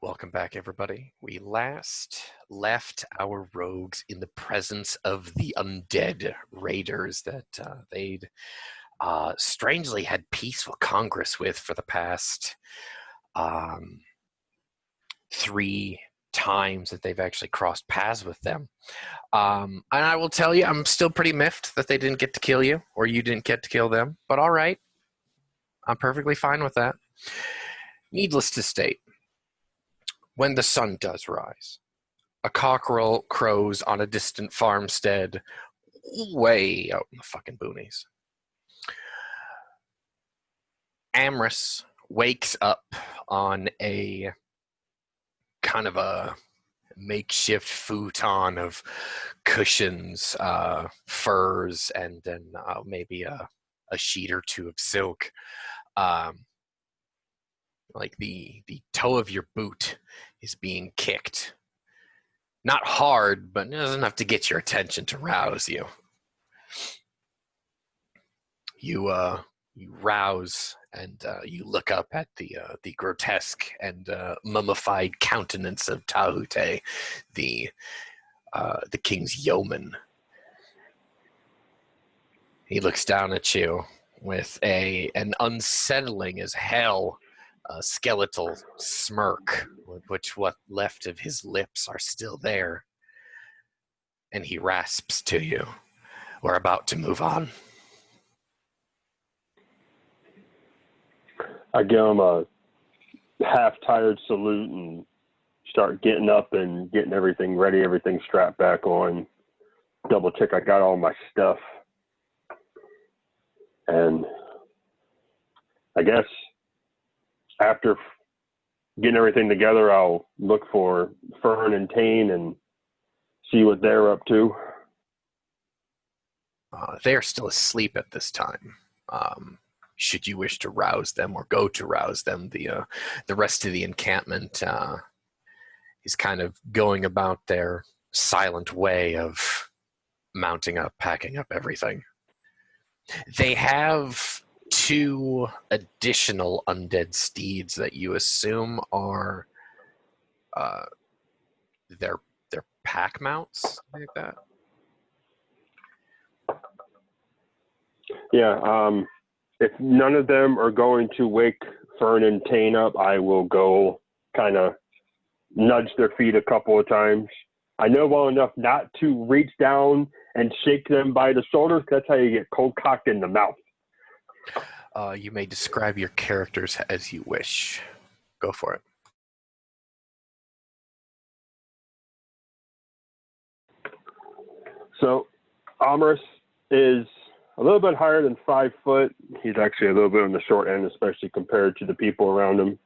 Welcome back, everybody. We last left our rogues in the presence of the undead raiders that they'd strangely had peaceful congress with for the past 3 times that they've actually crossed paths with them. And I will tell you, I'm still pretty miffed that they didn't get to kill you, or you didn't get to kill them. But all right, I'm perfectly fine with that. Needless to state, when the sun does rise, a cockerel crows on a distant farmstead way out in the fucking boonies. Amrys wakes up on a kind of a makeshift futon of cushions, furs, and then maybe a sheet or two of silk. Like the toe of your boot is being kicked. Not hard, but not enough to get your attention to rouse you. You rouse and you look up at the grotesque and mummified countenance of Tahute, the king's yeoman. He looks down at you with an unsettling as hell skeletal smirk, which what left of his lips are still there. And he rasps to you. We're about to move on. I give him a half-tired salute and start getting up and getting everything ready, everything strapped back on. Double check I got all my stuff. And I guess after getting everything together, I'll look for Fern and Tane and see what they're up to. They are still asleep at this time. Should you wish to rouse them or go to rouse them, the rest of the encampment is kind of going about their silent way of mounting up, packing up everything. They have 2 additional undead steeds that you assume are their pack mounts, like that. Yeah, if none of them are going to wake Fern and Tane up, I will go kind of nudge their feet a couple of times. I know well enough not to reach down and shake them by the shoulders. That's how you get cold cocked in the mouth. You may describe your characters as you wish. Go for it. So, Amrys is a little bit higher than 5 foot. He's actually a little bit on the short end, especially compared to the people around him.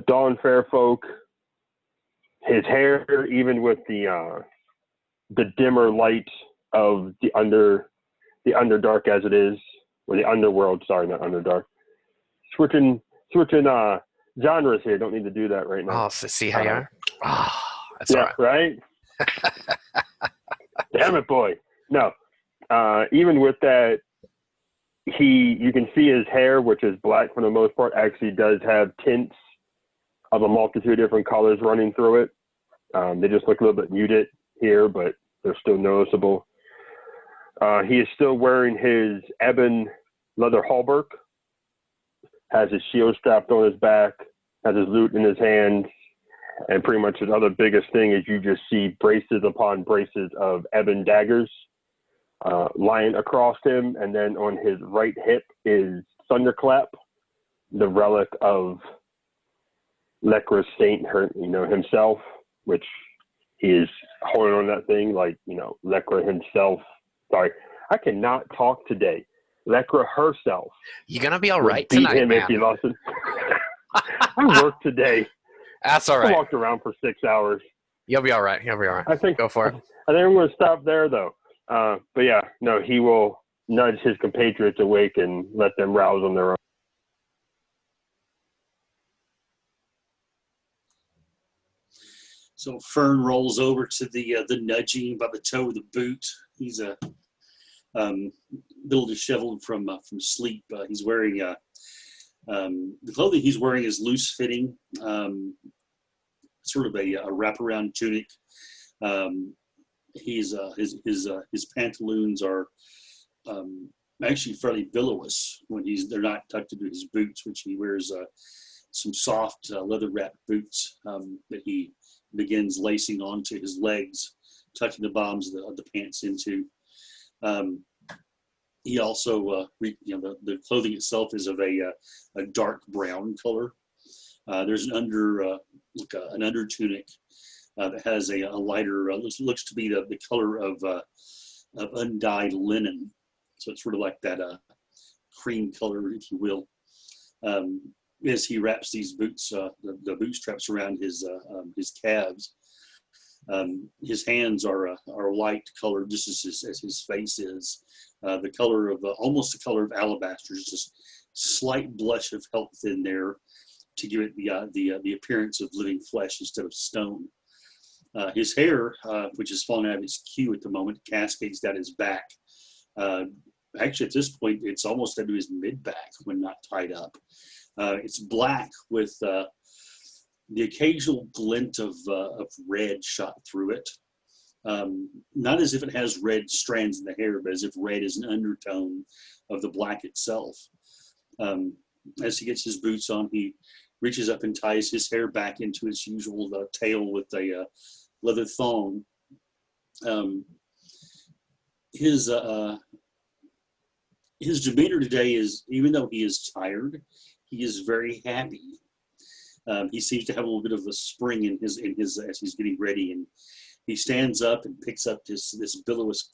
Dawn Fairfolk, his hair, even with the dimmer light of the Underdark as it is, or the Underworld, sorry, not Underdark. Switching genres here. Don't need to do that right now. Oh, so see how you are? Oh, that's yeah, all right. Damn it, boy. No. Even with that, you can see his hair, which is black for the most part, actually does have tints of a multitude of different colors running through it. They just look a little bit muted here, but they're still noticeable. He is still wearing his ebon leather hauberk, has his shield strapped on his back, has his lute in his hands, and pretty much his other biggest thing is you just see braces upon braces of ebon daggers lying across him, and then on his right hip is Thunderclap, the relic of Lecra's saint, himself, which he is holding on that thing like, Lecra himself. Sorry, I cannot talk today. Lecra herself. You're gonna be all right tonight, him man. If he lost it. I worked today. That's all right. I walked around for 6 hours. You'll be all right. You'll be all right. I think. Go for it. I think I'm going to stop there, though. But yeah, no, he will nudge his compatriots awake and let them rouse on their own. So Fern rolls over to the nudging by the toe of the boot. He's a little disheveled from sleep. He's wearing the clothing he's wearing is loose fitting. sort of a wraparound tunic. His pantaloons are actually fairly billowas when they're not tucked into his boots, which he wears some soft leather wrapped boots that he begins lacing onto his legs, tucking the bottoms of the pants into. He also, the clothing itself is of a dark brown color. There's an under tunic that has a lighter, looks to be the color of undyed linen. So it's sort of like that cream color, if you will. As he wraps these boots, the bootstraps around his calves. His hands are light colored, just as his face is. The color of almost the color of alabaster, just slight blush of health in there to give it the appearance of living flesh instead of stone. His hair, which is falling out of his queue at the moment, cascades down his back. Actually, at this point, it's almost into his mid-back when not tied up. It's black with the occasional glint of red shot through it. Not as if it has red strands in the hair, but as if red is an undertone of the black itself. As he gets his boots on, he reaches up and ties his hair back into its usual tail with a leather thong. His demeanor today is, even though he is tired, he is very happy. He seems to have a little bit of a spring in his as he's getting ready, and he stands up and picks up this billows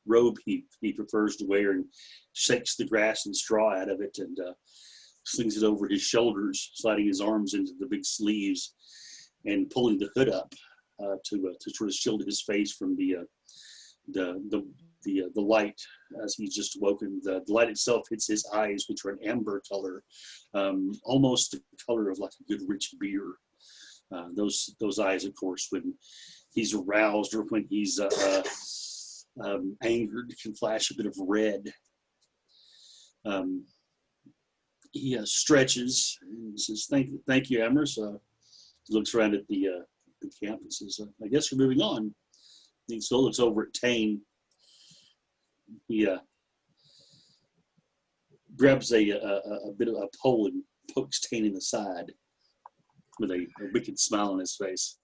robe he prefers to wear and shakes the grass and straw out of it and slings it over his shoulders, sliding his arms into the big sleeves and pulling the hood up to sort of shield his face from the light as he's just woken. The light itself hits his eyes, which are an amber color, almost the color of like a good rich beer. Those eyes, of course, when he's aroused or when he's angered, can flash a bit of red. He stretches and says, "Thank you, Amherst." He looks around at the camp and says, "I guess we're moving on." He still looks over at Thane. He grabs a bit of a pole and pokes Thane in the side with a wicked smile on his face.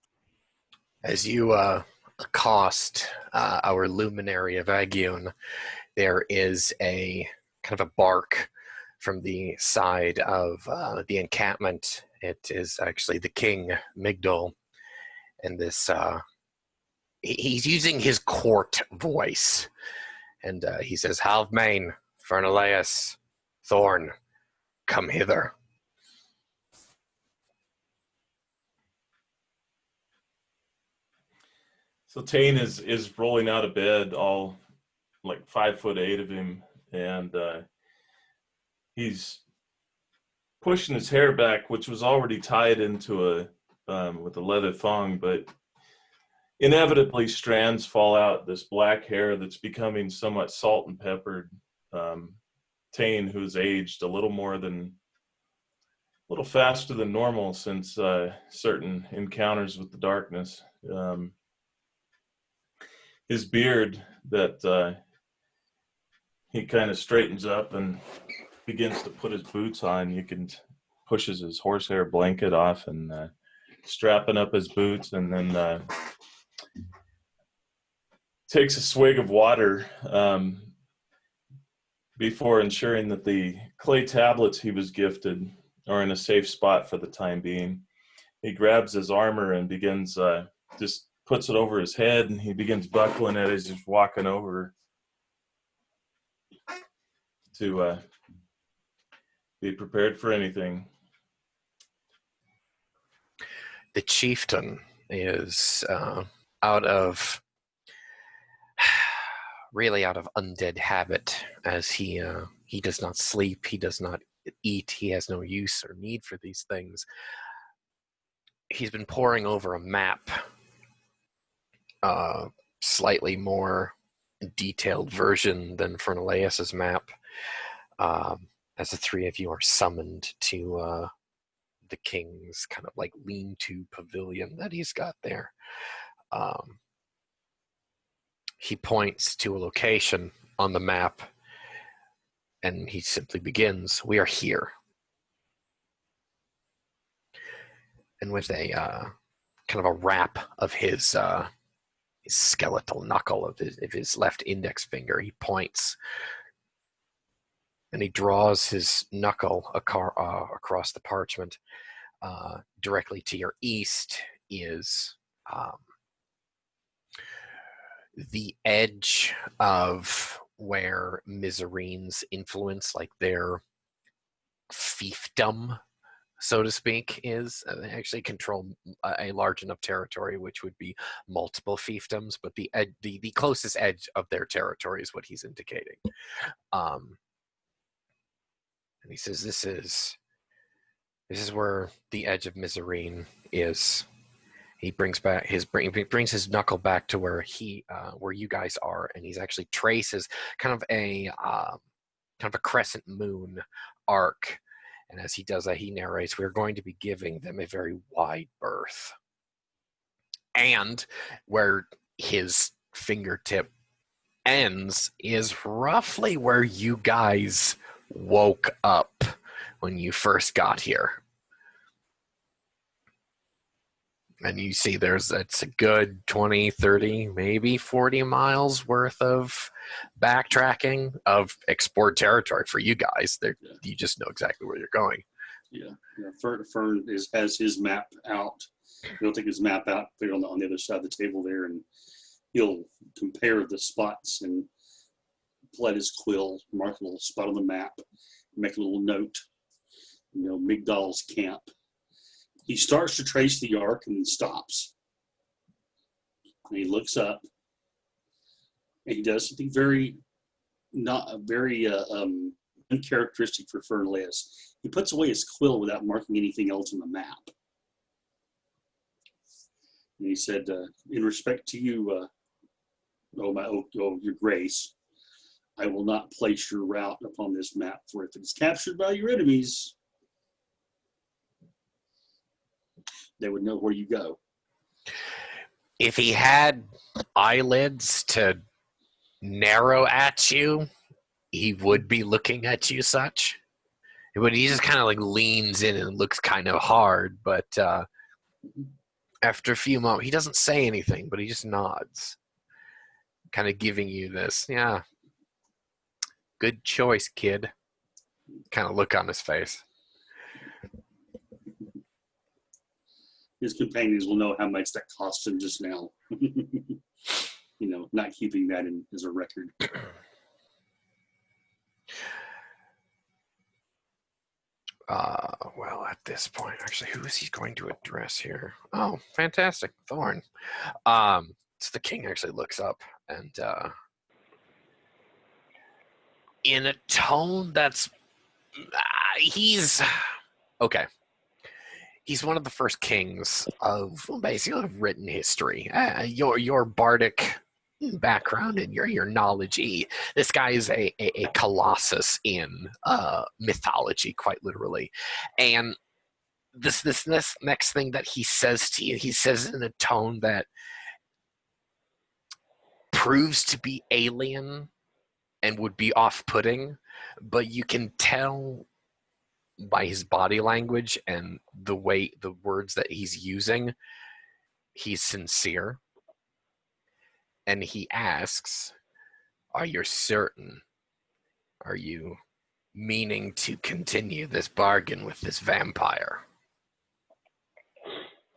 As you accost our luminary of Aegion, there is a kind of a bark from the side of the encampment. It is actually the king, Migdol, and this he's using his court voice, and he says, "Halfmain, Fernaleus, Thorne, come hither." So Thane is rolling out of bed, all like 5'8" of him, and he's pushing his hair back, which was already tied into with a leather thong, but inevitably strands fall out. This black hair that's becoming somewhat salt and peppered. Thane, who's aged a little faster than normal since certain encounters with the darkness. His beard that he kind of straightens up and begins to put his boots on. You can pushes his horsehair blanket off and strapping up his boots, and then takes a swig of water before ensuring that the clay tablets he was gifted are in a safe spot for the time being. He grabs his armor and begins just puts it over his head, and he begins buckling it as he's walking over to be prepared for anything. The chieftain is out of undead habit, as he does not sleep, he does not eat, he has no use or need for these things. He's been poring over a map, slightly more detailed version than Fernaleus's map, as the three of you are summoned to the king's kind of like lean-to pavilion that he's got there. He points to a location on the map, and he simply begins, "We are here." And with a kind of a rap of his skeletal knuckle of his left index finger, he points, and he draws his knuckle across the parchment. Directly to your east is the edge of where Mizarine's influence, like their fiefdom, so to speak, is. They actually control a large enough territory, which would be multiple fiefdoms, but the closest edge of their territory is what he's indicating. And he says, "This is where the edge of Mizarine is." He brings his knuckle back to where where you guys are, and he's actually traces kind of a crescent moon arc. And as he does that, he narrates, "We're going to be giving them a very wide berth." And where his fingertip ends is roughly where you guys woke up when you first got here. And you see it's a good 20, 30, maybe 40 miles worth of backtracking of explored territory for you guys. You just know exactly where you're going. Yeah. Fern has his map out. He'll take his map out, put it on the other side of the table there, and he'll compare the spots and pull out his quill, mark a little spot on the map, make a little note, Migdal's camp. He starts to trace the arc and then stops. And he looks up, and he does something very uncharacteristic for Fernless. He puts away his quill without marking anything else on the map. And he said, "In respect to you, your grace, I will not place your route upon this map, for if it is captured by your enemies, they would know where you go." If he had eyelids to narrow at you, he would be looking at you such. But he just kind of like leans in and looks kind of hard. But after a few moments, he doesn't say anything, but he just nods, kind of giving you this, "Yeah, good choice, kid," kind of look on his face. His companions will know how much that cost him just now. Not keeping that as a record. Well, at this point, actually, who is he going to address here? Oh, fantastic, Thorne. So the king actually looks up and in a tone that's he's okay. He's one of the first kings of basically written history. Your bardic background and your knowledge. This guy is a colossus in mythology, quite literally. And this next thing that he says to you, he says in a tone that proves to be alien and would be off-putting, but you can tell by his body language and the words that he's using, he's sincere. And he asks, "Are you certain? Are you meaning to continue this bargain with this vampire?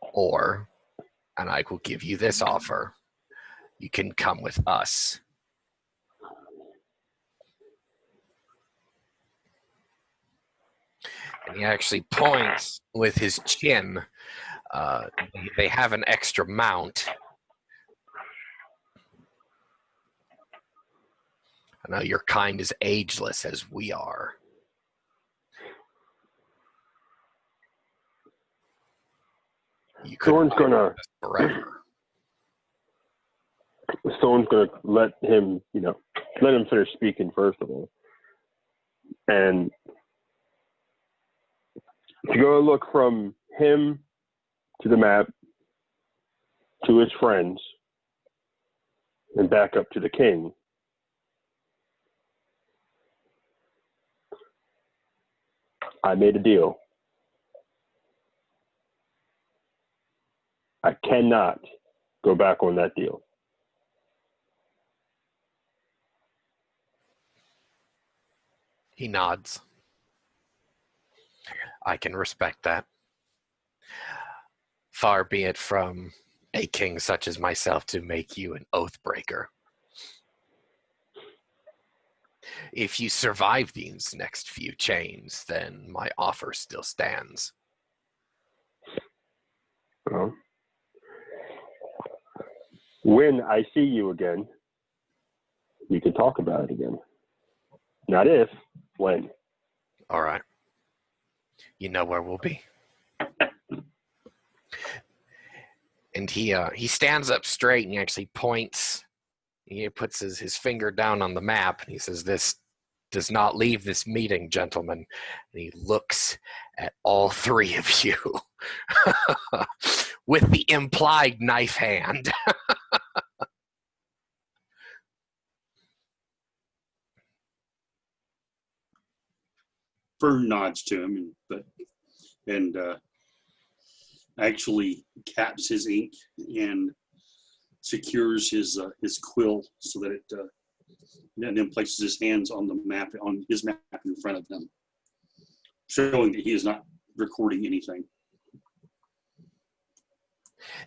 Or, and I will give you this offer, you can come with us." And he actually points with his chin. They have an extra mount. I know your kind is ageless as we are. Thorne's gonna forever. Thorne's gonna let him finish speaking first of all, and To go look from him to the map to his friends and back up to the king. I made a deal. I cannot go back on that deal. He nods. I can respect that. Far be it from a king such as myself to make you an oath breaker. If you survive these next few chains, then my offer still stands. When I see you again, we can talk about it again. Not if, when. All right. You know where we'll be. And he stands up straight and he actually points. He puts his finger down on the map and he says, "This does not leave this meeting, gentlemen." And he looks at all three of you with the implied knife hand. Fern nods to him, and actually caps his ink and secures his quill so that it, and then places his hands on his map in front of him, showing that he is not recording anything.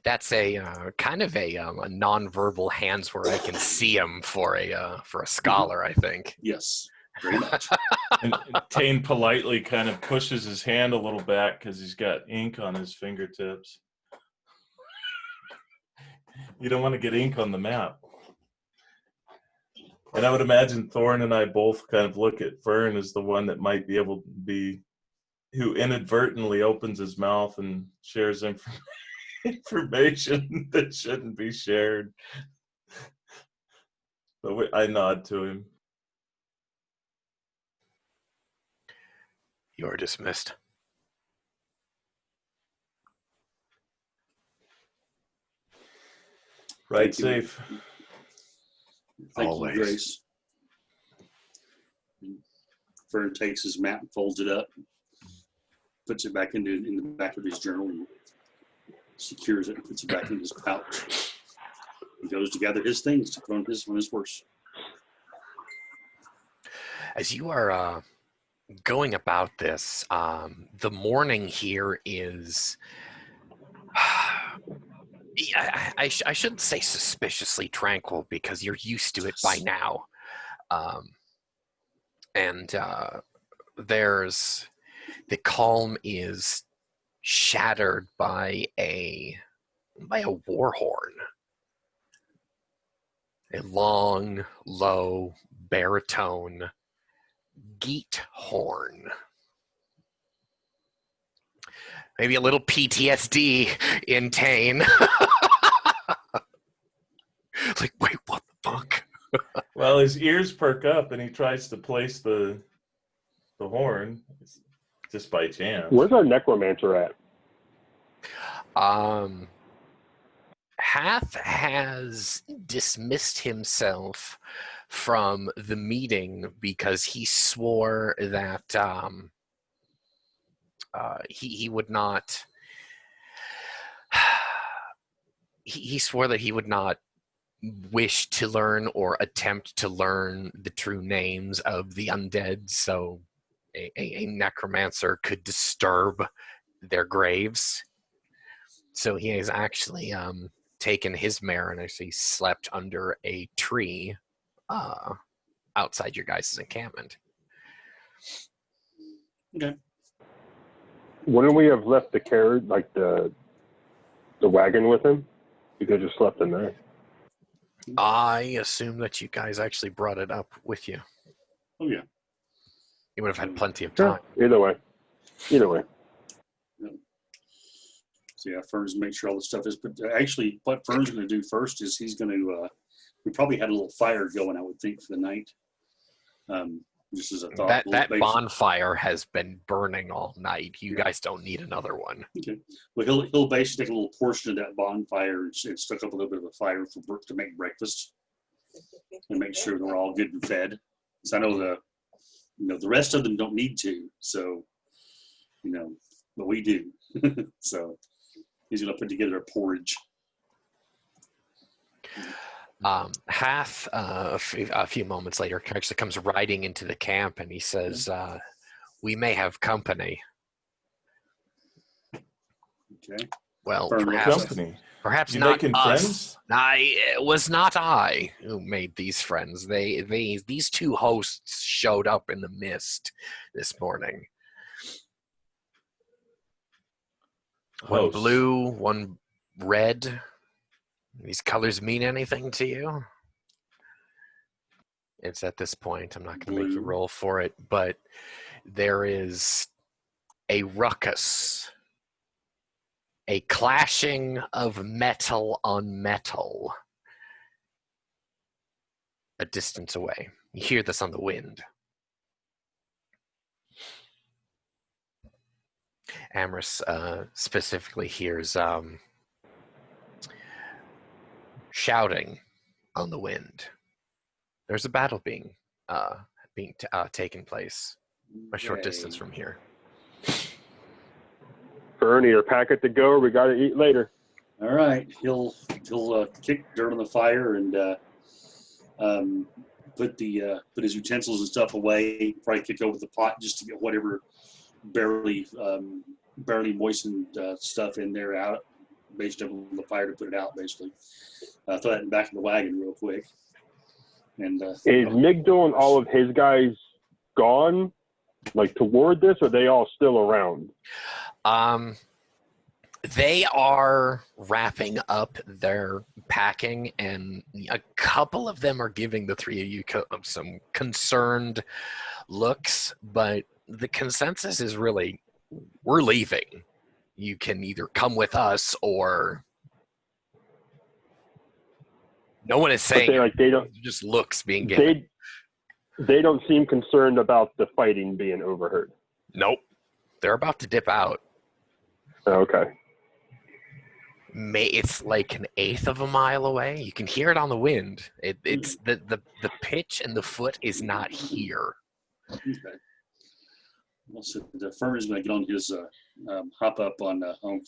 That's a kind of a nonverbal hands where I can see him for a scholar, I think. Yes, very much. And Tane politely kind of pushes his hand a little back because he's got ink on his fingertips. You don't want to get ink on the map. And I would imagine Thorne and I both kind of look at Fern as the one that might be able to be, who inadvertently opens his mouth and shares information that shouldn't be shared. But I nod to him. You're dismissed. Right, safe. Thank Always. you, Grace. Fern takes his map, folds it up, puts it back in the back of his journal, and secures it and puts it back in his pouch. He goes to gather his things to put on his horse. As you are going about this, the morning here is, I shouldn't say suspiciously tranquil because you're used to it by now. And there's, the calm is shattered by a war horn. A long, low, baritone geet horn. Maybe a little PTSD in Tane. Like, wait, what the fuck? Well, his ears perk up and he tries to place the horn just by chance. Where's our necromancer at? Hath has dismissed himself from the meeting because he swore that he would not. He swore that he would not wish to learn or attempt to learn the true names of the undead, so a necromancer could disturb their graves. So he has actually taken his mare and actually slept under a tree outside your guys' encampment. Okay. Wouldn't we have left the carriage, like the wagon with him? You could have just slept in there. I assume that you guys actually brought it up with you. Oh, yeah. You would have had plenty of time. Either way. So, yeah, Fern's make sure all the stuff is. But actually, what Fern's going to do first is he's going to. We probably had a little fire going, I would think, for the night. Just as a thought. That Basically, bonfire has been burning all night. You guys don't need another one. okay. Well, he'll basically take a little portion of that bonfire and stoke up a little bit of a fire to make breakfast and make sure we're all good and fed. So I know the rest of them don't need to. So, but we do. So he's going to put together a porridge. Hath, a few moments later, actually comes riding into the camp, and he says, we may have company. Okay. Well, Firm Company. perhaps You not making us. friends? It was not I who made these friends. These two hosts showed up in the mist this morning. One Hosts. blue, one red. These colors mean anything to you? It's at this point, I'm not going to make you Blue. roll for it, but there is a ruckus, a clashing of metal on metal a distance away. You hear this on the wind. Amorous specifically hears shouting on the wind. There's a battle being taking place a short distance from here. Bernie or packet to go, or we got to eat later. All right. He'll kick dirt on the fire and put his utensils and stuff away. Probably kick over the pot just to get whatever barely moistened stuff in there out. Basically, up on the fire to put it out. Basically, throw that in the back of the wagon real quick. And is Migdal and all of his guys gone, like toward this, or are they all still around? They are wrapping up their packing, and a couple of them are giving the three of you some concerned looks, but the consensus is really, we're leaving. You can either come with us, or no one is saying they don't just looks being given. They don't seem concerned about the fighting being overheard. Nope. They're about to dip out. Okay. It's like an eighth of a mile away. You can hear it on the wind. It's the pitch and the foot is not here. Okay. Well, so the firm is going to get on his hop up on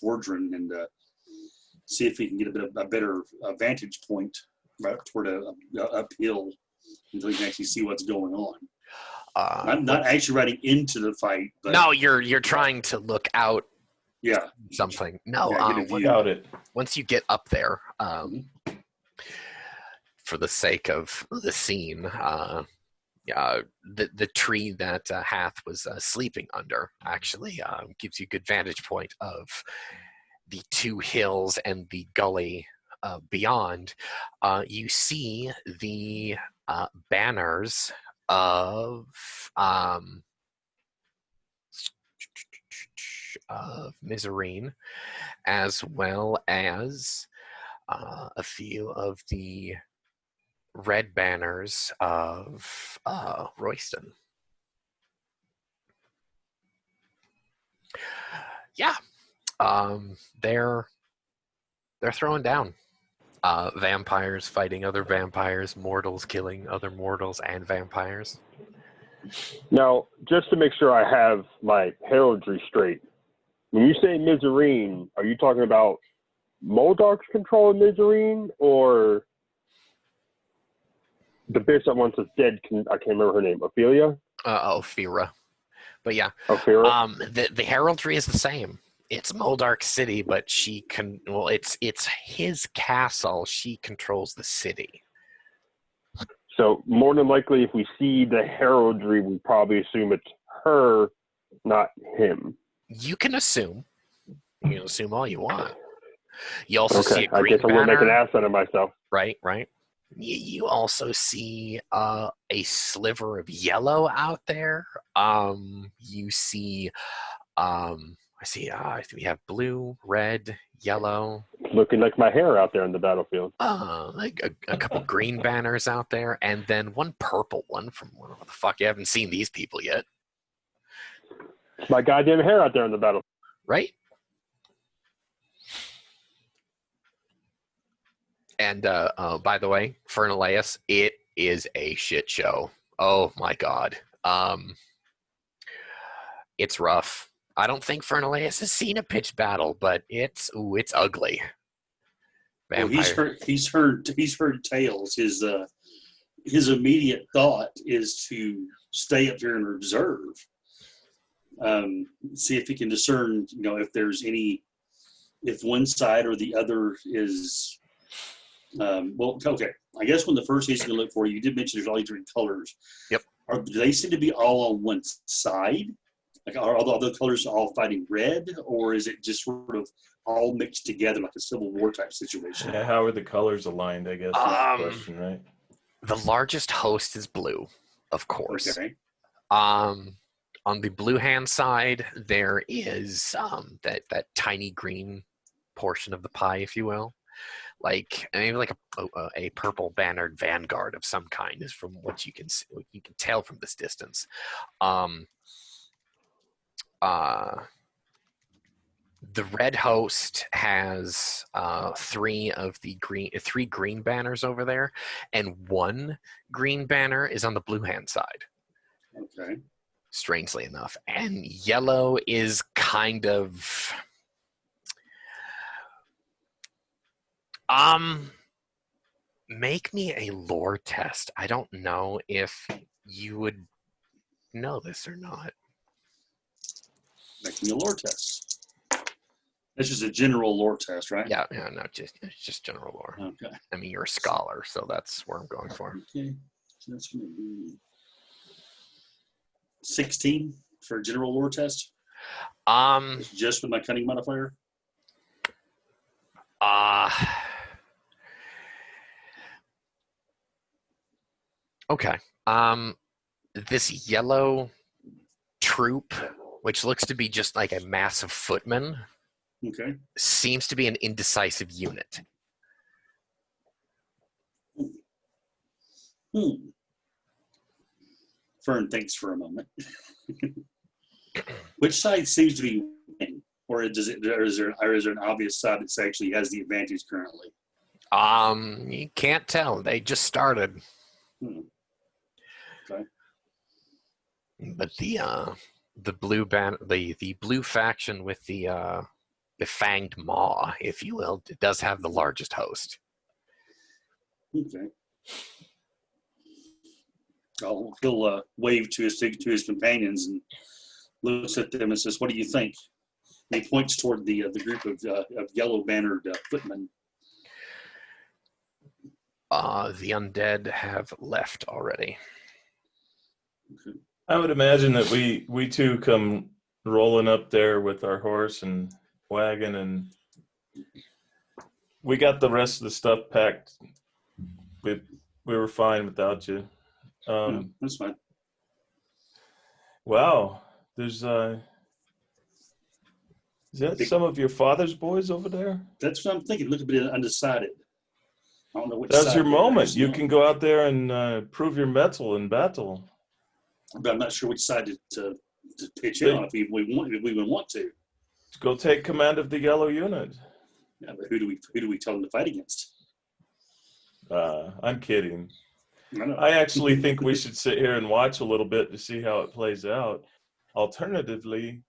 Fordron and see if he can get a better vantage point right toward a uphill until he can actually see what's going on. I'm not actually riding into the fight. But no, you're trying to look out. Yeah. Something. No, once you get up there, for the sake of the scene, the tree that Hath was sleeping under actually gives you a good vantage point of the two hills and the gully beyond. You see the banners of Miserine, as well as a few of the red banners of Royston. Yeah, they're throwing down. Vampires fighting other vampires, mortals killing other mortals and vampires. Now, just to make sure I have my heraldry straight, when you say Miserine, are you talking about Moldark's control of Miserine, or the bitch that once was dead? I can't remember her name. Ophelia? Ophira. But yeah. Ophira? The heraldry is the same. It's Moldark City, but it's his castle. She controls the city. So more than likely, if we see the heraldry, we probably assume it's her, not him. You can assume. You can assume all you want. You also see a green I guess I'm going to make an banner. ass out of myself. Right. You also see a sliver of yellow out there. You see, we have blue, red, yellow. looking like my hair out there on the battlefield. Like a couple green banners out there, and then one purple one from where the fuck you haven't seen these people yet, It's my goddamn hair out there on the battlefield. right? And by the way, Fernaleus, it is a shit show. Oh my god, it's rough. I don't think Fernaleus has seen a pitched battle, but it's ugly. Vampire. Well, he's heard tales. His immediate thought is to stay up here and observe, see if he can discern, if one side or the other is. Okay. I guess when the first he's going to look for, you did mention there's all these different colors. Yep. Do they seem to be all on one side? Like, are all the colors all fighting red, or is it just sort of all mixed together like a Civil War type situation? Yeah, how are the colors aligned, I guess, is the question, right? The largest host is blue, of course. Okay. On the blue hand side, there is that tiny green portion of the pie, if you will. Like maybe like a purple bannered vanguard of some kind is from what you can see, you can tell from this distance. The red host has three green banners over there, and one green banner is on the blue hand side. Okay. Strangely enough, and yellow is kind of make me a lore test. I don't know if you would know this or not. Making a lore test. This is a general lore test, right? Yeah, no, it's just general lore. Okay. I mean, you're a scholar, so that's where I'm going for. Okay. So that's going to be 16 for a general lore test. Just with my cunning modifier. Okay. This yellow troop, which looks to be just like a mass of footmen, Okay. seems to be an indecisive unit. Fern thinks for a moment. Which side seems to be winning, or is there an obvious side that actually has the advantage currently? You can't tell. They just started. Okay. But the blue faction with the fanged maw, if you will, it does have the largest host. Okay. He'll wave to his companions and looks at them and says, "What do you think?" And he points toward the group of yellow bannered footmen. The undead have left already. Okay. I would imagine that we too come rolling up there with our horse and wagon, and we got the rest of the stuff packed. We were fine without you. Yeah, that's fine. Wow, there's is that some of your father's boys over there? That's what I'm thinking. Look a bit undecided. I don't know which That's side your they're moment. actually You on. can go out there and prove your mettle in battle. But I'm not sure which side to pitch in on if we would want to. Go take command of the yellow unit. Yeah, but who do we tell them to fight against? I'm kidding. I know. I actually think we should sit here and watch a little bit to see how it plays out. Alternatively,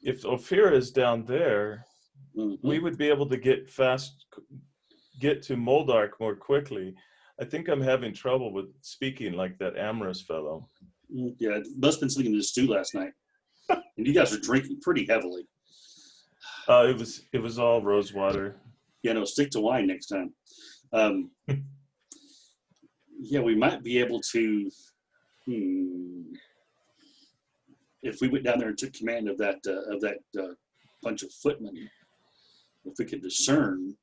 if Ophira is down there, we would be able to get to Moldark more quickly. I think I'm having trouble with speaking like that Amorous fellow. Yeah, it must have been something in the stew last night. And you guys are drinking pretty heavily. It was all rose water. Yeah, no, stick to wine next time. Yeah, we might be able to. If we went down there and took command of that bunch of footmen, if we could discern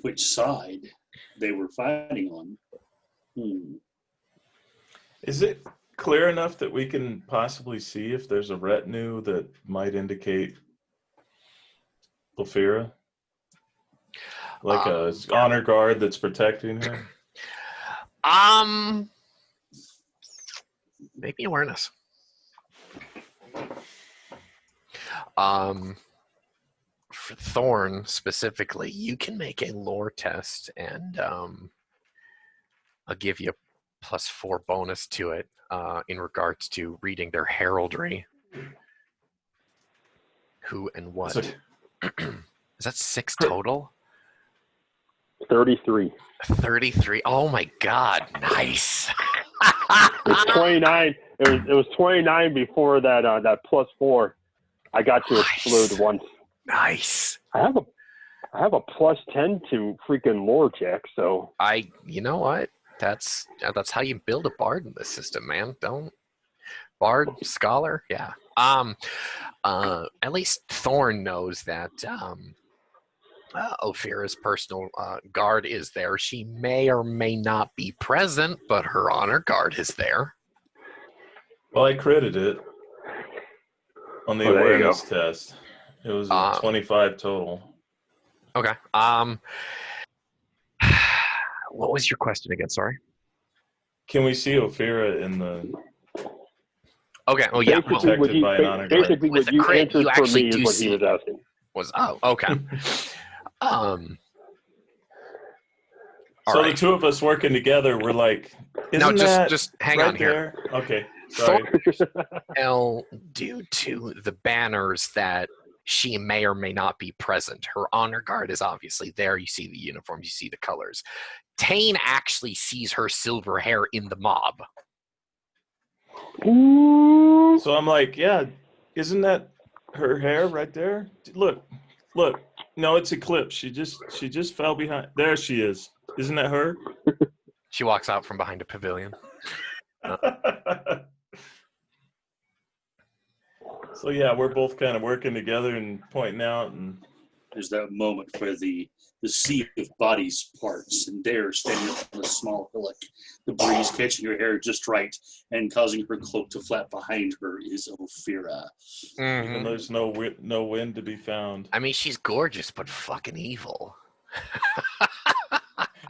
which side they were fighting on. Is it clear enough that we can possibly see if there's a retinue that might indicate Ophira? Like a honor guard that's protecting her? Maybe awareness. For Thorne specifically, you can make a lore test, and I'll give you a +4 bonus to it in regards to reading their heraldry. Who and what? Is that 6 total? 33. 33. Oh my God! Nice. It's 29. It was 29 before that that +4. I got to explode once. Nice. I have a +10 to freaking lore check. So you know what? That's how you build a bard in this system, man. Don't bard scholar, yeah. At least Thorne knows that Ophira's personal guard is there. She may or may not be present, but her honor guard is there. Well, I critted it on the awareness test. It was a 25 total. Okay. What was your question again? Sorry. Can we see Ophira in the? Okay. Well, yeah. Basically, what you answered for me is what he was asking. Okay. So the two of us working together, we're like, just hang right on here. There? Okay. Sorry. Due to the banners that she may or may not be present. Her honor guard is obviously there. You see the uniforms, you see the colors. Tane actually sees her silver hair in the mob. So I'm like, yeah, isn't that her hair right there? Look. No, it's Eclipse. She just fell behind. There she is. Isn't that her? She walks out from behind a pavilion. So yeah, we're both kind of working together and pointing out, and there's that moment where the sea of bodies parts, and there, standing on a small hillock, the breeze catching her hair just right and causing her cloak to flap behind her, is Ophira. Mm-hmm. Even there's no wind to be found. I mean, she's gorgeous, but fucking evil.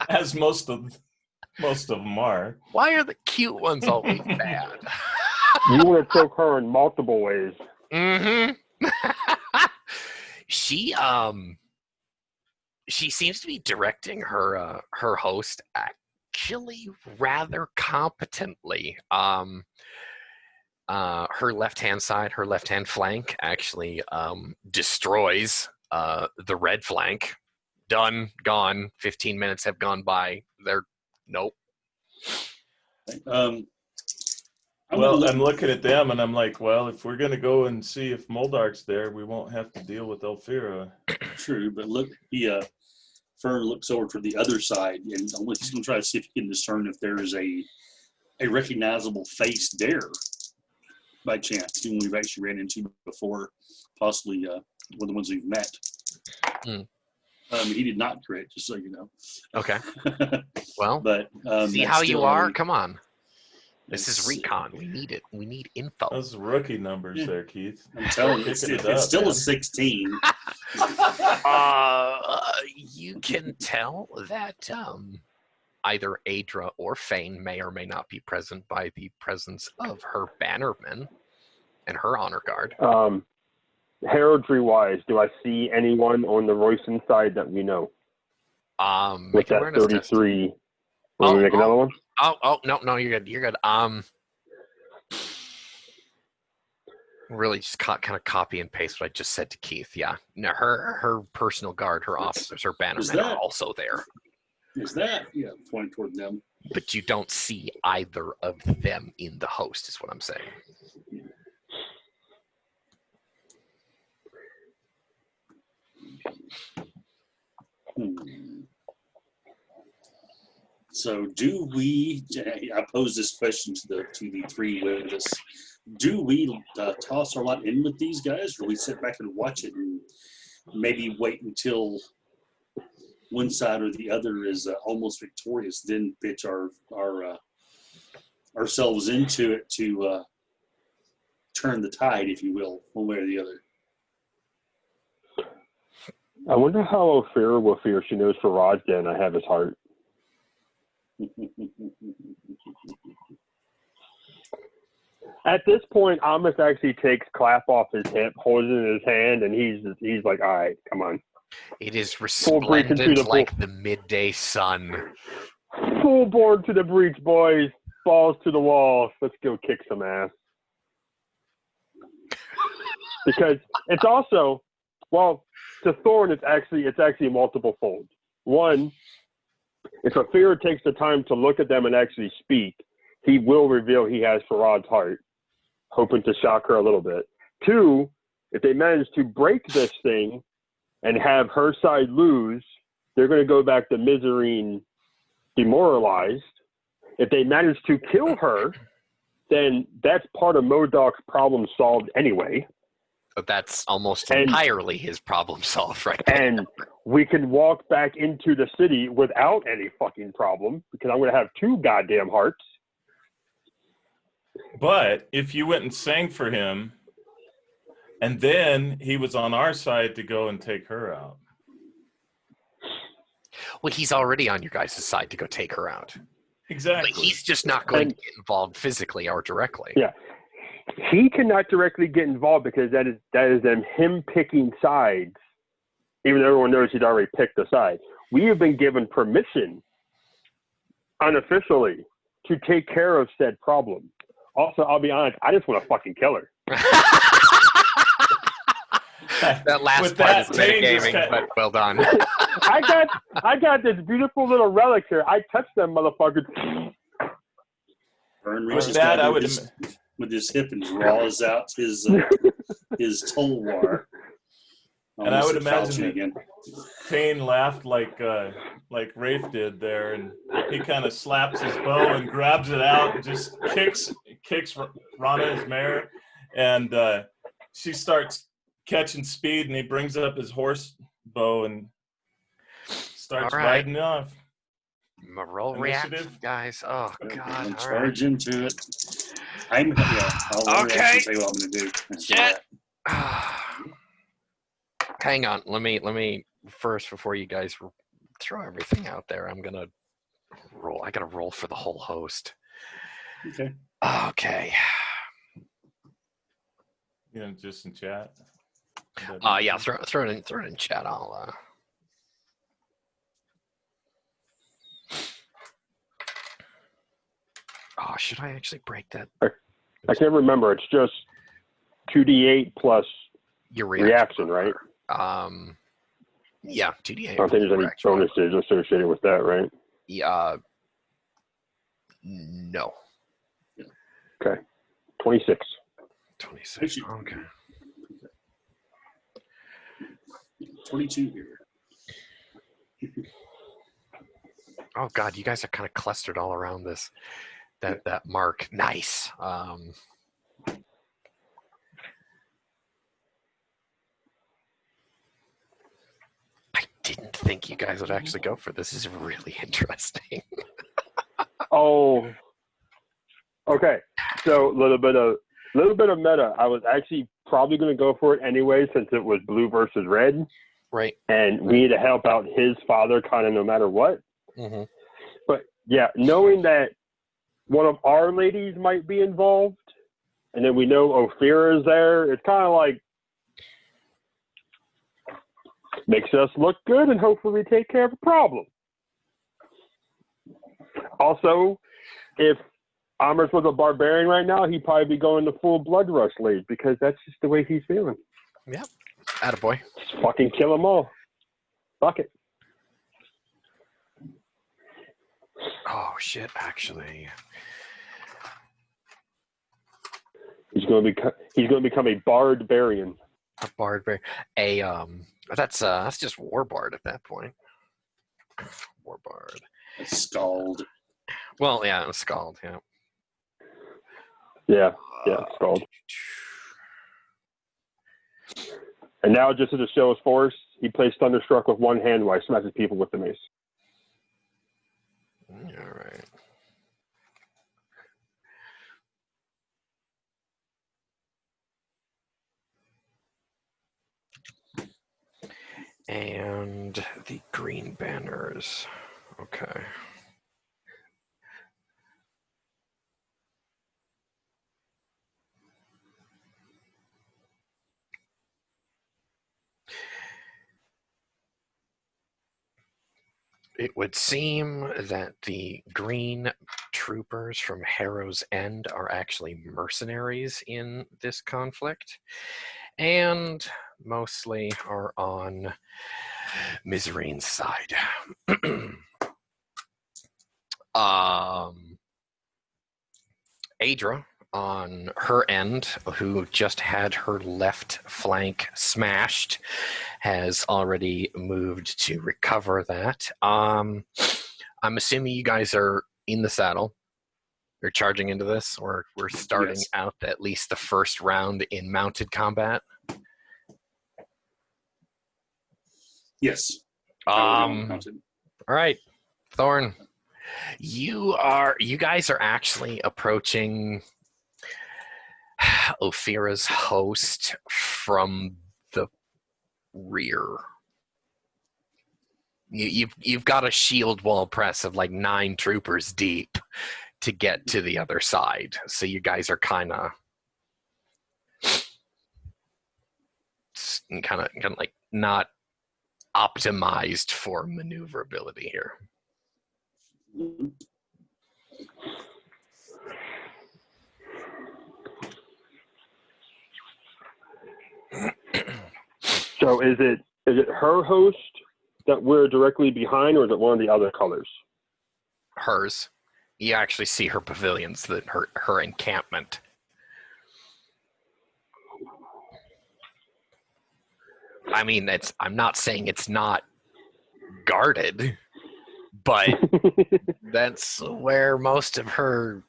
As most of them are. Why are the cute ones always bad? You want to choke her in multiple ways. Mm-hmm. She seems to be directing her host actually rather competently. Her left-hand side, her left-hand flank actually destroys the red flank. Done, gone. 15 minutes have gone by. Nope. I'm looking at them and I'm like, well, if we're going to go and see if Moldark's there, we won't have to deal with Elfira. True, but look, Fern looks over to the other side, and he's going to try to see if he can discern if there is a recognizable face there by chance, whom we've actually ran into before, possibly one of the ones we've met. He did not crit, just so you know. Okay. Well, but see how you are? Come on. This is recon. We need it. We need info. Those rookie numbers there, Keith. I'm telling you, it's still a 16. You can tell that either Adra or Fane may or may not be present by the presence of her bannermen and her honor guard. Heraldry-wise, do I see anyone on the Royston side that we know? With that 33. Will we make another one? No, you're good. You're good. Really just kind of copy and paste what I just said to Keith. Yeah. No, her personal guard, her officers, her bannermen are also there. Is that? Yeah, pointing toward them. But you don't see either of them in the host, is what I'm saying. So do we, I pose this question to the three with us, do we toss our lot in with these guys, or do we sit back and watch it and maybe wait until one side or the other is almost victorious, then pitch ourselves into it to turn the tide, if you will, one way or the other? I wonder how Ophira will feel she knows Farad's dead and I have his heart. At this point, Amos actually takes Clap off his hip, holds it in his hand, and he's like, all right, come on. It is Full breach into resplendent the like the midday sun. Full board to the breach, boys. Balls to the wall. Let's go kick some ass. Because it's also, well, to Thorne, it's actually multiple folds. One, if Ophira takes the time to look at them and actually speak, he will reveal he has Farad's heart, hoping to shock her a little bit. Two, if they manage to break this thing and have her side lose, they're going to go back to Miserine demoralized. If they manage to kill her, then that's part of Modoc's problem solved anyway. But that's almost entirely his problem solved right there. And we can walk back into the city without any fucking problem because I'm going to have 2 goddamn hearts. But if you went and sang for him, and then he was on our side to go and take her out. Well, he's already on your guys' side to go take her out. Exactly. But he's just not going to get involved physically or directly. Yeah. He cannot directly get involved because that is them him picking sides, even though everyone knows he'd already picked a side. We have been given permission, unofficially, to take care of said problem. Also, I'll be honest, I just want to fucking kill her. That last part is metagaming, but well done. I got this beautiful little relic here. I touched them motherfuckers. Thorne reaches down with his hip and draws out his tulwar. And I would imagine that Kane laughed like Rafe did there, and he kind of slaps his bow and grabs it out and just kicks Rana's mare, and she starts catching speed, and he brings up his horse bow and starts riding off. Roll reaction, guys. Oh God! Charge into it. I'll okay. Tell you what I'm gonna do. Shit. Hang on. Let me first, before you guys throw everything out there, I'm gonna roll. I gotta roll for the whole host. Okay. Okay. You know, just in chat. Yeah. Throw it in chat. I'll. Oh, should I actually break that? I can't remember. It's just 2d8 plus your reaction, right? Yeah, 2d8. I don't think there's any bonuses associated with that, right? Yeah. No. Okay. 26. 26. Okay. 22 here. Oh God, you guys are kind of clustered all around this. That mark. Nice. I didn't think you guys would actually go for this. This is really interesting. Oh. Okay. So a little bit of meta. I was actually probably going to go for it anyway since it was blue versus red. Right. And we need to help out his father kind of no matter what. Mm-hmm. But yeah, knowing that one of our ladies might be involved, and then we know Ophira is there, it's kind of like makes us look good and hopefully we take care of a problem. Also, if Amers was a barbarian right now, he'd probably be going to full blood rush lead because that's just the way he's feeling. Yeah. Attaboy. Just fucking kill them all. Fuck it. Oh shit! Actually, he's going to become a barbarian. A barbarian. That's just warbard at that point. Warbard. A scald. Well, yeah, a scald. Yeah. Yeah, scald. And now, just to show his force, he plays Thunderstruck with one hand while he smashes people with the mace. All right. And the green banners. Okay. It would seem that the green troopers from Harrow's End are actually mercenaries in this conflict, and mostly are on Mizrain's side. Adra, on her end, who just had her left flank smashed, has already moved to recover that. I'm assuming you guys are in the saddle. You're charging into this, or we're starting Yes. out at least the first round in mounted combat. Yes. All Mounted. right, Thorne, you guys are actually approaching Ophira's host from the rear. You've got a shield wall press of like 9 troopers deep to get to the other side, so you guys are kind of like not optimized for maneuverability here. So is it her host that we're directly behind, or is it one of the other colors? Hers. You actually see her pavilions, her encampment. I mean, I'm not saying it's not guarded, but that's where most of her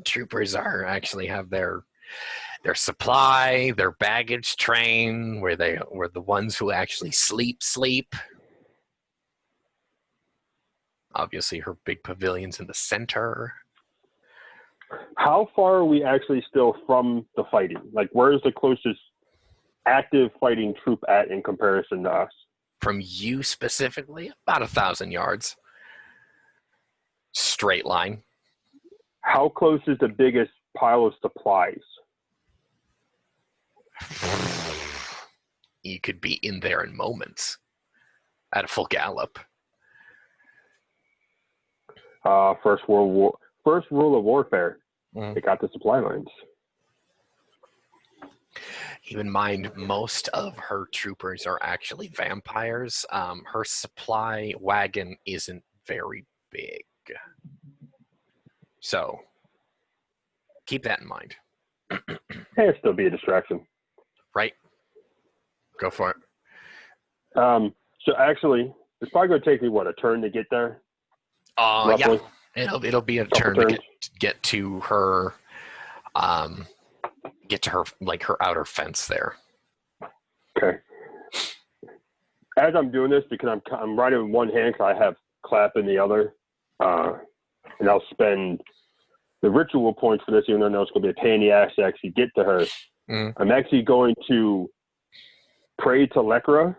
troopers are. Actually, have their supply, their baggage train, where the ones who actually sleep. Obviously, her big pavilion's in the center. How far are we actually still from the fighting? Like, where is the closest active fighting troop at in comparison to us? From you specifically, about 1,000 yards. Straight line. How close is the biggest pile of supplies? You could be in there in moments at a full gallop. First rule of warfare. Take out the supply lines. Keep in mind, most of her troopers are actually vampires. Her supply wagon isn't very big. So, keep that in mind. It'll still be a distraction. Right? Go for it. So actually, it's probably going to take me, a turn to get there? Yeah. It'll be a turn to get to her, like her outer fence there. Okay. As I'm doing this, because I'm writing with one hand because I have clap in the other, and I'll spend the ritual points for this, even though I know it's going to be a pain in the ass to actually get to her. I'm actually going to pray to Lekra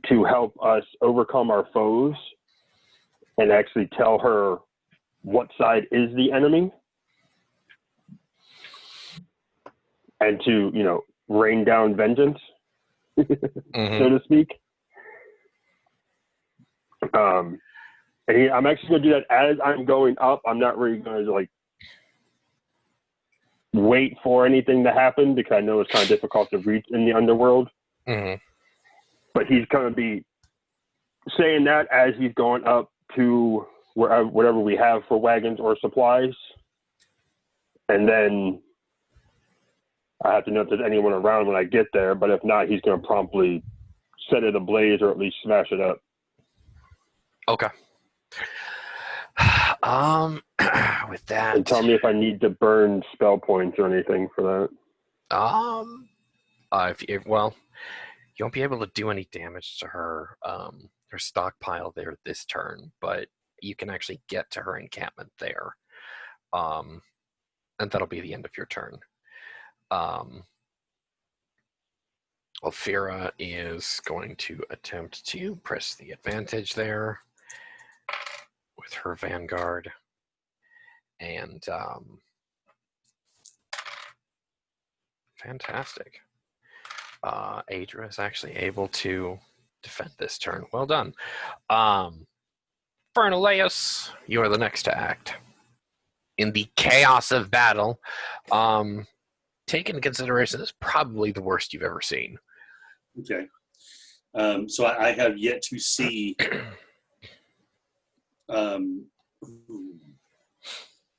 to help us overcome our foes and actually tell her what side is the enemy, and to, rain down vengeance, so to speak. I'm actually going to do that as I'm going up. I'm not really going to wait for anything to happen, because I know it's kind of difficult to reach in the underworld. But he's going to be saying that as he's going up to whatever we have for wagons or supplies. And then I have to know if there's anyone around when I get there, but if not, he's going to promptly set it ablaze or at least smash it up. Okay. With that, and tell me if I need to burn spell points or anything for that. You won't be able to do any damage to her stockpile there this turn, but you can actually get to her encampment there, and that'll be the end of your turn. Ophira is going to attempt to press the advantage there with her Vanguard. And fantastic. Adra is actually able to defend this turn. Well done. Fernaleus, you are the next to act. In the chaos of battle, take into consideration this is probably the worst you've ever seen. Okay. So I have yet to see.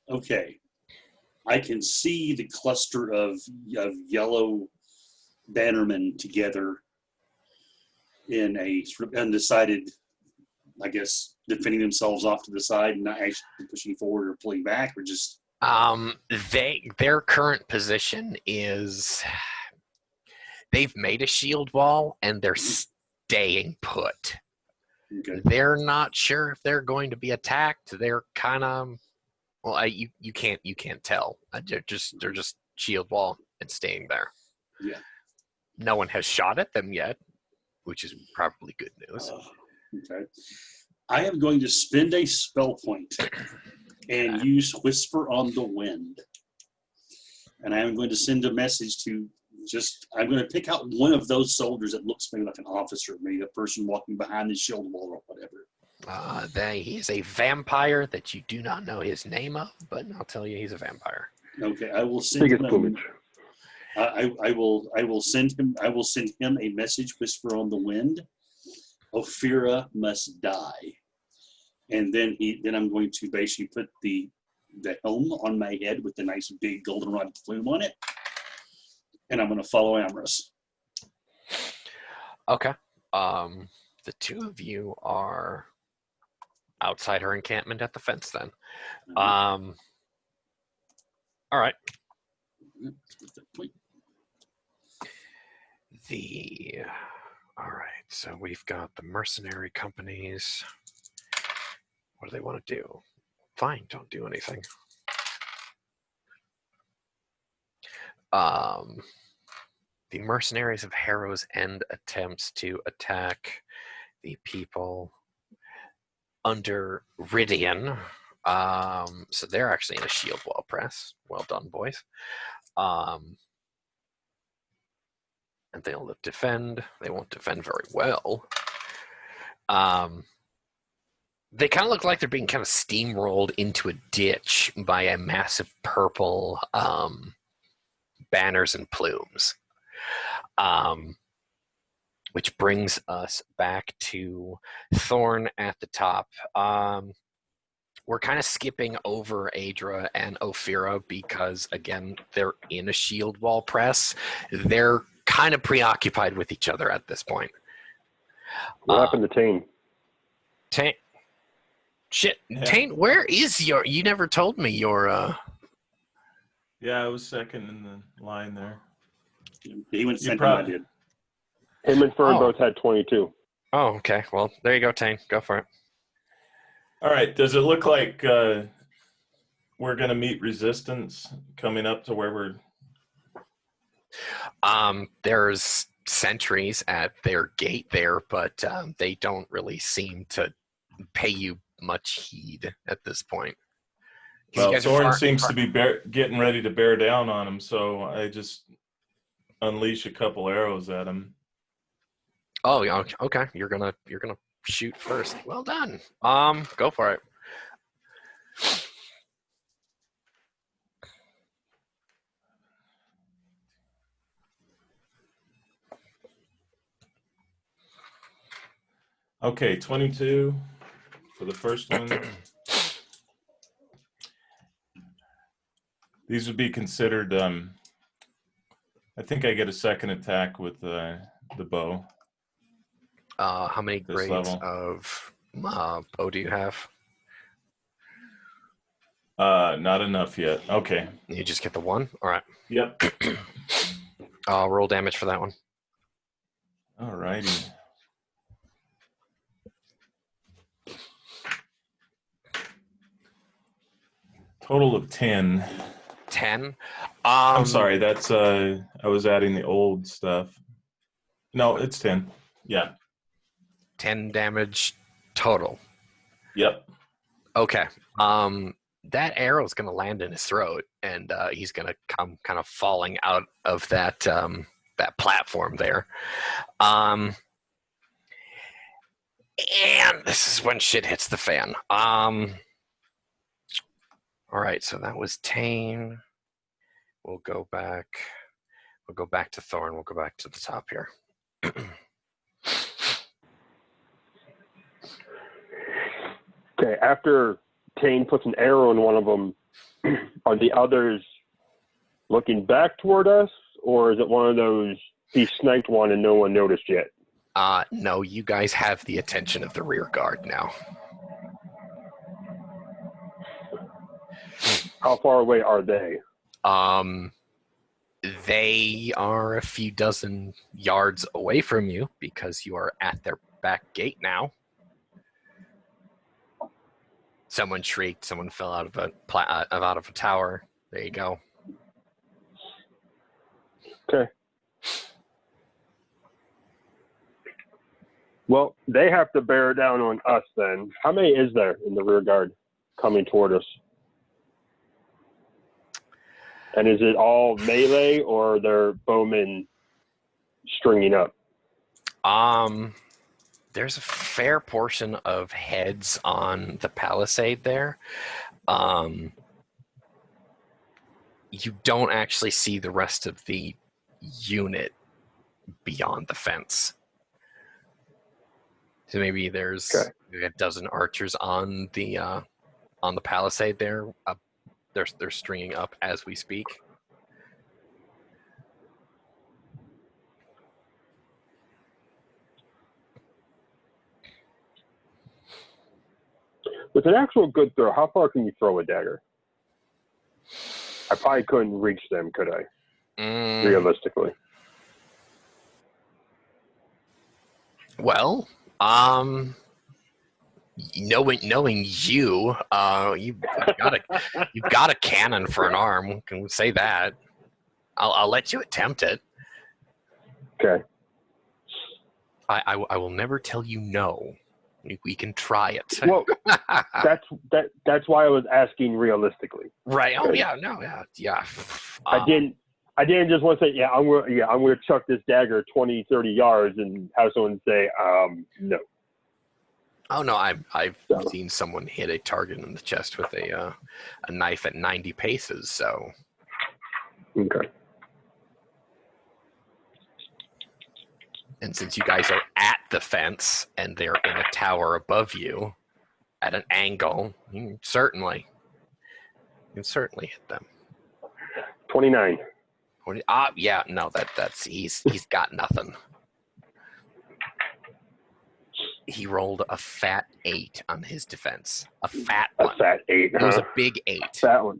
Okay. I can see the cluster of yellow bannermen together in a sort of undecided, I guess, defending themselves off to the side and not actually pushing forward or pulling back, or just. Their current position is they've made a shield wall and they're staying put. Okay. They're not sure if they're going to be attacked. They're kind of you can't tell. They're just shield wall and staying there. Yeah. No one has shot at them yet, which is probably good news. Okay. I am going to spend a spell point and use Whisper on the Wind. And I am going to send a message to I'm going to pick out one of those soldiers that looks maybe like an officer, maybe a person walking behind the shield wall or whatever. He is a vampire that you do not know his name of, but I'll tell you he's a vampire. Okay, I will send Biggest him. plumage. I will send him a message. Whisper on the Wind. Ophira must die, and then I'm going to basically put the helm on my head with the nice big goldenrod plume on it, and I'm going to follow Amorous. Okay. The two of you are outside her encampment at the fence then. All right. All right, so we've got the mercenary companies. What do they want to do? Fine, don't do anything. The mercenaries of Harrow's End attempts to attack the people under Ridian. So they're actually in a shield wall press. Well done, boys. And they'll defend. They won't defend very well. They kind of look like they're being kind of steamrolled into a ditch by a massive purple banners and plumes. Which brings us back to Thorne at the top. We're kind of skipping over Adra and Ophira because, again, they're in a shield wall press. They're kind of preoccupied with each other at this point. What happened to Tane? Tane? Shit. Yeah. Tane, where is your... You never told me your... Yeah, I was second in the line there. He went second. I did. Him and Fern both had 22. Oh, okay. Well, there you go, Tane. Go for it. All right. Does it look like we're going to meet resistance coming up to where we're... There's sentries at their gate there, but they don't really seem to pay you much heed at this point. Well, Thorne seems to be getting ready to bear down on him, so I just unleash a couple arrows at him. Oh, okay. You're gonna shoot first. Well done. Go for it. Okay, 22 for the first one. These would be considered, I think I get a second attack with the bow. How many This grades level. of bow do you have? Not enough yet. Okay. You just get the one? All right. Yep. Roll damage for that one. All righty. Total of 10. 10? I'm sorry, that's I was adding the old stuff. No, it's 10. Yeah. 10 damage total. Yep. Okay. That arrow is going to land in his throat, and he's going to come kind of falling out of that that platform there. And this is when shit hits the fan. All right, so that was Tane. We'll go back to Thorne. We'll go back to the top here. Okay, after Tane puts an arrow in one of them, are the others looking back toward us, or is it one of those, he sniped one and no one noticed yet? No, you guys have the attention of the rear guard now. How far away are they? They are a few dozen yards away from you because you are at their back gate now. Someone shrieked. Someone fell out of a tower. There you go. Okay. Well, they have to bear down on us then. How many is there in the rear guard coming toward us? And is it all melee, or are there bowmen stringing up? There's a fair portion of heads on the palisade there. You don't actually see the rest of the unit beyond the fence. So maybe there's a dozen archers on the palisade there. They're stringing up as we speak. With an actual good throw, how far can you throw a dagger? I probably couldn't reach them, could I? Realistically. Well, knowing you, you've got a cannon for an arm. Can we say that? I'll let you attempt it. Okay. I will never tell you no. We can try it. Well, that's why I was asking realistically. Right. Oh yeah. No. Yeah. I didn't just want to say, I'm going to chuck this dagger 20, 30 yards and have someone say, no. Oh no, I've seen someone hit a target in the chest with a knife at 90 paces. So. Okay. And since you guys are at the fence and they're in a tower above you, at an angle, you can certainly hit them. 29. Yeah, no, that's he's got nothing. He rolled a fat 8 on his defense. A fat one. A fat 8. It was a big 8. Fat one.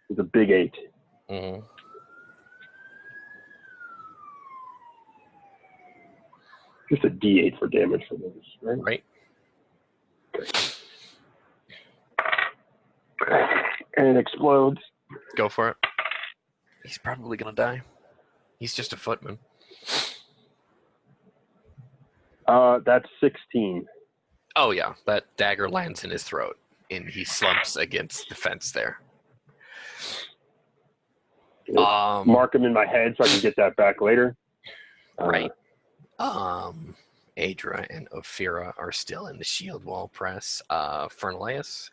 It was a big 8. Mm-hmm. Just a D8 for damage for those, right? Right. Okay. And it explodes. Go for it. He's probably gonna die. He's just a footman. That's 16. Oh yeah, that dagger lands in his throat, and he slumps against the fence there. Mark him in my head so I can get that back later. Right. Adra and Ophira are still in the shield wall press. Fernelius?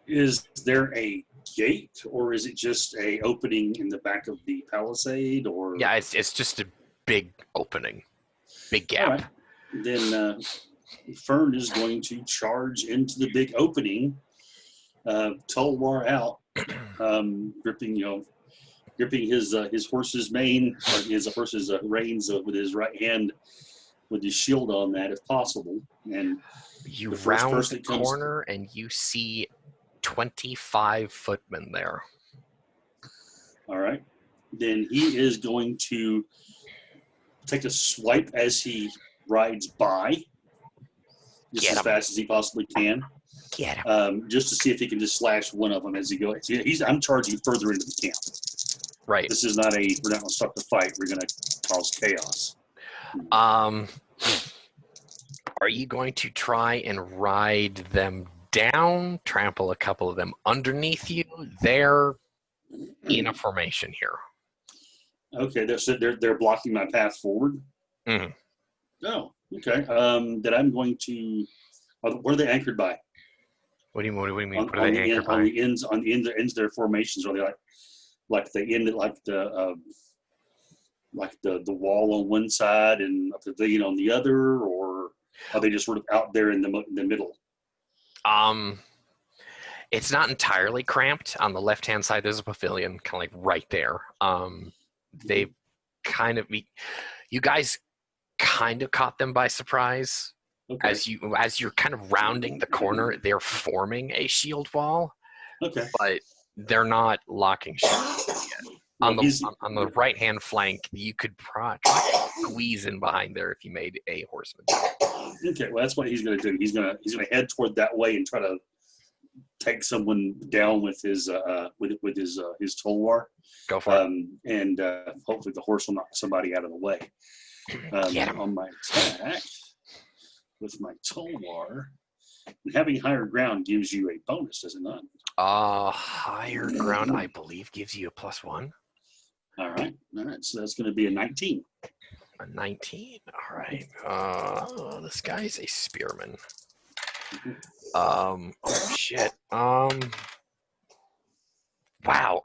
Is there a gate, or is it just a opening in the back of the palisade? Or Yeah, it's just a big opening, big gap. All right. Then Fern is going to charge into the big opening, Tulwar out, gripping his horse's mane, or his horse's reins with his right hand, with his shield on that, if possible. And you round the corner and you see 25 footmen there. All right. Then he is going to take a swipe as he rides by, just as fast as he possibly can. Get him. Just to see if he can just slash one of them as he goes. I'm charging further into the camp. Right. This is not we're not going to start the fight. We're going to cause chaos. Are you going to try and ride them down, trample a couple of them underneath you? They're in a formation here. Okay, they're blocking my path forward. Mm-hmm. Oh, okay. That I'm going to. What are they anchored by? What do you mean? On, What are they anchored by? on the ends of their formations? Are they like they end it like the wall on one side and a pavilion on the other, or are they just sort of out there in the middle? It's not entirely cramped. On the left-hand side, there's a pavilion, kind of like right there. They've kind of, you guys kind of caught them by surprise. Okay. As you're kind of rounding the corner, they're forming a shield wall. Okay. But they're not locking shields yet. On the right-hand flank, you could try to squeeze in behind there if you made a horseman. Okay, well that's what he's going to do. He's going to head toward that way and try to take someone down with his tulwar. Go for it. And hopefully the horse will knock somebody out of the way. Get him. On my attack with my tulwar, having higher ground gives you a bonus, does it not? Higher ground, I believe, gives you a +1. All right. So that's going to be a 19. A 19. All right. This guy's a spearman. Oh shit. Wow.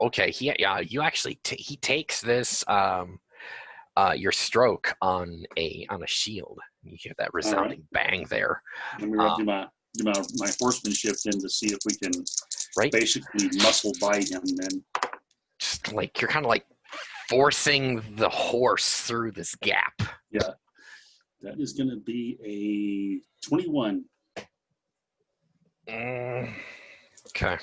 Okay. You actually he takes this your stroke on a shield. You hear that resounding bang there. And we're going to do my horsemanship then to see if we can basically muscle by him then. Just like you're kind of like forcing the horse through this gap. Yeah. That is going to be a 21. Okay.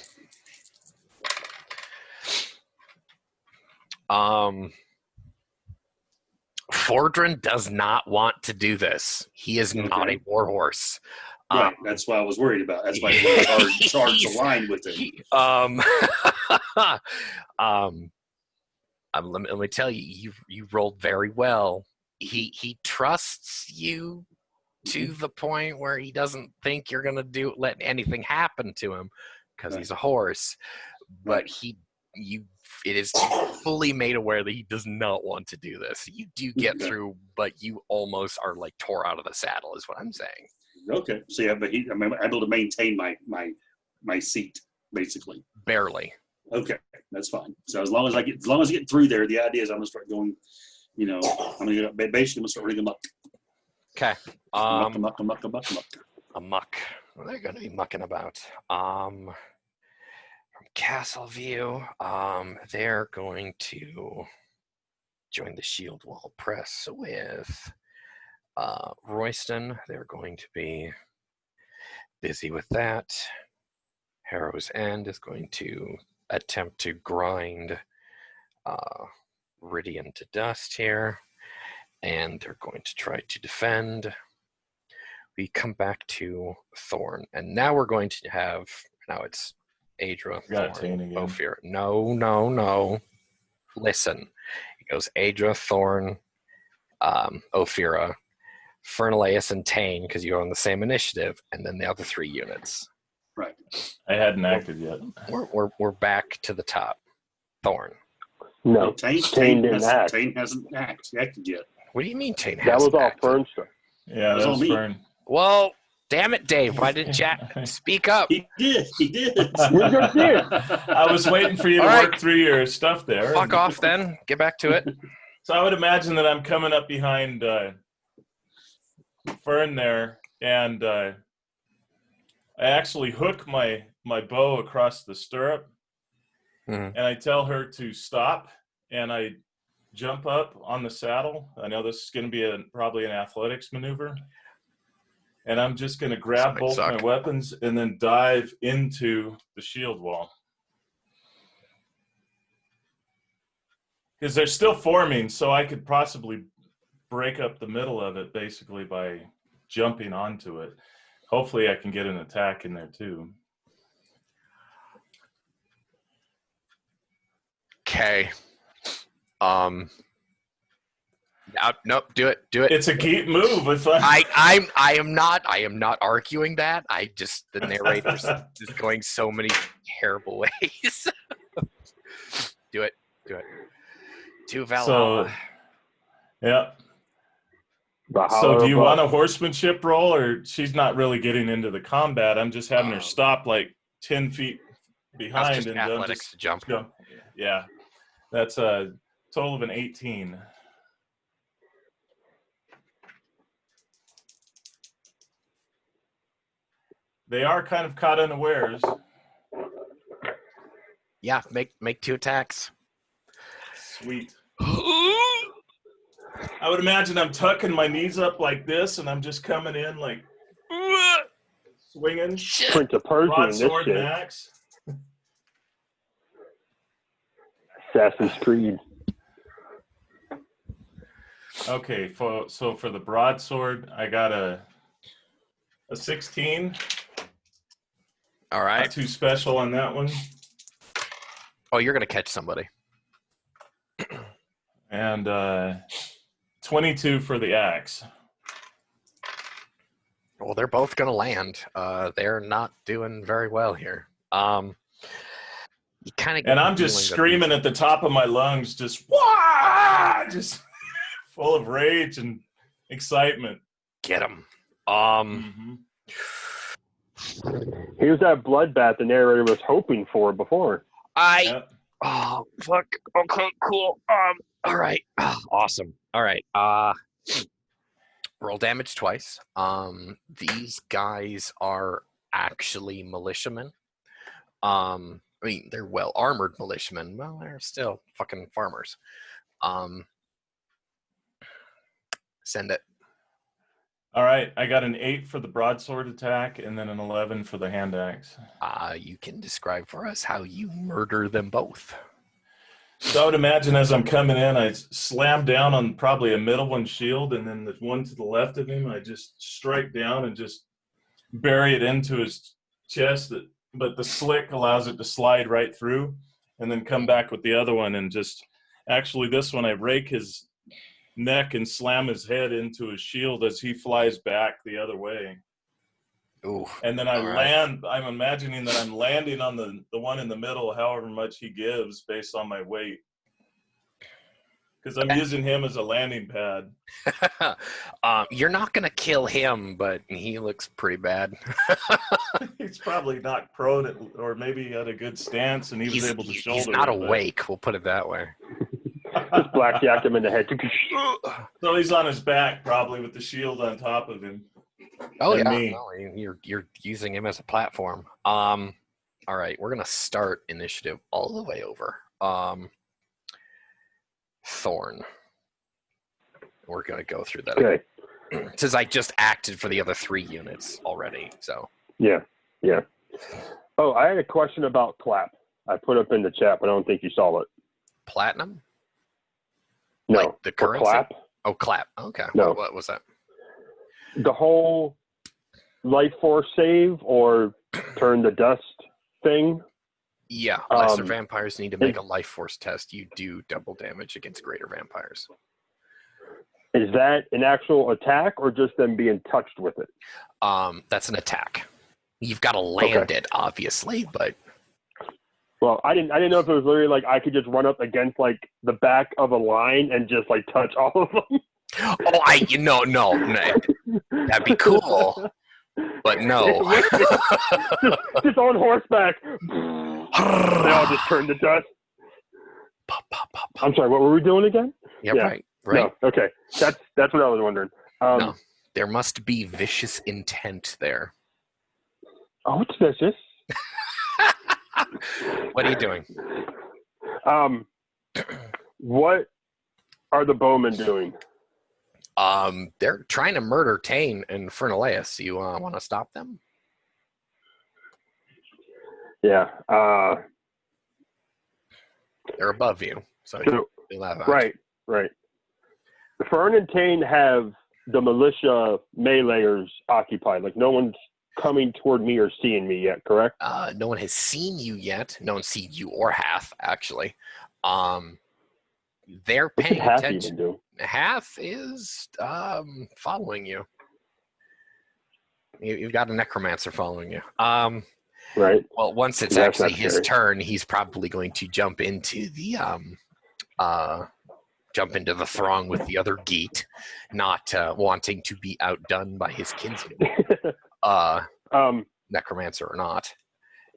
Fordrin does not want to do this. He is not a war horse. Right, that's what I was worried about. That's why I charged aligned with it. Let me tell you, you rolled very well. He trusts you to the point where he doesn't think you're gonna let anything happen to him because he's a horse. But it is fully made aware that he does not want to do this. You do get through, but you almost are like tore out of the saddle, is what I'm saying. Okay, so yeah, but I'm able to maintain my seat basically. Barely. Okay, that's fine. So as long as I get through there, the idea is I'm gonna start going. I'm gonna start running them up. Okay. Amok. What are they gonna be mucking about? From Castle View, they're going to join the shield wall press with Royston. They're going to be busy with that. Harrow's End is going to attempt to grind Ridian to dust here, and they're going to try to defend. We come back to Thorne, and now we're going to have, now it's Adra, Thorne, Ophir. No. Listen. It goes Adra, Thorne, Ophira, Fernaleus, and Tane, because you're on the same initiative, and then the other 3 units. Right. I hadn't acted yet. We're back to the top. Thorne. No, Tane didn't act. Tane hasn't acted yet. What do you mean Tane That was hasn't all acted? Fern stuff. Yeah, that was Fern. Well, damn it, Dave. Why didn't you speak up? He did. We're just here. I was waiting for you to work through your stuff there. Fuck off then. Get back to it. So I would imagine that I'm coming up behind Fern there, and I actually hook my bow across the stirrup, and I tell her to stop, and I jump up on the saddle. I know this is going to be probably an athletics maneuver, and I'm just going to grab both my weapons and then dive into the shield wall. Because they're still forming, so I could possibly break up the middle of it basically by jumping onto it. Hopefully I can get an attack in there too. Okay. Nope. Do it. It's a geek move. It's like I am not arguing that. The narrator's just going so many terrible ways. Do it. To Valhalla. So, yeah. Valhalla So do you above. want a horsemanship roll, or she's not really getting into the combat? I'm just having her stop like 10 feet behind just and athletics to jump. Yeah, that's a total of an 18. They are kind of caught unawares. Yeah, make 2 attacks. Sweet. I would imagine I'm tucking my knees up like this, and I'm just coming in like swinging. Prince of Persia in this Broadsword shit. and axe. Assassin's Creed. Okay, so for the broadsword, I got a 16. All right. Not too special on that one. Oh, you're gonna catch somebody. And 22 for the axe. Well, they're both gonna land. They're not doing very well here. You kind of. And I'm just screaming at the top of my lungs, just wah! Just full of rage and excitement. Get him. Here's that bloodbath the narrator was hoping for before. Yep. Oh, fuck. Okay, cool. All right. Awesome. All right. Roll damage twice. These guys are actually militiamen. I mean, they're well-armored militiamen. Well, they're still fucking farmers. Send it. All right, I got an 8 for the broadsword attack and then an 11 for the hand axe. You can describe for us how you murder them both. So I would imagine as I'm coming in, I slam down on probably a middle one's shield, and then the one to the left of him, I just strike down and just bury it into his chest. But the slick allows it to slide right through, and then come back with the other one. And just actually this one, I rake his neck and slam his head into his shield as he flies back the other way. Ooh. And then I land. I'm imagining that I'm landing on the one in the middle, however much he gives based on my weight, because I'm using him as a landing pad. You're not gonna kill him, but he looks pretty bad. He's probably not prone, or maybe he had a good stance and he was able to shoulder. He's not it, awake. We'll put it that way. Just blackjacked him in the head. So he's on his back, probably with the shield on top of him. Oh And yeah, me. no, you're using him as a platform. All right, we're gonna start initiative all the way over. Thorne. We're gonna go through that. Okay. Since I just acted for the other 3 units already, so. Yeah. Oh, I had a question about clap. I put up in the chat, but I don't think you saw it. Platinum? No. Like the For currency? clap. Oh, clap. Okay. No. What was that? The whole life force save or turn the dust thing. Yeah, lesser vampires need to make a life force test. You do double damage against greater vampires. Is that an actual attack or just them being touched with it? That's an attack. You've got to land it, obviously, but well, I didn't know if it was literally like I could just run up against like the back of a line and just like touch all of them. Oh, no, that'd be cool, but no. just on horseback. They all just turn to dust. I'm sorry, what were we doing again? Yeah. Right. No, okay, that's what I was wondering. No, there must be vicious intent there. Oh, it's vicious. What are you doing? What are the bowmen doing? They're trying to murder Tane and Fernaleus. You want to stop them? Yeah. They're above you, so you'll have right. Fern and Tane have the militia meleeers occupied. Like no one's coming toward me or seeing me yet, correct? No one has seen you yet. No one's seen you or Hath, actually. They're What should paying half attention. even do? Half is following you. You've got a necromancer following you. Right. Well, once it's That's actually not his scary. turn, he's probably going to jump into the throng with the other geet, not wanting to be outdone by his kinsman, necromancer or not.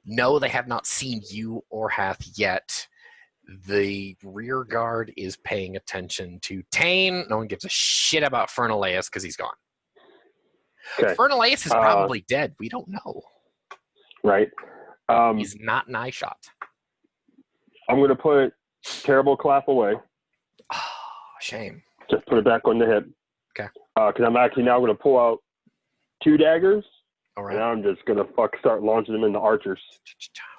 No, they have not seen you or Hath yet. The rear guard is paying attention to Tane. No one gives a shit about Fernaleus because he's gone. Okay. Fernaleus is probably dead. We don't know. Right. He's not an eye shot. I'm going to put Terrible Clap away. Oh, shame. Just put it back on the hip. Okay. Because I'm actually now going to pull out 2 daggers. All And right. I'm just going to start launching them into archers.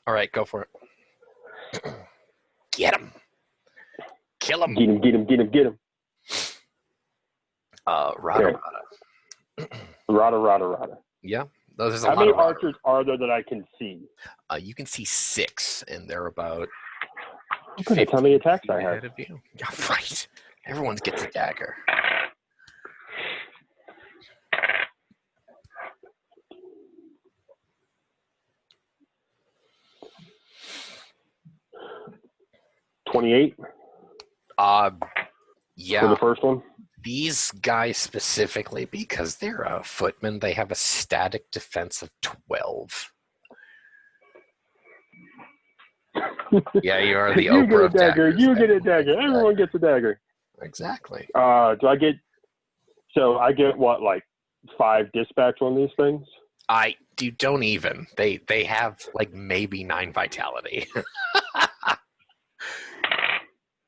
All right, go for it. Get him. Kill him. Get him, get him, get him, get him. Rada. Rada. Yeah. There's a How lot many of rada. archers are there that I can see? You can see 6, and they're about Okay, that's how many attacks I ahead have. of you. Yeah, right. Everyone gets a dagger. $28 for Yeah. the first one. These guys specifically, because they're a footman, they have a static defense of 12. Yeah, you are the You Oprah get a of dagger. daggers. You get a dagger. Everyone gets a dagger. Exactly. Do I get? So I get what, like 5 dispatch on these things? Don't even. They have like maybe 9 vitality.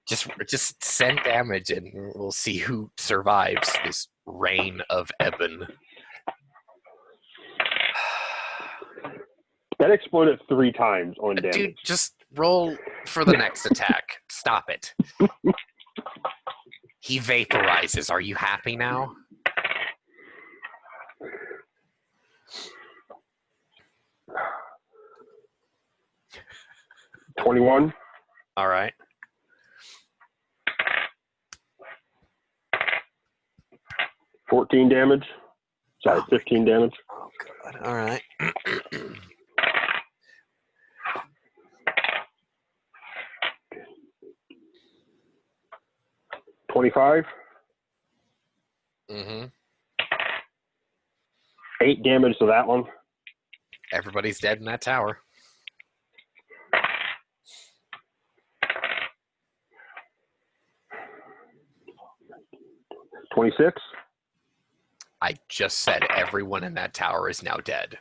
Just send damage and we'll see who survives this reign of Eben. That exploded 3 times on damage. Dude, just roll for the next attack. Stop it. He vaporizes. Are you happy now? $21. All right. $14 damage. Sorry, Oh, 15 damage. Oh, God. All right. $25. Mm-hmm. 8 damage to that one. Everybody's dead in that tower. $26. I just said everyone in that tower is now dead.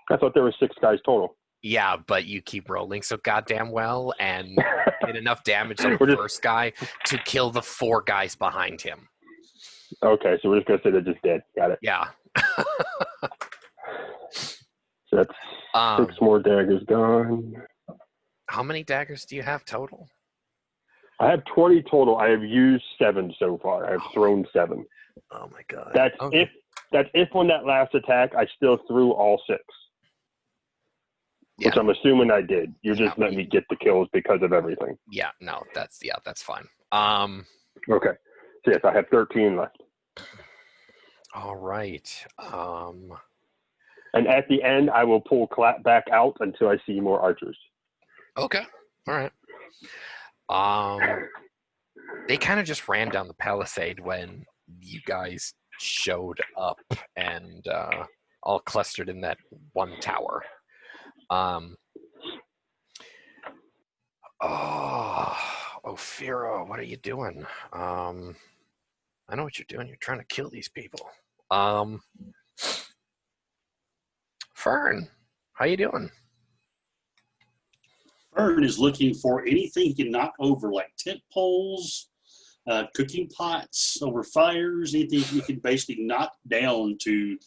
I thought there were 6 guys total. Yeah, but you keep rolling so goddamn well and get enough damage on the We're just- first guy to kill the 4 guys behind him. Okay, so we're just gonna say they're just dead. Got it. Yeah. So that's 6 more daggers gone. How many daggers do you have total? I have 20 total. I have used 7 so far. I have thrown 7. Oh my god. That's Okay. if on that last attack I still threw all 6. Yeah. Which I'm assuming I did. You're just Yeah, letting me get the kills because of everything. Yeah, no, that's fine. Okay. So yes, I have 13 left. All right. And at the end, I will pull Clap back out until I see more archers. Okay. All right. They kind of just ran down the palisade when you guys showed up and all clustered in that one tower. Ophira, what are you doing? I know what you're doing. You're trying to kill these people. Fern, how you doing? Thorne is looking for anything he can knock over, like tent poles, cooking pots over fires, anything he can basically knock down to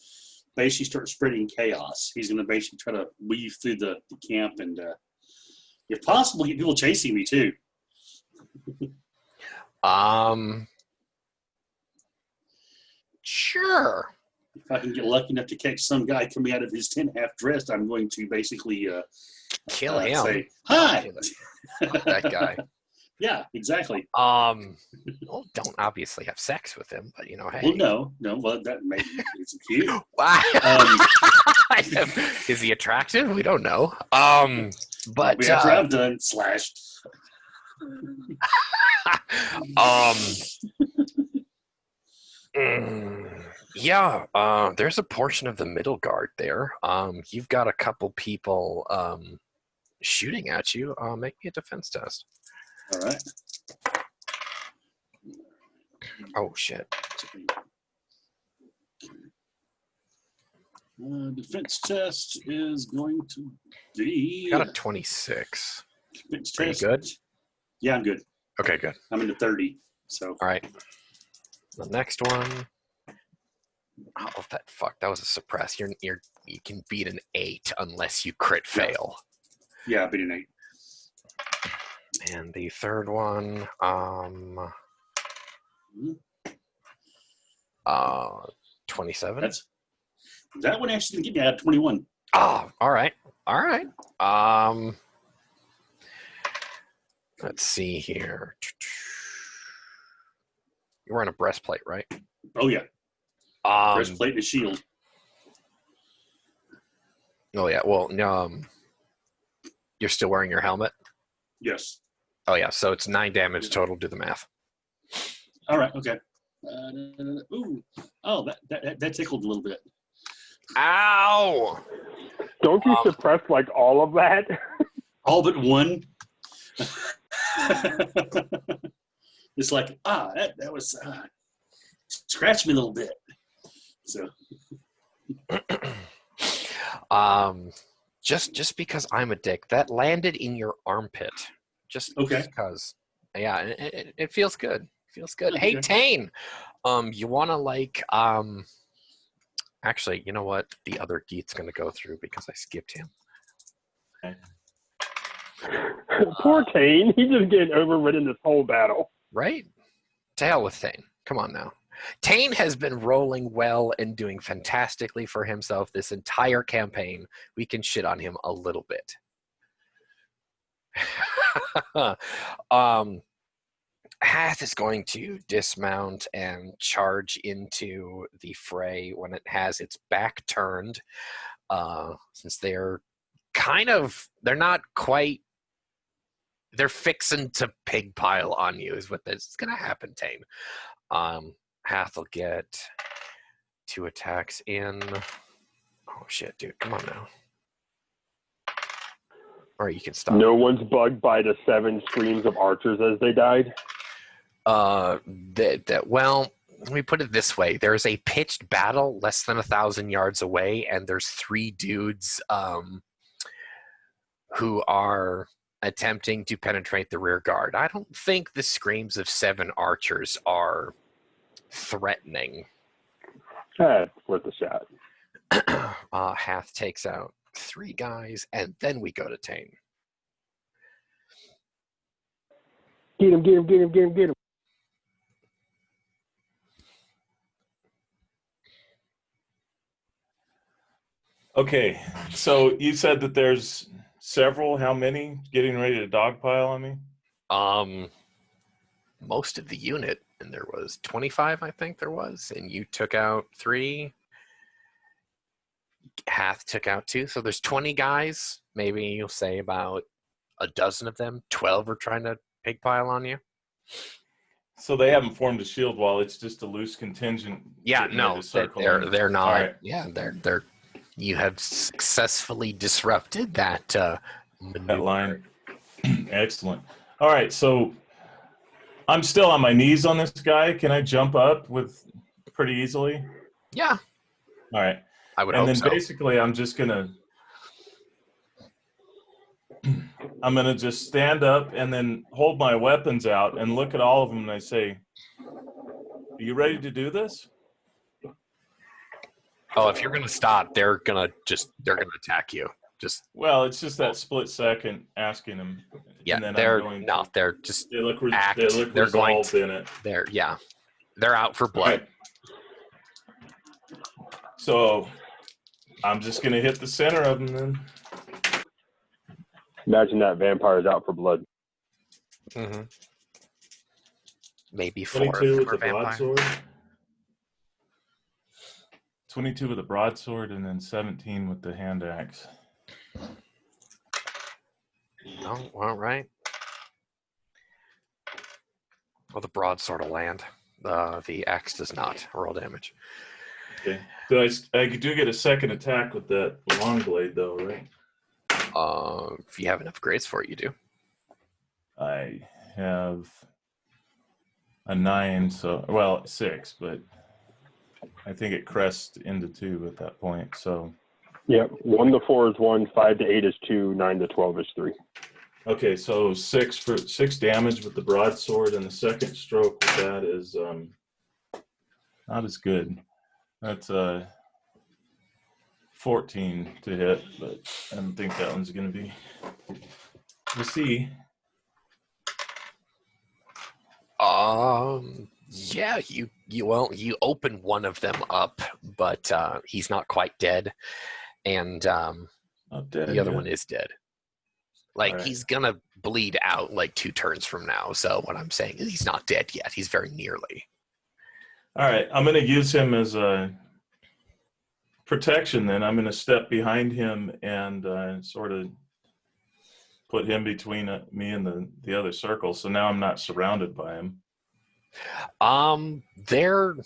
basically start spreading chaos. He's going to basically try to weave through the camp and, if possible, get people chasing me too. Sure. If I can get lucky enough to catch some guy coming out of his tent half dressed, I'm going to basically Kill him. say, "Hi." That guy. Yeah, exactly. Well, don't obviously have sex with him, but hey. Well, no. Well, that maybe it's cute. Is he attractive? We don't know. But After I'm done, slash. Yeah. There's a portion of the middle guard there. You've got a couple people shooting at you. Make me a defense test. All right. Oh shit. Defense test is going to be. Got a 26. Defense Are you test. good? Yeah, I'm good. Okay, good. I'm into 30. So. All right. The next one. Oh, that was a suppress. You can beat an 8 unless you crit fail. Yeah, I beat an 8. And the third one, 27. That one actually didn't get me. I had 21. Oh, all right. Let's see here. You're wearing a breastplate, right? Oh yeah. Breastplate and a shield. Oh yeah. Well, you're still wearing your helmet. Yes. Oh yeah. So it's 9 damage total. Do the math. All right. Okay. Ooh. Oh, that tickled a little bit. Ow! Don't you suppress like all of that? All but one. It's like that was scratched me a little bit. So. Just because I'm a dick, that landed in your armpit. Just because. Yeah, it feels good. Okay. Hey, Tane, you want to actually, you know what? The other Geet's going to go through because I skipped him. Okay. Poor Tane. He's just getting overridden this whole battle. Right? To hell with Tane. Come on now. Tane has been rolling well and doing fantastically for himself this entire campaign. We can shit on him a little bit. Hath is going to dismount and charge into the fray when it has its back turned, since they're fixing to pig pile on you is what is going to happen, Tane. Hath will get 2 attacks in. Oh shit, dude, come on now. Or you can stop. No one's bugged by the 7 screams of archers as they died. Well, let me put it this way: there's a pitched battle less than 1,000 yards away, and there's 3 dudes who are attempting to penetrate the rear guard. I don't think the screams of 7 archers are threatening. It's worth a shot. Hath takes out 3 guys, and then we go to Tane. Get him. Okay, so you said that there's several. How many getting ready to dogpile on me? Most of the unit, and there was 25, I think there was, and you took out 3. Hath took out 2, so there's 20 guys. Maybe you'll say about a dozen of them. 12 are trying to pig pile on you. So they haven't formed a shield wall. It's just a loose contingent. Yeah, no, they're not. Right. Yeah, they're. You have successfully disrupted that maneuver. That line. Excellent. All right, so I'm still on my knees on this guy. Can I jump up with pretty easily? Yeah. All right. I would and hope then so. Basically I'm gonna just stand up and then hold my weapons out and look at all of them and I say, "Are you ready to do this?" Oh, if you're gonna stop, they're gonna attack you. Well, it's just that split second asking them. Yeah, and then they're just they look act. They're going in it. They're out for blood. Right. So I'm just gonna hit the center of them then. Imagine that vampire's out for blood. Mm-hmm. Maybe 4 of 22 them with are the vampire. broadsword. 22 with the broadsword, and then 17 with the hand axe. Oh, all right. Well, the broadsword will land. The axe does not roll damage. Okay. I do get a second attack with that long blade, though, right? If you have enough grades for it, you do. I have a 9, so, well, 6, but I think it crests into 2 at that point, so. Yeah, 1 to 4 is 1, 5 to 8 is 2, 9 to 12 is 3. Okay, so 6 damage with the broadsword, and the second stroke with that is not as good. That's 14 to hit, but I don't think that one's going to be. We'll see. Yeah, you open one of them up, but he's not quite dead, and Not dead the other yet. one is dead. Like, All right. he's gonna bleed out like 2 turns from now. So what I'm saying is he's not dead yet. He's very nearly. All right, I'm going to use him as a protection then. I'm going to step behind him and sort of put him between me and the other circle. So now I'm not surrounded by him. They're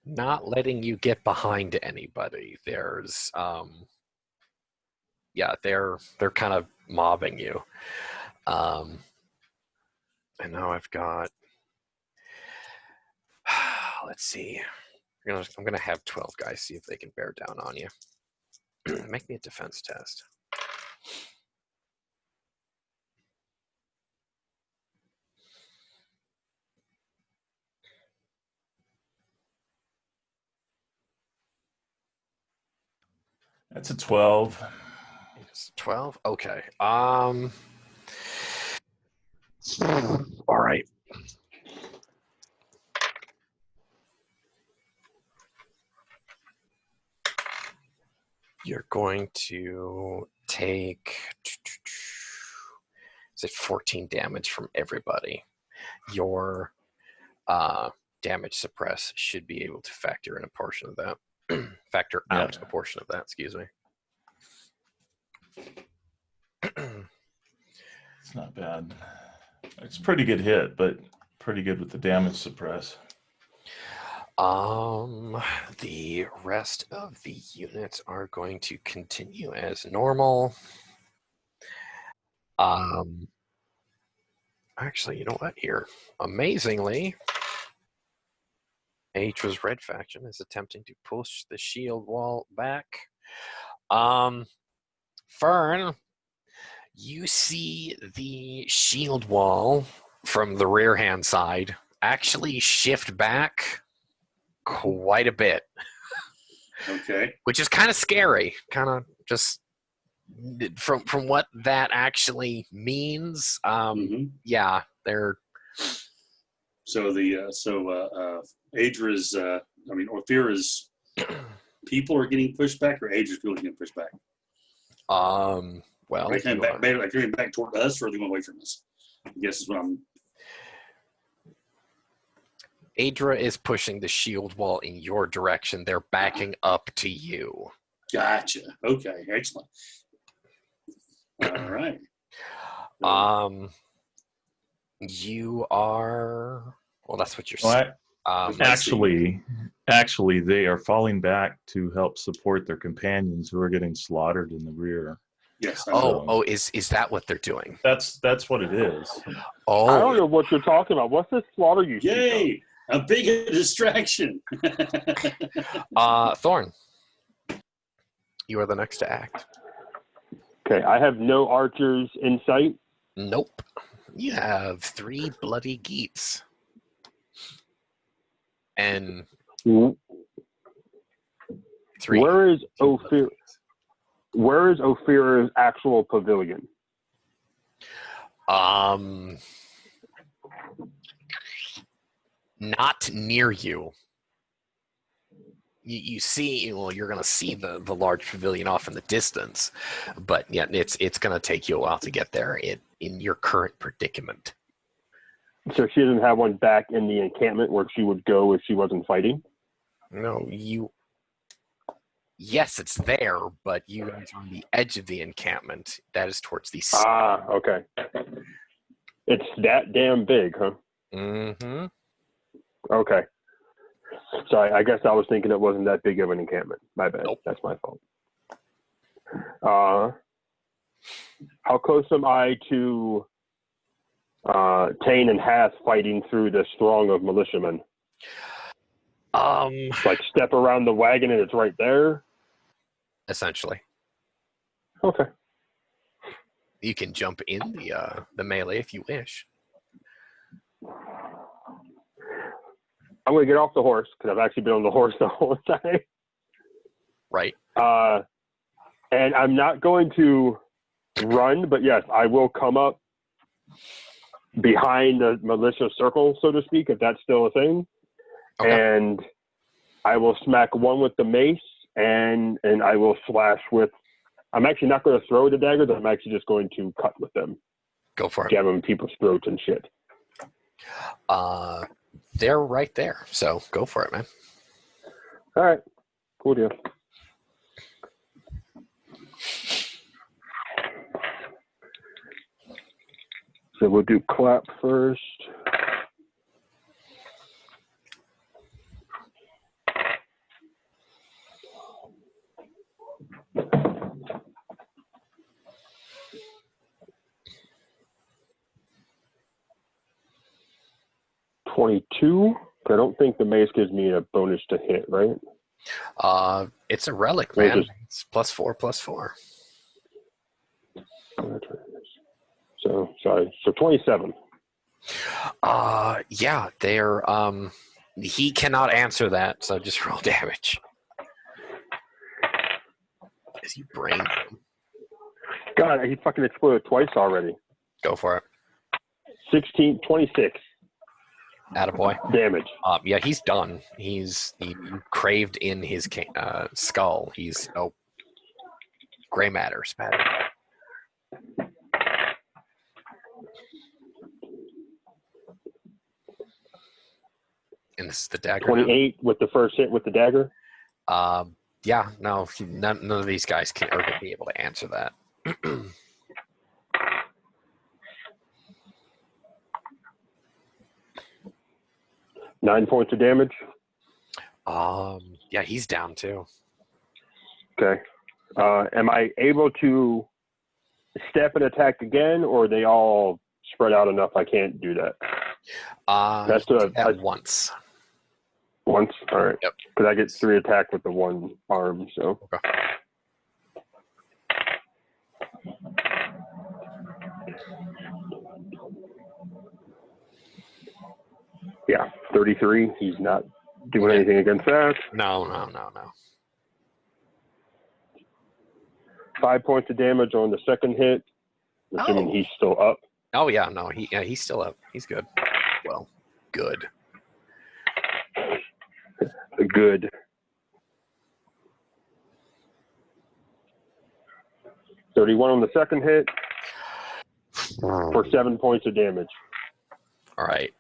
not letting you get behind anybody. There's yeah, they're kind of mobbing you. And now I've got, let's see. I'm gonna have 12 guys see if they can bear down on you. Make me a defense test. That's a 12. It's 12. Okay. All right. You're going to take, is it 14 damage from everybody? Your damage suppress should be able to factor in a portion of that. Factor out a portion of that, excuse me. It's not bad. It's a pretty good hit, but pretty good with the damage suppress. The rest of the units are going to continue as normal. Actually, you know what? Here, amazingly, Atra's red faction is attempting to push the shield wall back. Fern, you see the shield wall from the rear hand side actually shift back quite a bit. Okay. Which is kind of scary. Kind of just from what that actually means. Yeah, they're. So Adra's, Orthira's people are getting pushed back, or Adra's people are getting pushed back? Well, are they coming back toward us, or are they going away from us? I guess is what I'm. Adra is pushing the shield wall in your direction. They're backing up to you. Gotcha. Okay. Excellent. All right. You are. Well, that's what you're saying. Actually, they are falling back to help support their companions who are getting slaughtered in the rear. Yes. Is that what they're doing? That's what it is. Oh, I don't know what you're talking about. What's this slaughter you speak of? Yay! A big distraction. Thorne, you are the next to act. Okay, I have no archers in sight. Nope. You have 3 bloody geats. And 3. Where is Ophir? Where is Ophira's actual pavilion? Not near you. you see, well, you're going to see the large pavilion off in the distance, but yeah, it's going to take you a while to get there in your current predicament. So she doesn't have one back in the encampment where she would go if she wasn't fighting? No, yes, it's there, but you guys are on the edge of the encampment. That is towards the south. Ah, okay. It's that damn big, huh? Mm-hmm. Okay. Sorry, I guess I was thinking it wasn't that big of an encampment. My bad. Nope. That's my fault. How close am I to Tane and Hath fighting through this throng of militiamen? Like step around the wagon and it's right there? Essentially. Okay. You can jump in the melee if you wish. I'm going to get off the horse because I've actually been on the horse the whole time. Right. And I'm not going to run, but yes, I will come up behind the militia circle, so to speak, if that's still a thing. Okay. And I will smack one with the mace, and I will slash with. I'm actually not going to throw the daggers. I'm actually just going to cut with them. Go for it. Jab them in people's throats and shit. They're right there, so go for it, man. All right. Cool deal. So we'll do clap first. $22. I don't think the mace gives me a bonus to hit, right? It's a relic, Or man. just- It's +4/+4. So sorry. So 27. Yeah, they're he cannot answer that, so just roll damage. As you brain him. God, he fucking exploded twice already. Go for it. 26 Attaboy. damage. Yeah, he's done. He craved in his skull. He's gray matter spatter. And this is the dagger. 28 with the first hit with the dagger. Yeah, no, none of these guys are going to be able to answer that. 9 points of damage. Yeah, he's down too. Okay. Am I able to step and attack again, or are they all spread out enough I can't do that? That's that once. Once? All right. Yep. Because I get 3 attack with the one arm, so. Okay. Yeah, 33. He's not doing anything against that. No. 5 points of damage on the second hit. Assuming he's still up. Oh yeah, no, he's still up. He's good. Well, good. Good. $31 on the second hit for 7 points of damage. All right.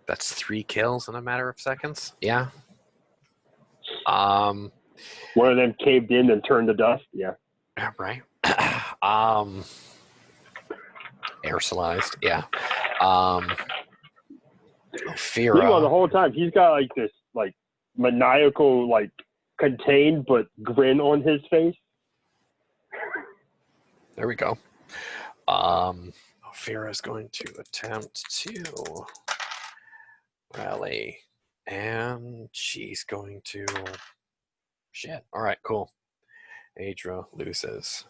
That's 3 kills in a matter of seconds. Yeah. One of them caved in and turned to dust. Yeah. Right. Aerosolized. Yeah. Fear. Meanwhile, the whole time he's got like this like maniacal, like contained but grin on his face. There we go. Fira is going to attempt to rally, and she's going to. Shit. All right. Cool. Adra loses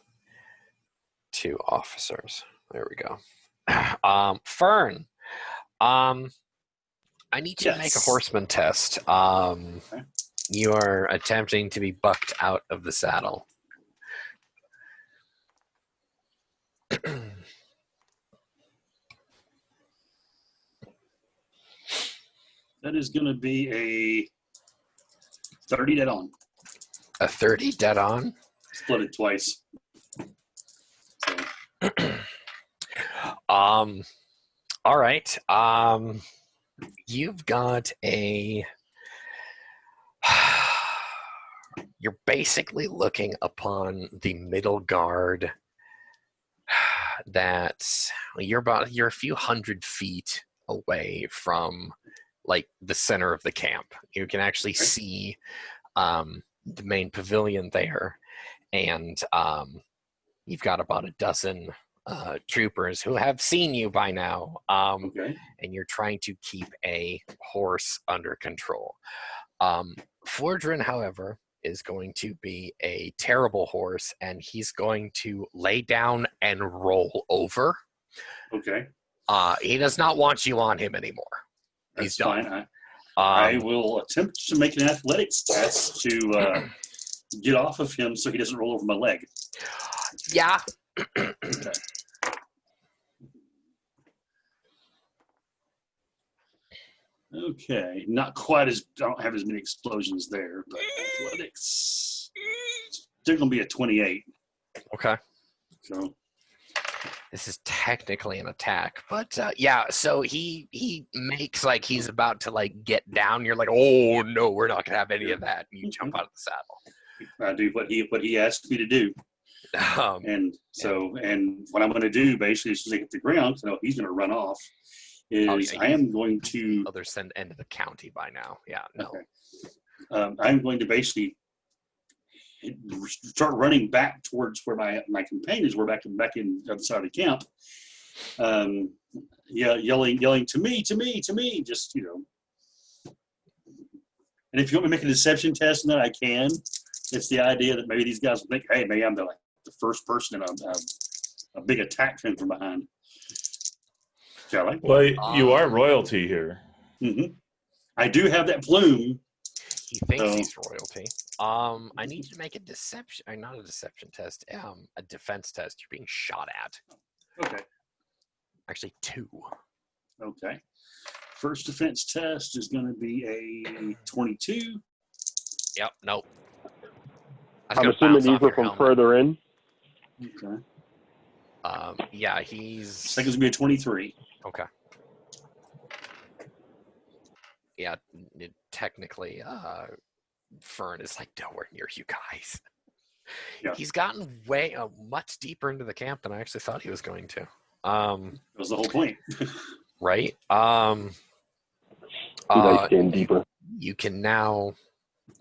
2 officers. There we go. Fern. I need you to make a horseman test. You are attempting to be bucked out of the saddle. That is going to be a 30 dead on. A 30 dead on. Split it twice. So. All right. You've got a. You're basically looking upon the middle guard. That you're a few hundred feet away from, like, the center of the camp. You can actually see the main pavilion there, and you've got about a dozen troopers who have seen you by now, and you're trying to keep a horse under control. Fordrin, however, is going to be a terrible horse, and he's going to lay down and roll over. Okay. He does not want you on him anymore. That's He's done. fine. I will attempt to make an athletics test to get off of him so he doesn't roll over my leg. Yeah. Okay. Okay, not quite as, I don't have as many explosions there, but athletics, they're going to be a 28. Okay. So this is technically an attack, but yeah, so he makes like he's about to like get down. You're like, oh no, we're not going to have any of that. And you jump out of the saddle. I do what he asked me to do. And so, and what I'm going to do basically as soon as I hit the ground, so he's going to run off. I am going to other end of the county by now. Yeah, no. Okay. I'm going to basically start running back towards where my companions were back in the other side of the camp. Yelling to me, just, you know. And if you want me to make a deception test and that I can, it's the idea that maybe these guys will think, hey, maybe I'm the first person in a big attack from behind. Shall I? Well, you are royalty here. Mm-hmm. I do have that plume. He thinks he's royalty. I need you to make a deception, or not a deception test, a defense test. You're being shot at. Okay. Actually, 2. Okay. First defense test is going to be a 22. Yep. Nope. I'm assuming these are from further in. Okay. Yeah, he's. Second's going to be a 23. Okay. Yeah, technically, Fern is like nowhere near you guys. Yeah. He's gotten much deeper into the camp than I actually thought he was going to. That was the whole point. Right? Getting deeper. You can now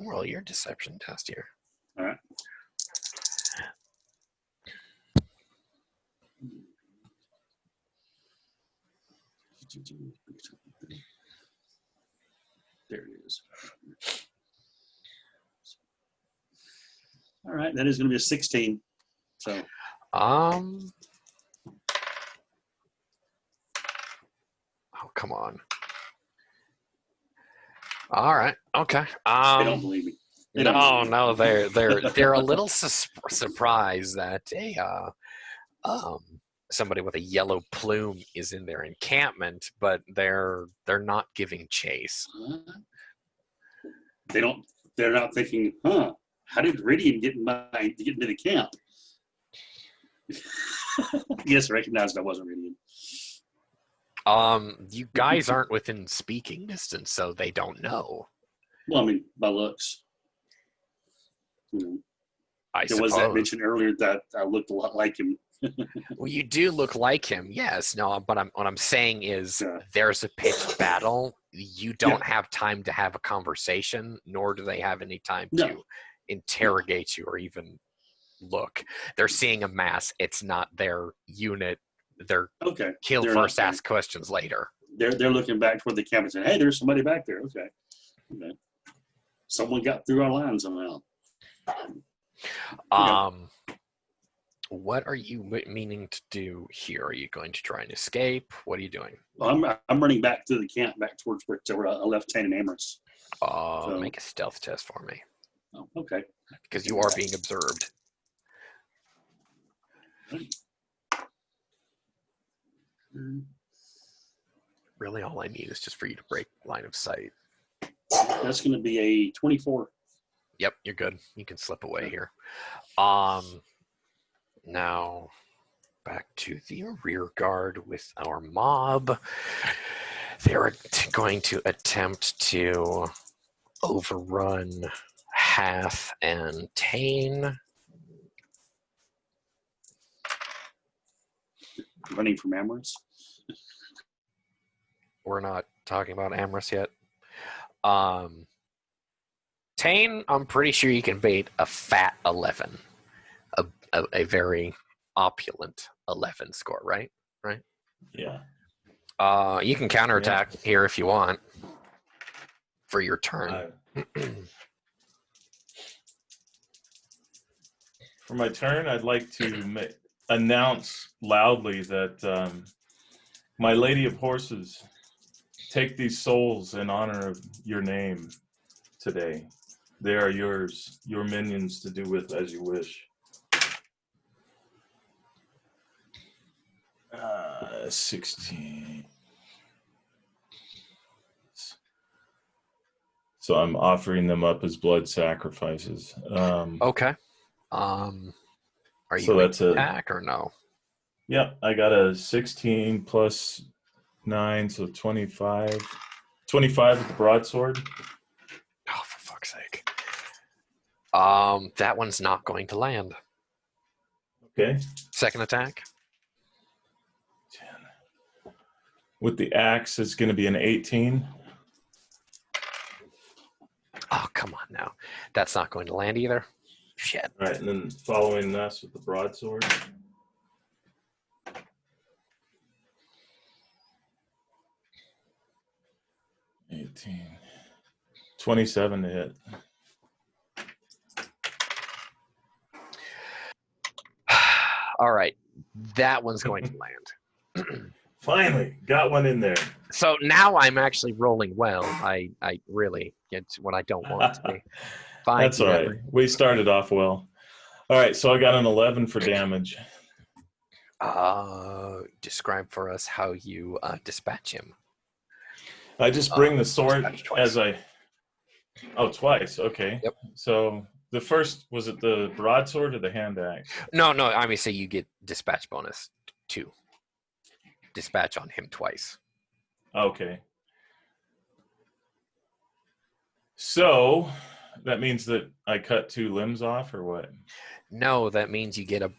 roll your deception test here. All right. There it is. All right, that is going to be a 16. So. Oh, come on. All right. Okay. They don't believe me. No, they're a little surprised that somebody with a yellow plume is in their encampment, but they're not giving chase. They're not thinking, how did Ridian get into the camp? Yes, I recognized I wasn't Ridian. You guys aren't within speaking distance, so they don't know. Well, I mean, by looks. There was that mention earlier that I looked a lot like him. Well, you do look like him, yes. No, but what I'm saying is there's a pitched battle. You don't have time to have a conversation, nor do they have any time to interrogate you or even look. They're seeing a mass. It's not their unit. They're kill first, ask questions later. They're looking back toward the camp and saying, hey, there's somebody back there. Okay. Someone got through our line somehow. What are you meaning to do here? Are you going to try and escape? What are you doing? Well, I'm running back to the camp, back towards where I left Tane and Amorous. Make a stealth test for me. Oh, okay. Because you are being observed. Really, all I need is just for you to break line of sight. That's going to be a 24. Yep, you're good. You can slip away here. Now back to the rear guard with our mob. They're going to attempt to overrun Hath and Tane. Running from Amorous. We're not talking about Amorous yet. Tane, I'm pretty sure you can bait a fat 11. A very opulent 11 score, right? Right? Yeah. You can counterattack here if you want for your turn. For my turn, I'd like to announce loudly that my Lady of Horses, take these souls in honor of your name today. They are yours, your minions to do with as you wish. 16. So I'm offering them up as blood sacrifices. Okay. Are you So going that's to attack or no? Yep, I got a 16 plus 9, so 25. 25 with the broadsword. Oh, for fuck's sake. That one's not going to land. Okay. Second attack. 10. With the axe, it's going to be an 18. Oh, come on now. That's not going to land either. Shit. All right, and then following this with the broadsword. 18. 27 to hit. All right. That one's going to land. Finally, got one in there. So now I'm actually rolling well. I really get what I don't want to be. Fine. That's all right. We started off well. All right, so I got an 11 for damage. Describe for us how you dispatch him. I just bring the sword as I... Oh, twice. Okay. Yep. So the first, was it the broadsword or the hand axe? No. I mean, say you get dispatch bonus 2. Dispatch on him twice. Okay. So that means that I cut 2 limbs off, or what? No, that means you get a...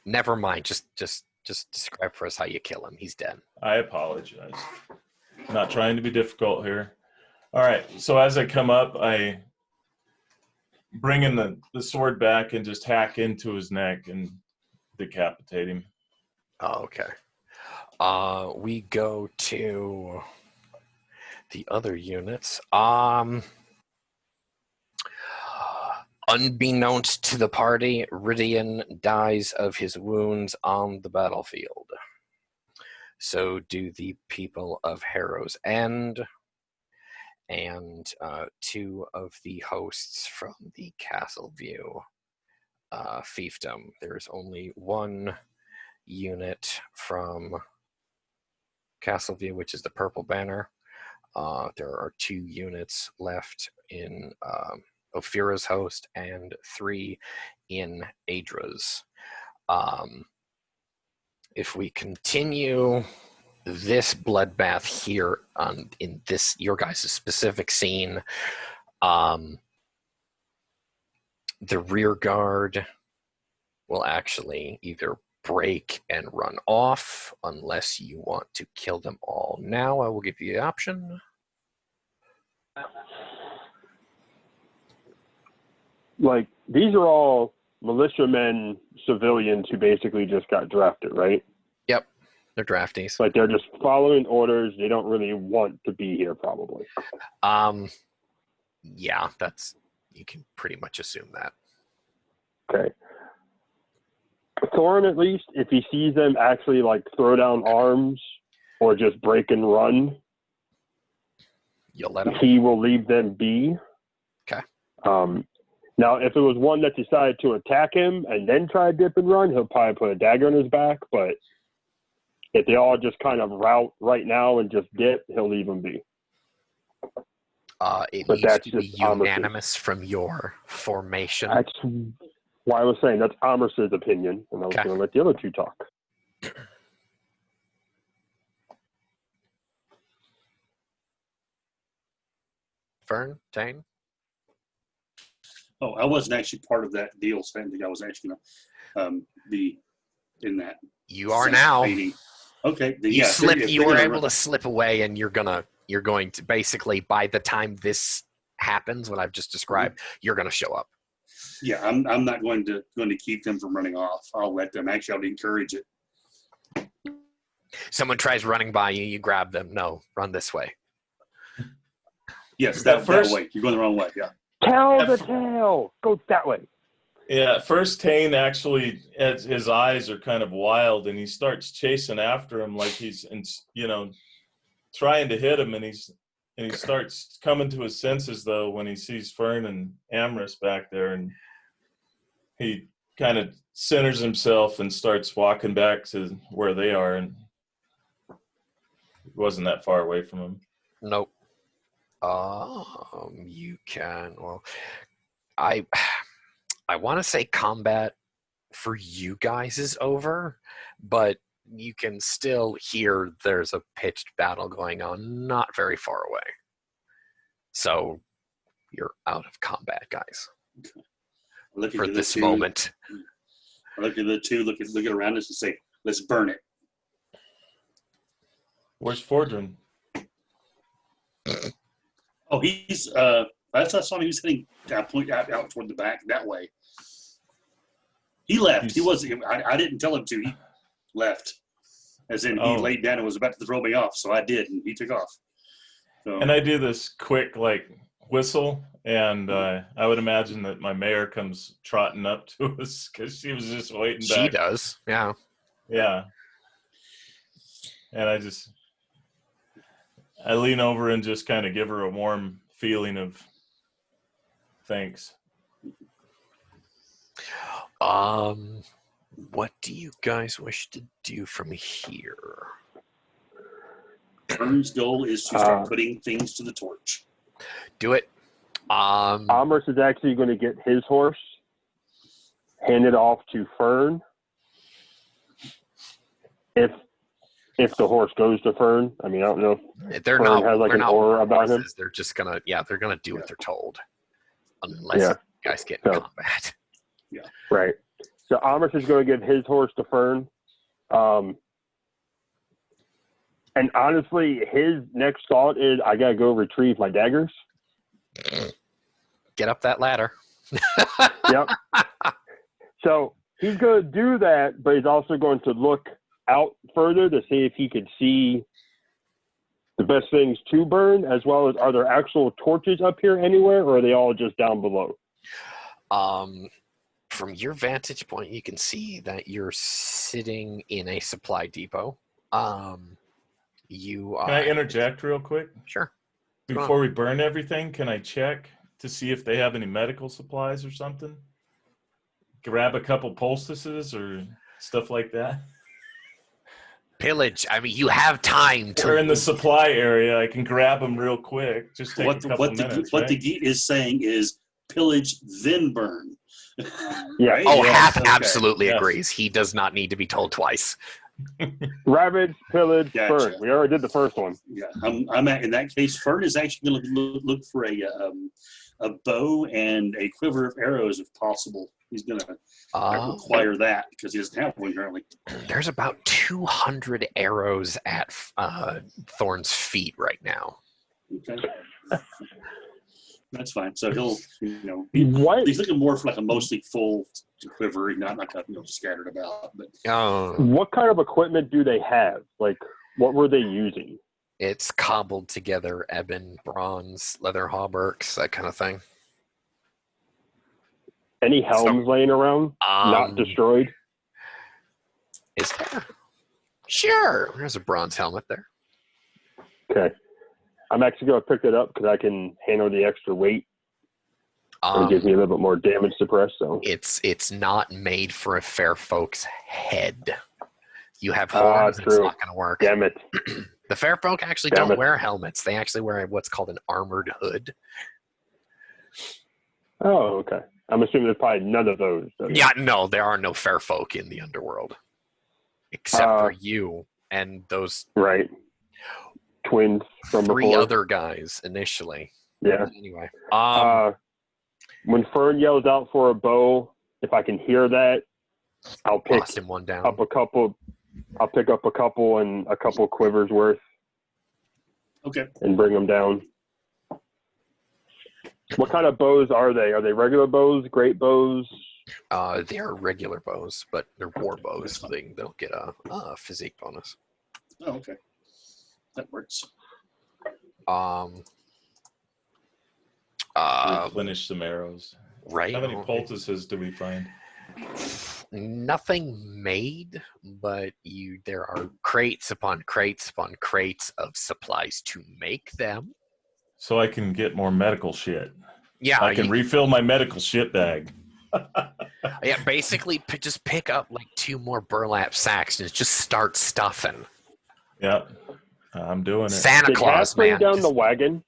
Never mind. Just describe for us how you kill him. He's dead. I apologize. Not trying to be difficult here. All right. So as I come up, I bring in the sword back and just hack into his neck and decapitate him. Oh, okay. We go to the other units. Unbeknownst to the party, Rydian dies of his wounds on the battlefield. So do the people of Harrow's End and 2 of the hosts from the Castle View fiefdom. There's only 1 unit from Castle View, which is the Purple Banner. There are 2 units left in Ophira's host and 3 in Adra's. If we continue this bloodbath here in this your guys' specific scene, the rear guard will actually either break and run off unless you want to kill them all now. I will give you the option. Like, these are all militiamen, civilians who basically just got drafted, right? Yep, they're draftees. Like, they're just following orders. They don't really want to be here, probably. Yeah, you can pretty much assume that. Okay. Thorne, at least, if he sees them actually, like, throw down arms or just break and run, You'll let him? he will leave them be. Okay. Now, if it was one that decided to attack him and then try to dip and run, he'll probably put a dagger in his back. But if they all just kind of rout right now and just dip, he'll leave them be. It But needs that's to be just Amos'. unanimous from your formation. That's why I was saying that's Amos' opinion, and I was Okay. going to let the other two talk. Fern, Tane? Oh, I wasn't actually part of that deal, so I didn't think I was actually going to be in that. You are now. Meeting. Okay, then, You yeah. slipped. You were able to slip away, and you're going to basically, by the time this happens, what I've just described, you're going to show up. Yeah, I'm not going to keep them from running off. I'll let them. Actually, I'll encourage it. Someone tries running by you, you grab them. No, run this way. Yes, that way. You're going the wrong way. Yeah. Tell the tale. Go that way. Yeah, at first Tane actually, his eyes are kind of wild, and he starts chasing after him like he's, trying to hit him, and he starts coming to his senses though when he sees Fern and Amorous back there, and he kind of centers himself and starts walking back to where they are, and it wasn't that far away from him. Nope. You can. Well, I want to say combat for you guys is over, but you can still hear there's a pitched battle going on not very far away. So you're out of combat, guys, for this moment. I look at the two, look at around us and say, let's burn it. Where's Fordrin? Oh, he's last I saw him, he was heading point out toward the back that way. He left. He wasn't. I didn't tell him to. He left, as in he laid down and was about to throw me off. So I did, and he took off. So. And I do this quick whistle, and I would imagine that my mare comes trotting up to us because she was just waiting back. She does, yeah. Yeah. And I lean over and just kind of give her a warm feeling of thanks. What do you guys wish to do from here? Fern's goal is to start putting things to the torch. Do it. Amos is actually going to get his horse, hand it off to Fern. If the horse goes to Fern, I mean, I don't know if they're Fern not has like an aura about him. They're just gonna, they're gonna do what they're told, unless you guys get in combat. Yeah, right. So Amos is going to give his horse to Fern, and honestly, his next thought is, I gotta go retrieve my daggers. Get up that ladder. Yep. So he's going to do that, but he's also going to look out further to see if he could see the best things to burn, as well as, are there actual torches up here anywhere, or are they all just down below? From your vantage point, you can see that you're sitting in a supply depot. Can I interject real quick? Sure. Before we burn everything, can I check to see if they have any medical supplies or something? Grab a couple poultices or stuff like that? Pillage. I mean, you have time to. We're in the supply area. I can grab them real quick. Just take a couple minutes. What the Geet is saying is pillage, then burn. Yeah. Right? Oh, Yes, Half absolutely agrees. He does not need to be told twice. Ravage, pillage, Gotcha. Fern. We already did the first one. Yeah, I'm at, in that case, Fern is actually going to look for a bow and a quiver of arrows if possible. He's going to require that because he doesn't have one currently. There's about 200 arrows at Thorne's feet right now. Okay. That's fine. So he'll, he's looking more for like a mostly full quiver, not like scattered about. But what kind of equipment do they have? Like, what were they using? It's cobbled together, ebon, bronze, leather hauberks, that kind of thing. Any helms laying around, not destroyed? Is there? Sure. There's a bronze helmet there. Okay. I'm actually going to pick it up because I can handle the extra weight. It gives me a little bit more damage suppressed. So it's not made for a fair folk's head. You have horns, it's not going to work. Damn it. The fair folk actually Damn don't it. wear helmets. They actually wear what's called an armored hood. Oh, okay. I'm assuming there's probably none of those. Yeah, no, there are no fair folk in the underworld. Except for you and those right. Twins from three before. other guys initially. Yeah. Anyway. When Fern yells out for a bow, if I can hear that, I'll pick toss him one down. up a couple. I'll pick up a couple and a couple quivers worth. Okay. And bring them down. What kind of bows are they? Are they regular bows, great bows? They are regular bows, but they're war bows. So they'll get a physique bonus. Oh, okay. That works. Replenish some arrows. Right. How many poultices do we find? Nothing made, but there are crates upon crates upon crates of supplies to make them. So I can get more medical shit. Yeah, I can refill my medical shit bag. Yeah, basically just pick up like 2 more burlap sacks and just start stuffing. Yeah, I'm doing it. Santa Claus, man. Bring down the wagon.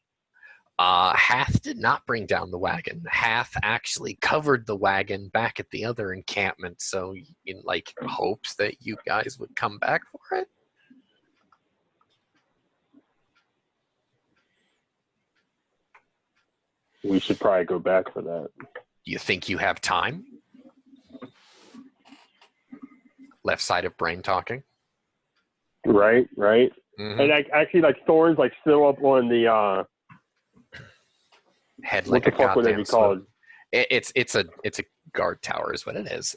Hath did not bring down the wagon. Hath actually covered the wagon back at the other encampment, so in like hopes that you guys would come back for it. We should probably go back for that. Do you think you have time? Left side of brain talking. Right. Mm-hmm. And actually, like Thorne's like still up on the head what like the a fuck would it goddamn be called? It's a guard tower is what it is.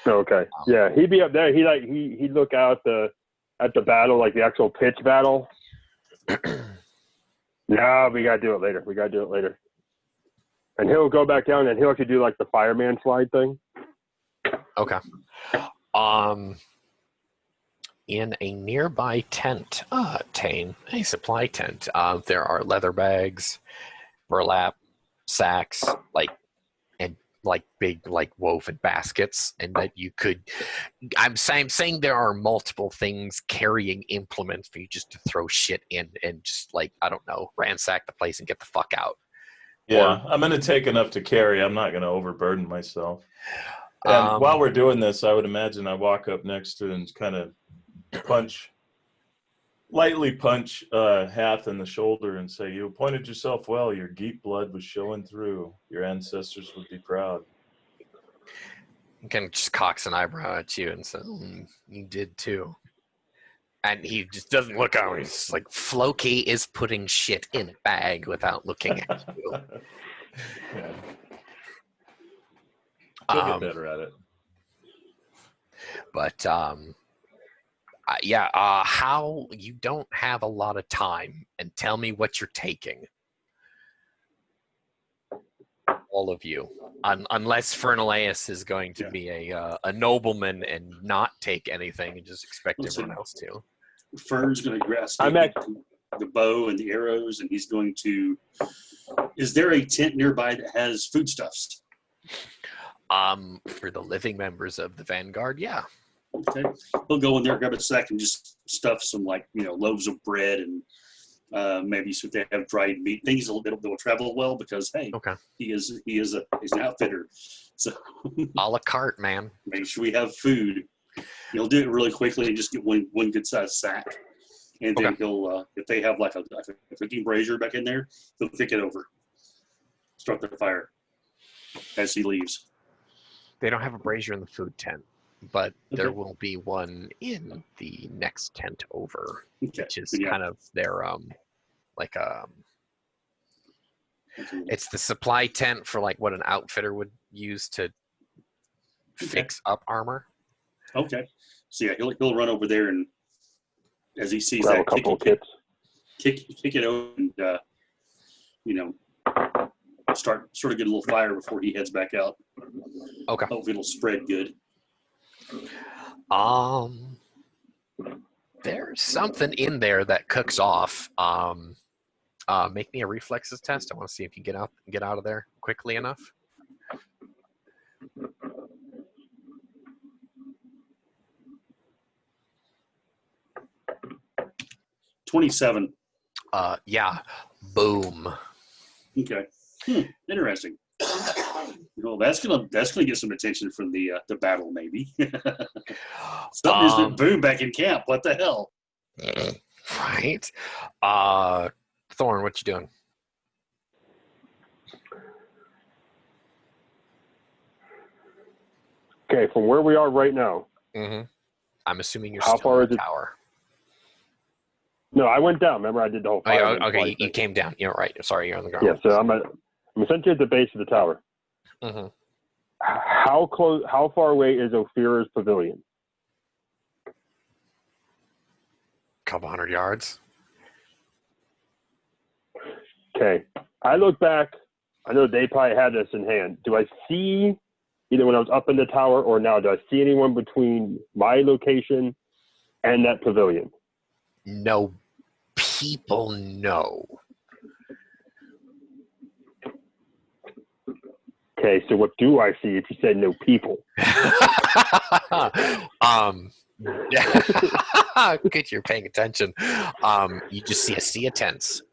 Okay. Yeah, he'd be up there. He'd look out at the battle, like the actual pitch battle. No, we gotta do it later. And he'll go back down and he'll actually do like the fireman slide thing. Okay. In a nearby tent, Tane, a supply tent, there are leather bags, burlap sacks, and big woven baskets, and that you could. I'm saying there are multiple things carrying implements for you just to throw shit in and just I don't know, ransack the place and get the fuck out. Yeah, I'm going to take enough to carry. I'm not going to overburden myself. And while we're doing this, I would imagine I walk up next to and kind of lightly punch Hath in the shoulder and say, "You appointed yourself well. Your geek blood was showing through. Your ancestors would be proud." He kind of just cocks an eyebrow at you and says, "You did too." And he just doesn't look at me. He's like, Floki is putting shit in a bag without looking at you. Yeah. He'll get better at it. But, how you don't have a lot of time, and tell me what you're taking. All of you. Unless Fernalaeus is going to be a nobleman and not take anything and just expect everyone else to. Fern's going to grasp the bow and the arrows, and he's going to. Is there a tent nearby that has foodstuffs? For the living members of the Vanguard, yeah. Okay, he'll go in there, grab a sack, and just stuff some loaves of bread and maybe so they have dried meat, things that will travel well because he's an outfitter, so a la carte, man. Make sure we have food. He'll do it really quickly and just get one good sized sack, and then he'll if they have like a cooking brazier back in there, he'll kick it over, start the fire as he leaves. They don't have a brazier in the food tent, but there will be one in the next tent over, which is kind of their it's the supply tent for what an outfitter would use to fix up armor. Okay, so yeah, he'll run over there and as he sees grab that, a couple kick it open, and start sort of get a little fire before he heads back out. Okay. Hopefully it'll spread good. There's something in there that cooks off. Make me a reflexes test. I want to see if you get out of there quickly enough. 27. Yeah. Boom. Okay. Interesting. Well, that's gonna get some attention from the battle, maybe. Something is boom back in camp. What the hell? Right. Thorne, what you doing? Okay, from where we are right now. Mm-hmm. I'm assuming you're How still far in the is it? tower. No, I went down. Remember, I did the whole Oh, yeah, fire. okay, you came down. You're right. Sorry, you're on the ground. Yeah, so I'm essentially at the base of the tower. Mm-hmm. How far away is Ophira's pavilion? Couple 100 yards. Okay. I look back. I know they probably had this in hand. Do I see, either when I was up in the tower or now, do I see anyone between my location and that pavilion? No people, no. Okay, so what do I see if you said no people? Good, you're paying attention. You just see a sea of tents.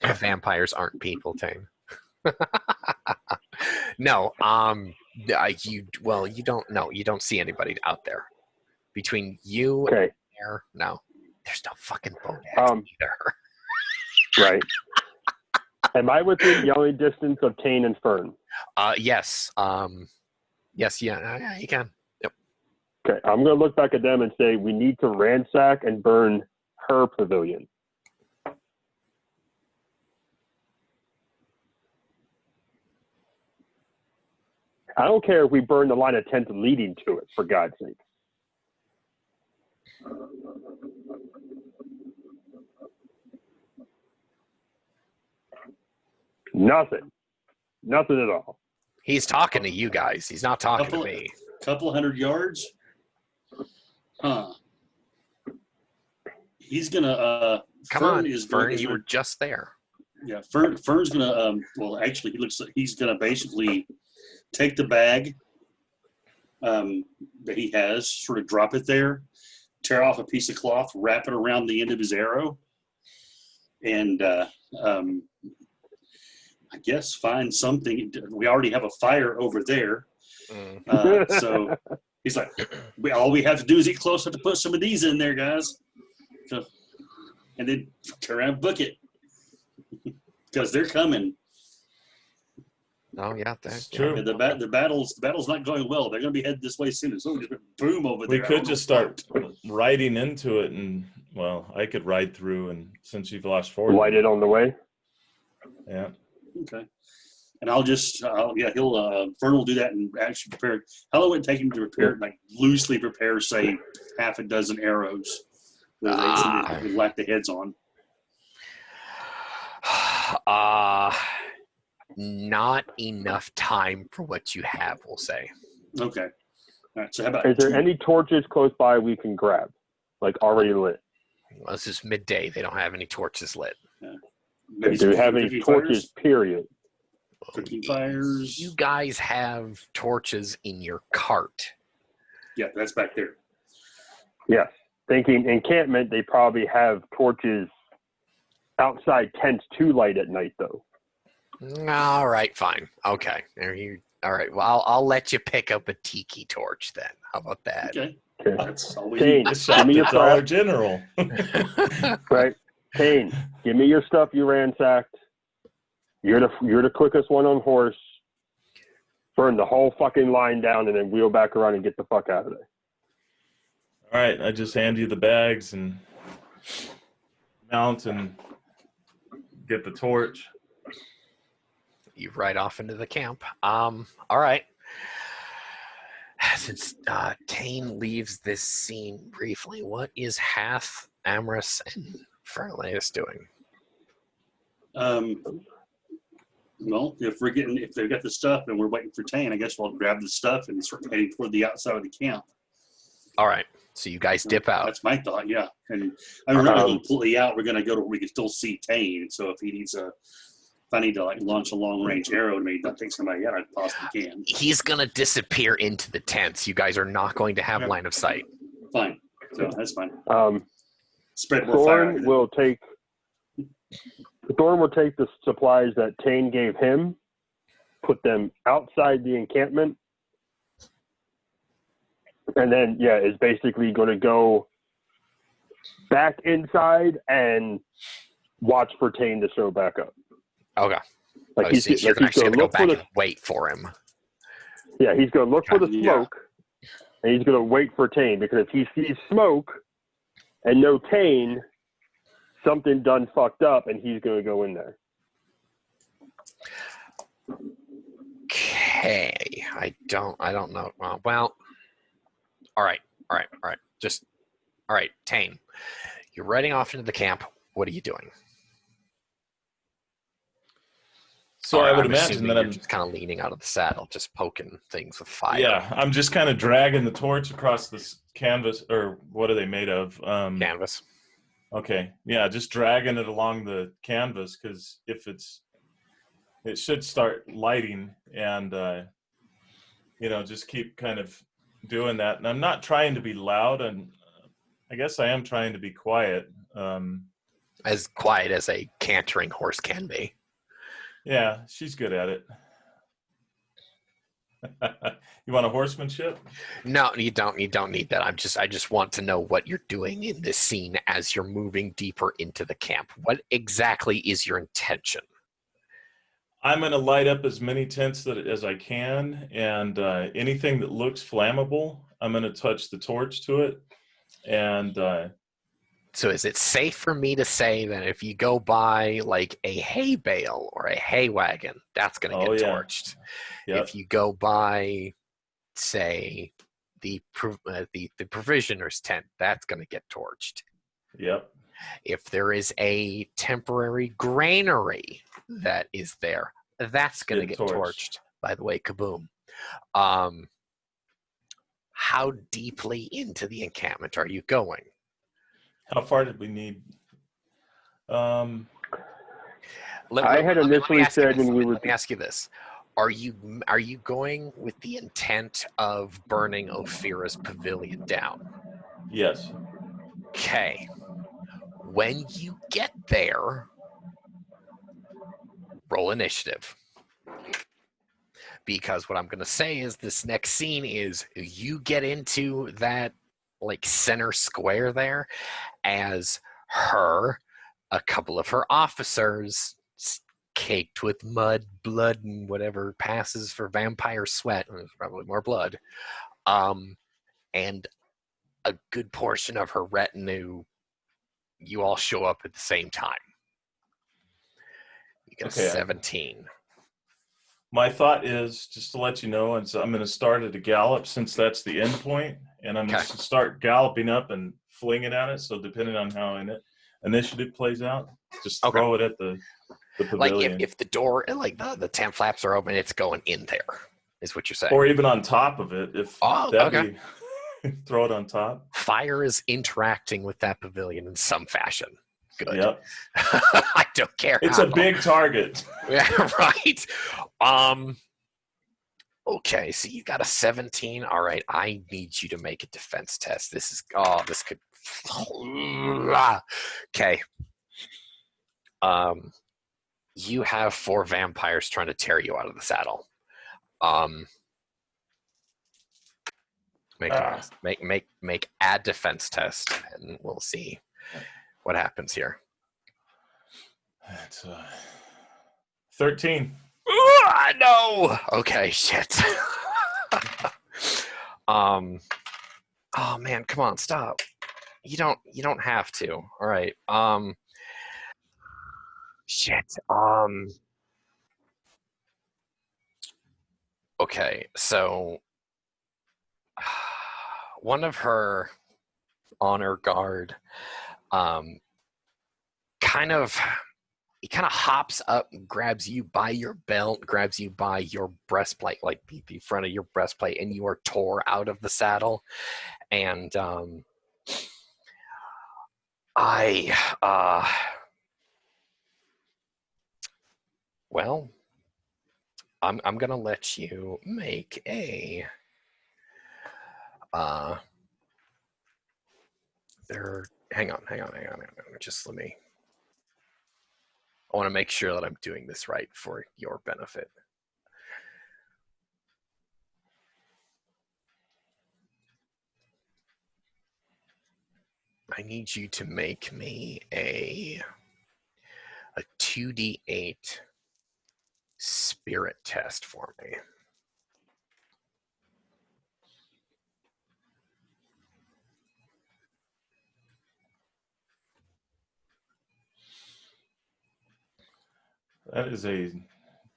Vampires aren't people, Tame. No, you don't see anybody out there. Between you and there, no. There's no fucking boat either. Right. Am I within yelling distance of Tane and Fern? Yes. Yes, yeah, you can. Yep. Okay, I'm going to look back at them and say we need to ransack and burn her pavilion. I don't care if we burn the line of tents leading to it, for God's sake. Nothing. Nothing at all. He's talking to you guys. He's not talking to me. Couple 100 yards? Huh. He's going to... Come on, Fern, you were just there. Yeah, Fern's going to... well, actually, he looks like he's going to basically take the bag that he has, sort of drop it there, tear off a piece of cloth, wrap it around the end of his arrow, and I guess find something. We already have a fire over there. So he's like, all we have to do is get close enough to put some of these in there, guys. So, and then turn around and book it. Because they're coming. Oh, yeah, that's true. Yeah, the battle's not going well. They're going to be headed this way soon. So just boom over there. We could just start riding into it, and well, I could ride through, and since you've lost 4, light it on the way. Yeah. Okay. And I'll just Fern will do that and actually prepare. How long would it take him to prepare, like loosely prepare, say, half a dozen arrows that they lack the heads on? Not enough time for what you have, we'll say. Okay. All right. So how about? Is there any torches close by we can grab, like already lit? Well, this is midday. They don't have any torches lit. Yeah. Do we have any torches? Period. Cooking fires. You guys have torches in your cart. Yeah, that's back there. Yes. Thinking encampment, they probably have torches outside tents to light at night, though. All right, fine. Okay. All right. Well, I'll let you pick up a tiki torch then. How about that? Okay. That's all we Kane, need. give me your Dollar crap. General. Right. Kane, give me your stuff you ransacked. You're the quickest one on horse. Burn the whole fucking line down and then wheel back around and get the fuck out of there. All right, I just hand you the bags and mount and get the torch. You ride off into the camp. All right. Since Tane leaves this scene briefly, what is Hath, Amorous, and Ferlaeus doing? Well, if they've got the stuff and we're waiting for Tane, I guess we'll grab the stuff and start heading toward the outside of the camp. All right. So you guys dip out. That's my thought, yeah. And I mean, we're not going to go completely out. We're going to go to where we can still see Tane. So if I need to like launch a long range arrow to maybe not take somebody out, I possibly can. He's going to disappear into the tents. You guys are not going to have line of sight. Fine. So that's fine. spread more fire. Thorne will take the supplies that Tane gave him, put them outside the encampment, and then is basically going to go back inside and watch for Tane to show back up. Okay. Like he's actually going to go back and wait for him. Yeah, he's going to look for the smoke, and he's going to wait for Tane, because if he sees smoke and no Tane, something done fucked up, and he's going to go in there. Okay. I don't know. Well, all right. Just, all right, Tane. You're riding off into the camp. What are you doing? So I would imagine that I'm just kind of leaning out of the saddle, just poking things with fire. Yeah, I'm just kind of dragging the torch across this canvas, or what are they made of? Canvas. Okay, yeah, just dragging it along the canvas, because it should start lighting, and just keep kind of doing that. And I'm not trying to be loud, and I guess I am trying to be quiet. As quiet as a cantering horse can be. Yeah, she's good at it. You want a horsemanship? No, you don't. You don't need that. I just want to know what you're doing in this scene as you're moving deeper into the camp. What exactly is your intention? I'm going to light up as many tents as I can, and anything that looks flammable, I'm going to touch the torch to it. And so is it safe for me to say that if you go by like a hay bale or a hay wagon, that's going to get torched? Yep. If you go by, say, the provisioner's tent, that's going to get torched. Yep. If there is a temporary granary that is there, that's going to get torched. By the way, kaboom. How deeply into the encampment are you going? How far did we need? I had initially said when we were. Let me ask you this: Are you going with the intent of burning Ophira's pavilion down? Yes. Okay. When you get there, roll initiative. Because what I'm going to say is this next scene is you get into that like center square there as her, a couple of her officers, caked with mud, blood, and whatever passes for vampire sweat, there's probably more blood, and a good portion of her retinue, you all show up at the same time. You get a 17. My thought is, just to let you know, and so I'm going to start at a gallop since that's the end point, and I'm going to start galloping up and flinging at it. So depending on how initiative plays out, just throw it at the pavilion. Like if the door, like the tent flaps are open, it's going in there, is what you're saying. Or even on top of it, if throw it on top. Fire is interacting with that pavilion in some fashion. Good. Yep. I don't care. It's a big target. Yeah, right. Okay, so you got a 17. All right, I need you to make a defense test. This could. Okay. You have 4 vampires trying to tear you out of the saddle. Make a defense test, and we'll see what happens here. That's 13. No. Okay, shit. Oh man, come on, stop. You don't have to. All right. Shit. Okay, so one of her honor guard kind of hops up and grabs you by your belt, grabs you by your breastplate, like the front of your breastplate, and you are tore out of the saddle. And I'm gonna let you make a hang on. Just let me. I want to make sure that I'm doing this right for your benefit. I need you to make me a 2d8 spirit test for me. That is a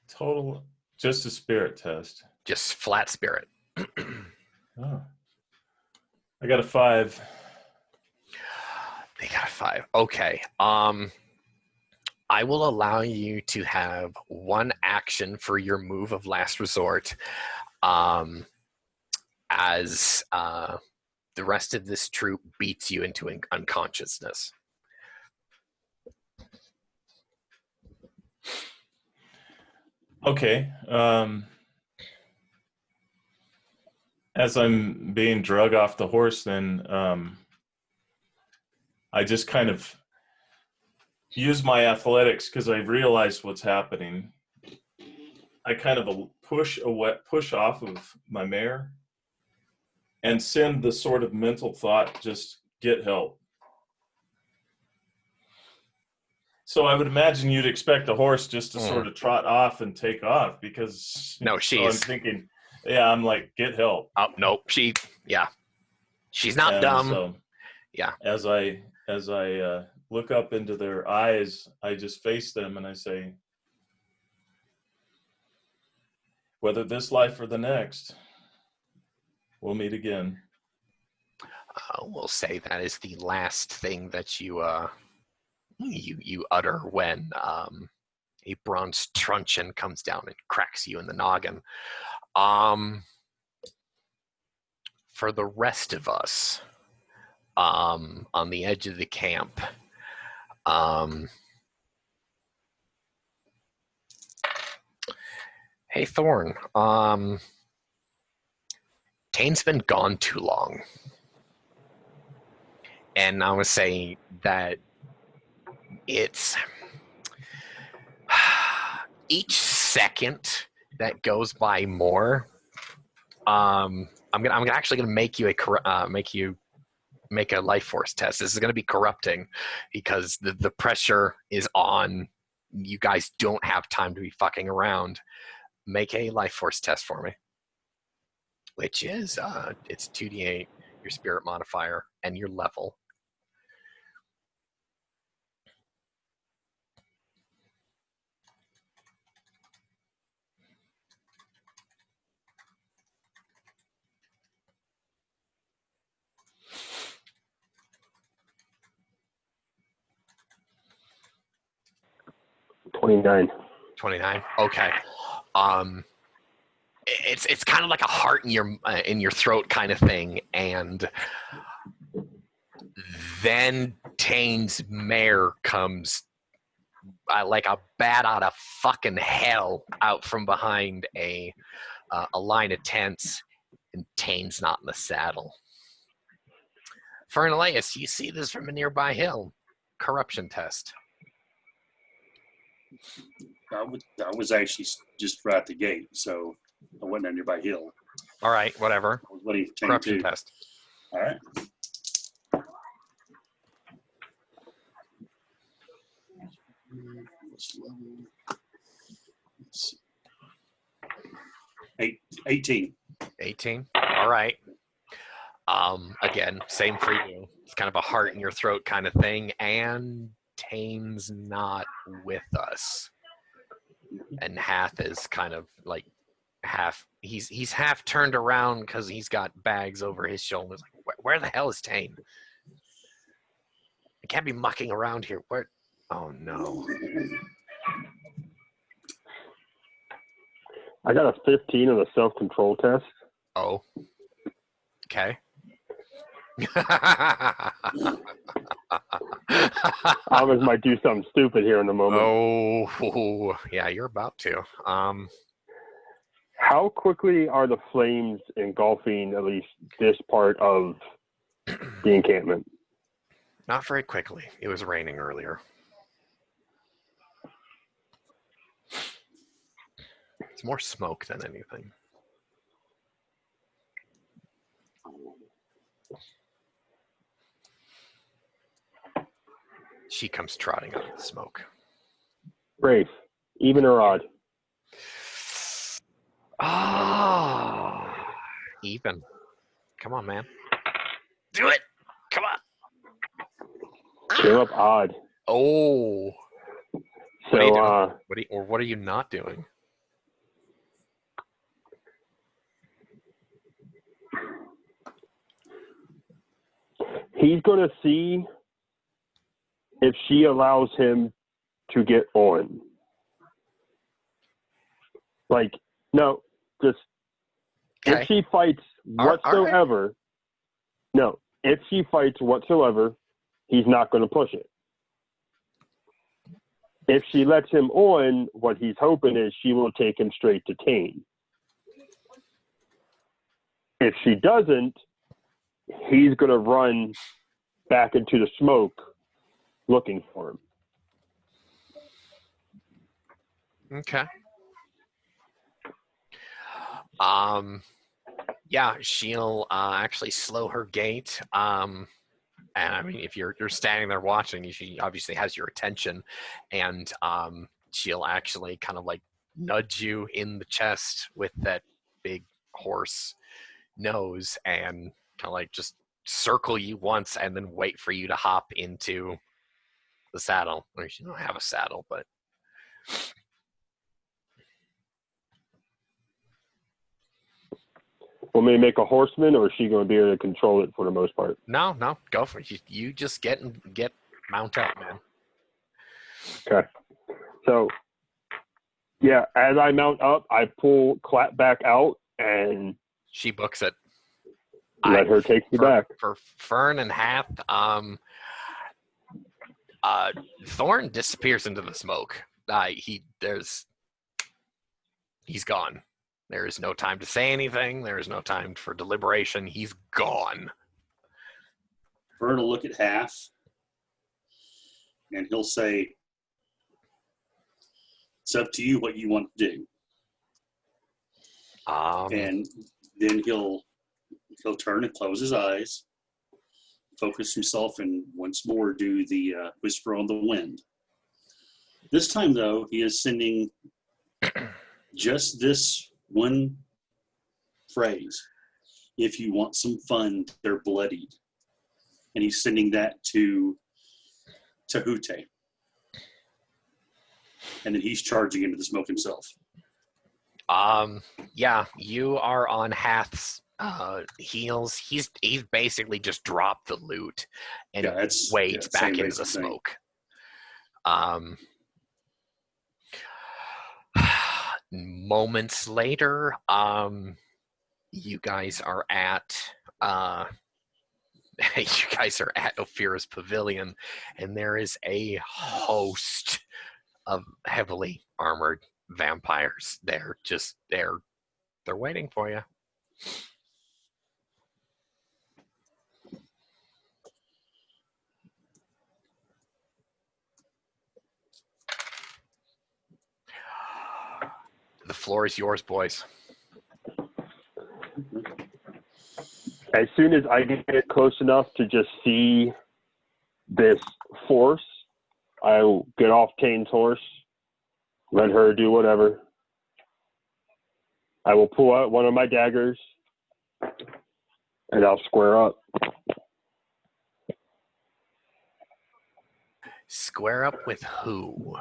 total, just a spirit test. Just flat spirit. Oh. I got a 5. They got a 5. Okay. I will allow you to have one action for your move of last resort, as the rest of this troop beats you into unconsciousness. Okay. As I'm being drug off the horse, then I just kind of use my athletics because I realized what's happening. I kind of push off of my mare and send the sort of mental thought, just get help. So I would imagine you'd expect a horse just to sort of trot off and take off because no, so I'm thinking, yeah, I'm like, get help. Oh, no, she's not dumb. So, yeah. As I look up into their eyes, I just face them and I say, whether this life or the next, we'll meet again. We'll say that is the last thing that you utter when a bronze truncheon comes down and cracks you in the noggin. For the rest of us, on the edge of the camp, hey Thorne, Tane's been gone too long. And I was saying that it's each second that goes by more. I'm actually gonna make you make a life force test. This is gonna be corrupting because the pressure is on. You guys don't have time to be fucking around. Make a life force test for me, which is it's 2d8, your spirit modifier, and your level. $29. 29. Okay. It's kind of like a heart in your throat kind of thing, and then Tane's mare comes like a bat out of fucking hell out from behind a line of tents, and Tane's not in the saddle. Fernelius, you see this from a nearby hill. Corruption test. I was actually just right at the gate, so I wasn't on nearby hill. All right, whatever. I was waiting for Corruption too. test. All right. What's the level? Let's see. 18. 18. All right. Again, same for you. It's kind of a heart in your throat kind of thing, and Tane's not with us. And Hath is kind of like he's half turned around because he's got bags over his shoulders. Like, where the hell is Tane? I can't be mucking around here. Where? Oh no. I got a 15 on the self-control test. Oh. Okay. I always might do something stupid here in a moment. Oh, yeah, you're about to. How quickly are the flames engulfing at least this part of the encampment? Not very quickly. It was raining earlier. It's more smoke than anything. She comes trotting out of the smoke. Rafe, even or odd? Ah, even. Come on, man. Do it. Come on. Came up odd. Oh. So, what are you doing? What are you not doing? he's going to see if she allows him to get on. Like, no, just Okay. if she fights whatsoever, no, if she fights whatsoever, he's not going to push it. If she lets him on, what he's hoping is she will take him straight to Tane. If she doesn't, he's going to run back into the smoke looking for him. Okay. Yeah, she'll actually slow her gait. And I mean, if you're standing there watching, she obviously has your attention, and she'll actually kind of like nudge you in the chest with that big horse nose, and kind of like just circle you once, and then wait for you to hop into the saddle. Or she don't have a saddle, but. Want me to make a horseman, or is she going to be able to control it for the most part? No, go for it. You just get mount up, man. Okay. So, yeah, as I mount up, I pull Clap back out and She books it. let her take me back. For Fern and Hath, Thorne disappears into the smoke. He's gone. There is no time to say anything. There is no time for deliberation. He's gone. Fern will look at Half, and he'll say, "It's up to you what you want to do." And then he'll turn and close his eyes, focus himself, and once more do the whisper on the wind. This time, though, he is sending just this one phrase: "If you want some fun, they're bloodied." And he's sending that to Tahute. And then he's charging into the smoke himself. Yeah, you are on Hath's heels. He's basically just dropped the loot and wades back into the smoke. Moments later, you guys are at Ophira's pavilion, and there is a host of heavily armored vampires. They're waiting for you. The floor is yours, boys. As soon as I get close enough to just see this force, I'll get off Tane's horse, let her do whatever. I will pull out one of my daggers, and I'll square up. Square up with who?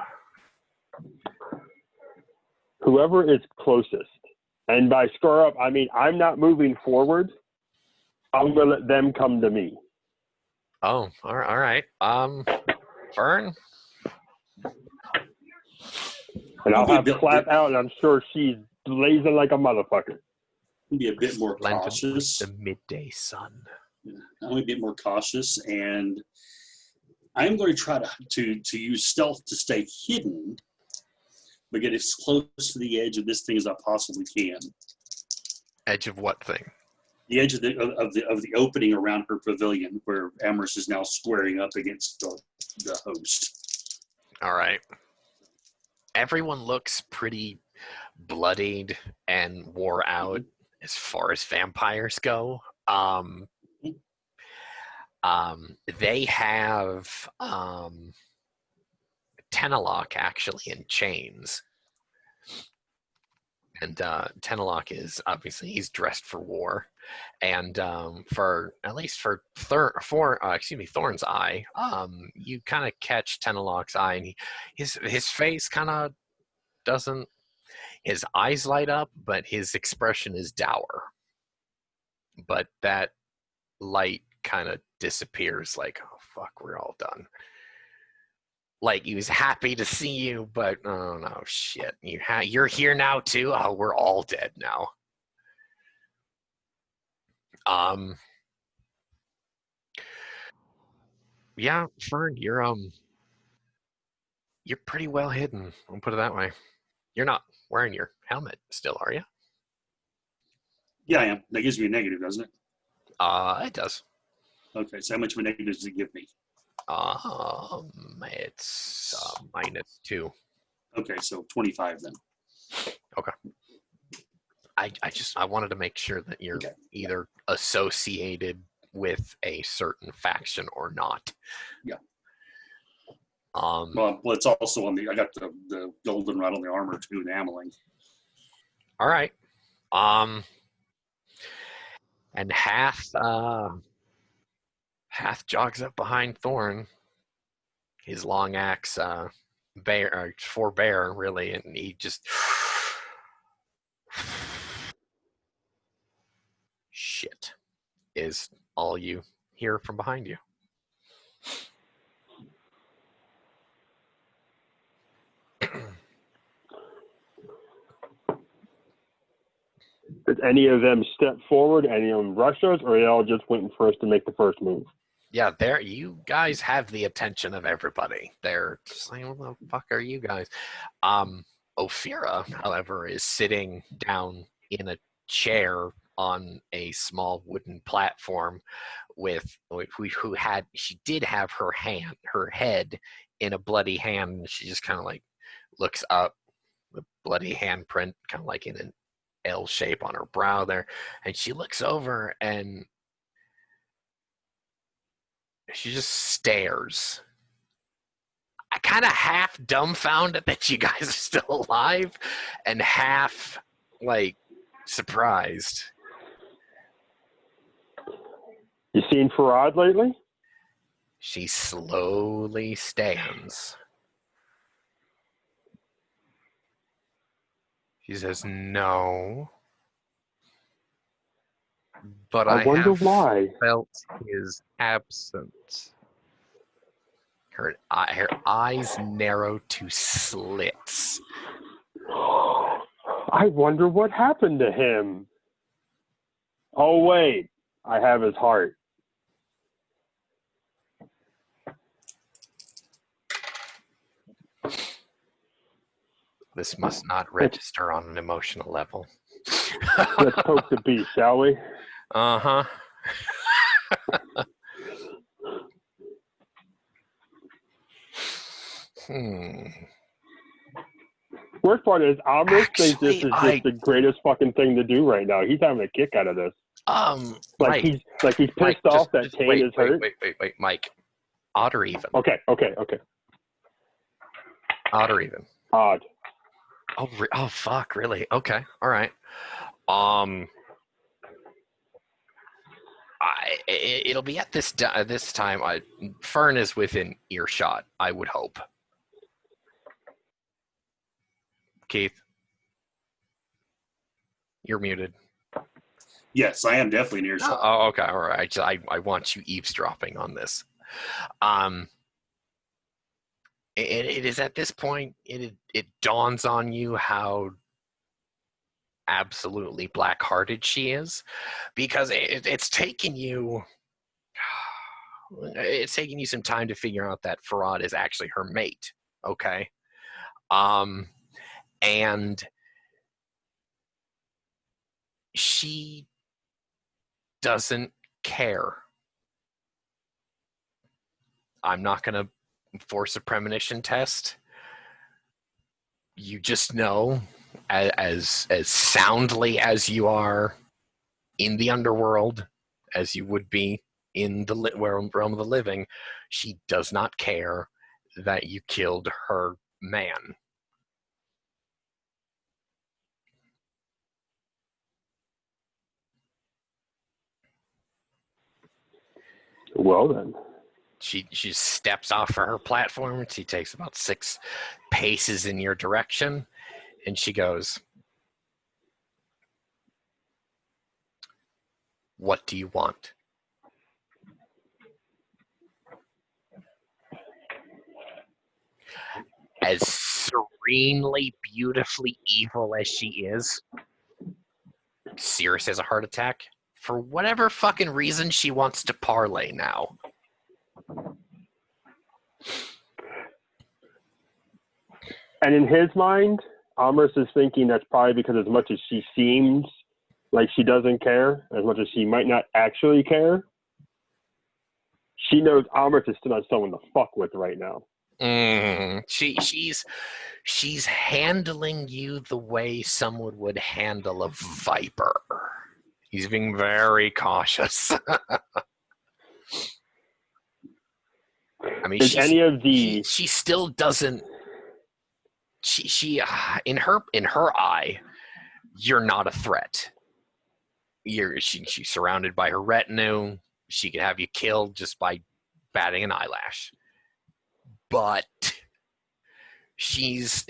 Whoever is closest. And by square up, I mean I'm not moving forward. I'm going to let them come to me. Oh, all right. Fern? And I'll have Clap out, and I'm sure she's blazing like a motherfucker. Be a bit more cautious. The midday sun. I'm going to be a bit more cautious, and I'm going to try to use stealth to stay hidden, but get as close to the edge of this thing as I possibly can. Edge of what thing? the edge of the opening around her pavilion, where Amherst is now squaring up against the host. All right. Everyone looks pretty bloodied and wore out as far as vampires go. They have Tenelok actually in chains. And Tenelok is obviously, he's dressed for war. And for at least for Thorne's eye, you kind of catch Tenelok's eye, and his face kind of doesn't. His eyes light up, but his expression is dour. But that light kind of disappears. Like, oh fuck, we're all done. Like, he was happy to see you, but oh no, shit, you're here now too. Oh, we're all dead now. Yeah, Fern, you're pretty well hidden. I'll put it that way. You're not wearing your helmet still, are you? Yeah, I am. That gives me a negative, doesn't it? It does. Okay, so how much of a negative does it give me? It's -2. Okay, so 25 then. Okay. I wanted to make sure that you're either associated with a certain faction or not. Yeah. Well, it's also on I got the golden rod on the armor too, enameling. All right. And Hath jogs up behind Thorne, his long axe, bear, really, and he just shit is all you hear from behind you. Did any of them step forward? Any of them rush us, or are they all just waiting for us to make the first move? Yeah, you guys have the attention of everybody. They're just like, what the fuck are you guys? Ophira, however, is sitting down in a chair on a small wooden platform she did have her head in a bloody hand, and she just kind of like looks up, the bloody handprint kind of like in an L shape on her brow there, and she looks over and she just stares. I kind of half dumbfounded that you guys are still alive, and half like surprised. You seen Farad lately? She slowly stands. She says, "No, but I wonder have why. felt his absence." Her eyes narrow to slits. I wonder what happened to him. Oh, wait. I have his heart. This must not register on an emotional level. Let's poke the beast, shall we? Uh-huh. Worst part is, Amherst thinks this is just the greatest fucking thing to do right now. He's having a kick out of this. He's pissed Mike, off that Kane is hurt. Wait, Mike. Odd or even? Okay. Odd or even? Odd. Oh, fuck, really? Okay, all right. It'll be at this time. Fern is within earshot, I would hope. Keith, you're muted. Yes, I am definitely in earshot. Oh, okay, all right. I want you eavesdropping on this. It is at this point it dawns on you how absolutely black-hearted she is, because it's taken you some time to figure out that Farad is actually her mate. Okay, and she doesn't care. I'm not going to force a premonition test. You just know, as soundly as you are in the underworld, as you would be in the realm of the living, she does not care that you killed her man. Well then. She steps off of her platform. She takes about 6 paces in your direction, and she goes, "What do you want?" As serenely, beautifully evil as she is, Cirrus has a heart attack. For whatever fucking reason, she wants to parlay now. And in his mind, Amherst is thinking that's probably because as much as she seems like she doesn't care, as much as she might not actually care, she knows Amherst is still not someone to fuck with right now. She's handling you the way someone would handle a viper. He's being very cautious. I mean, she still doesn't. She in her eye, you're not a threat. She's surrounded by her retinue. She could have you killed just by batting an eyelash. But she's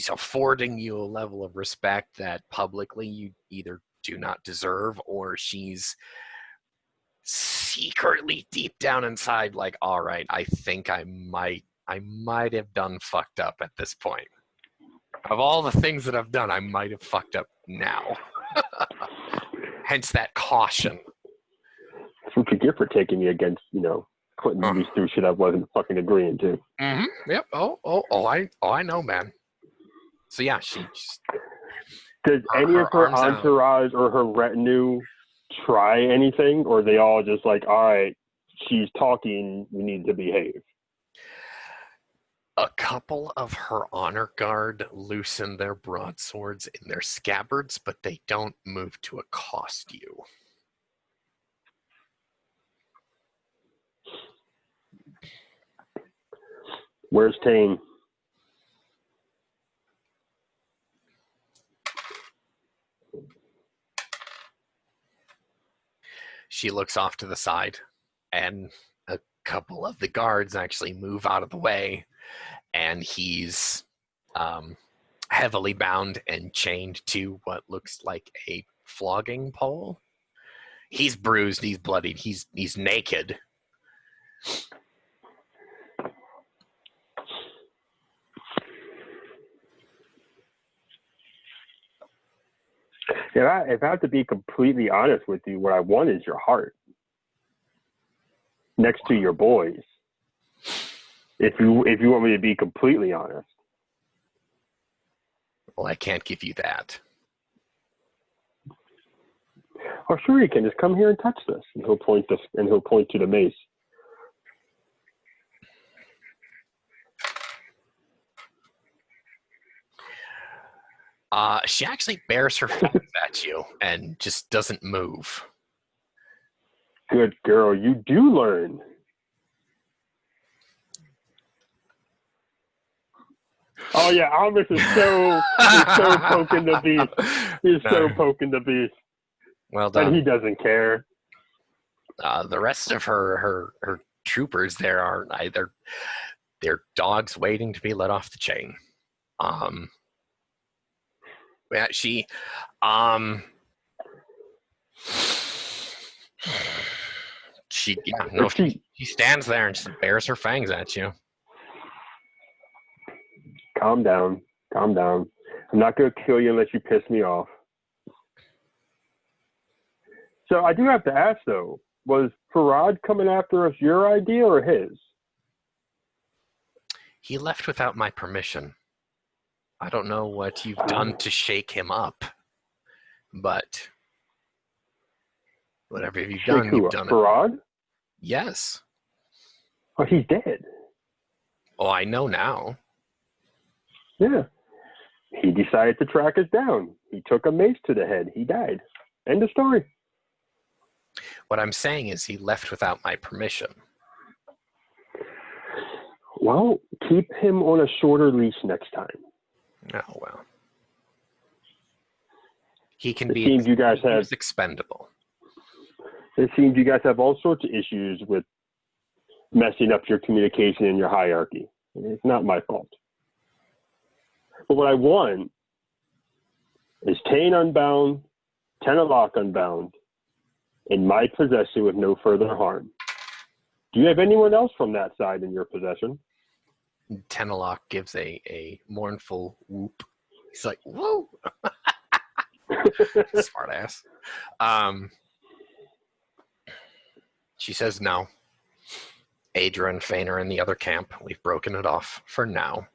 affording you a level of respect that publicly you either do not deserve, or she's secretly deep down inside like, all right, I think I might have done fucked up at this point. Of all the things that I've done, I might have fucked up now. Hence that caution. That's what you get for taking me against, putting me through shit I wasn't fucking agreeing to. Mm-hmm. Yep. I know, man. So yeah, does any of her entourage or her retinue try anything, or are they all just like, all right, she's talking, we need to behave? A couple of her honor guard loosen their broadswords in their scabbards, but they don't move to accost you. Where's Tane? She looks off to the side, and a couple of the guards actually move out of the way, and he's heavily bound and chained to what looks like a flogging pole. He's bruised, he's bloodied, he's naked. If I have to be completely honest with you, what I want is your heart next to your boys. If you want me to be completely honest. Well, I can't give you that. Oh, sure you can. Just come here and touch this, and he'll point to the mace. She actually bares her fangs at you and just doesn't move. Good girl, you do learn. Oh yeah, Almas is so poking the beast. He's so poking the beast. Well done. And he doesn't care. The rest of her troopers there are either they're dogs waiting to be let off the chain. Yeah, she stands there and just bares her fangs at you. Calm down. I'm not going to kill you unless you piss me off. So I do have to ask, though, was Farad coming after us your idea or his? He left without my permission. I don't know what you've done to shake him up, but Whatever you've Shake done, who you've up? done it. Farad? Yes. Oh, he's dead. Oh, I know now. Yeah. He decided to track us down. He took a mace to the head. He died. End of story. What I'm saying is he left without my permission. Well, keep him on a shorter leash next time. Oh, well. He can It be seems you guys have. he's expendable. It seems you guys have all sorts of issues with messing up your communication and your hierarchy. It's not my fault. But what I want is Tane unbound, Tenelok unbound, in my possession with no further harm. Do you have anyone else from that side in your possession? Tenelok gives a mournful whoop. He's like, whoa! Smart ass. She says no. Adra and Fane are in the other camp. We've broken it off for now.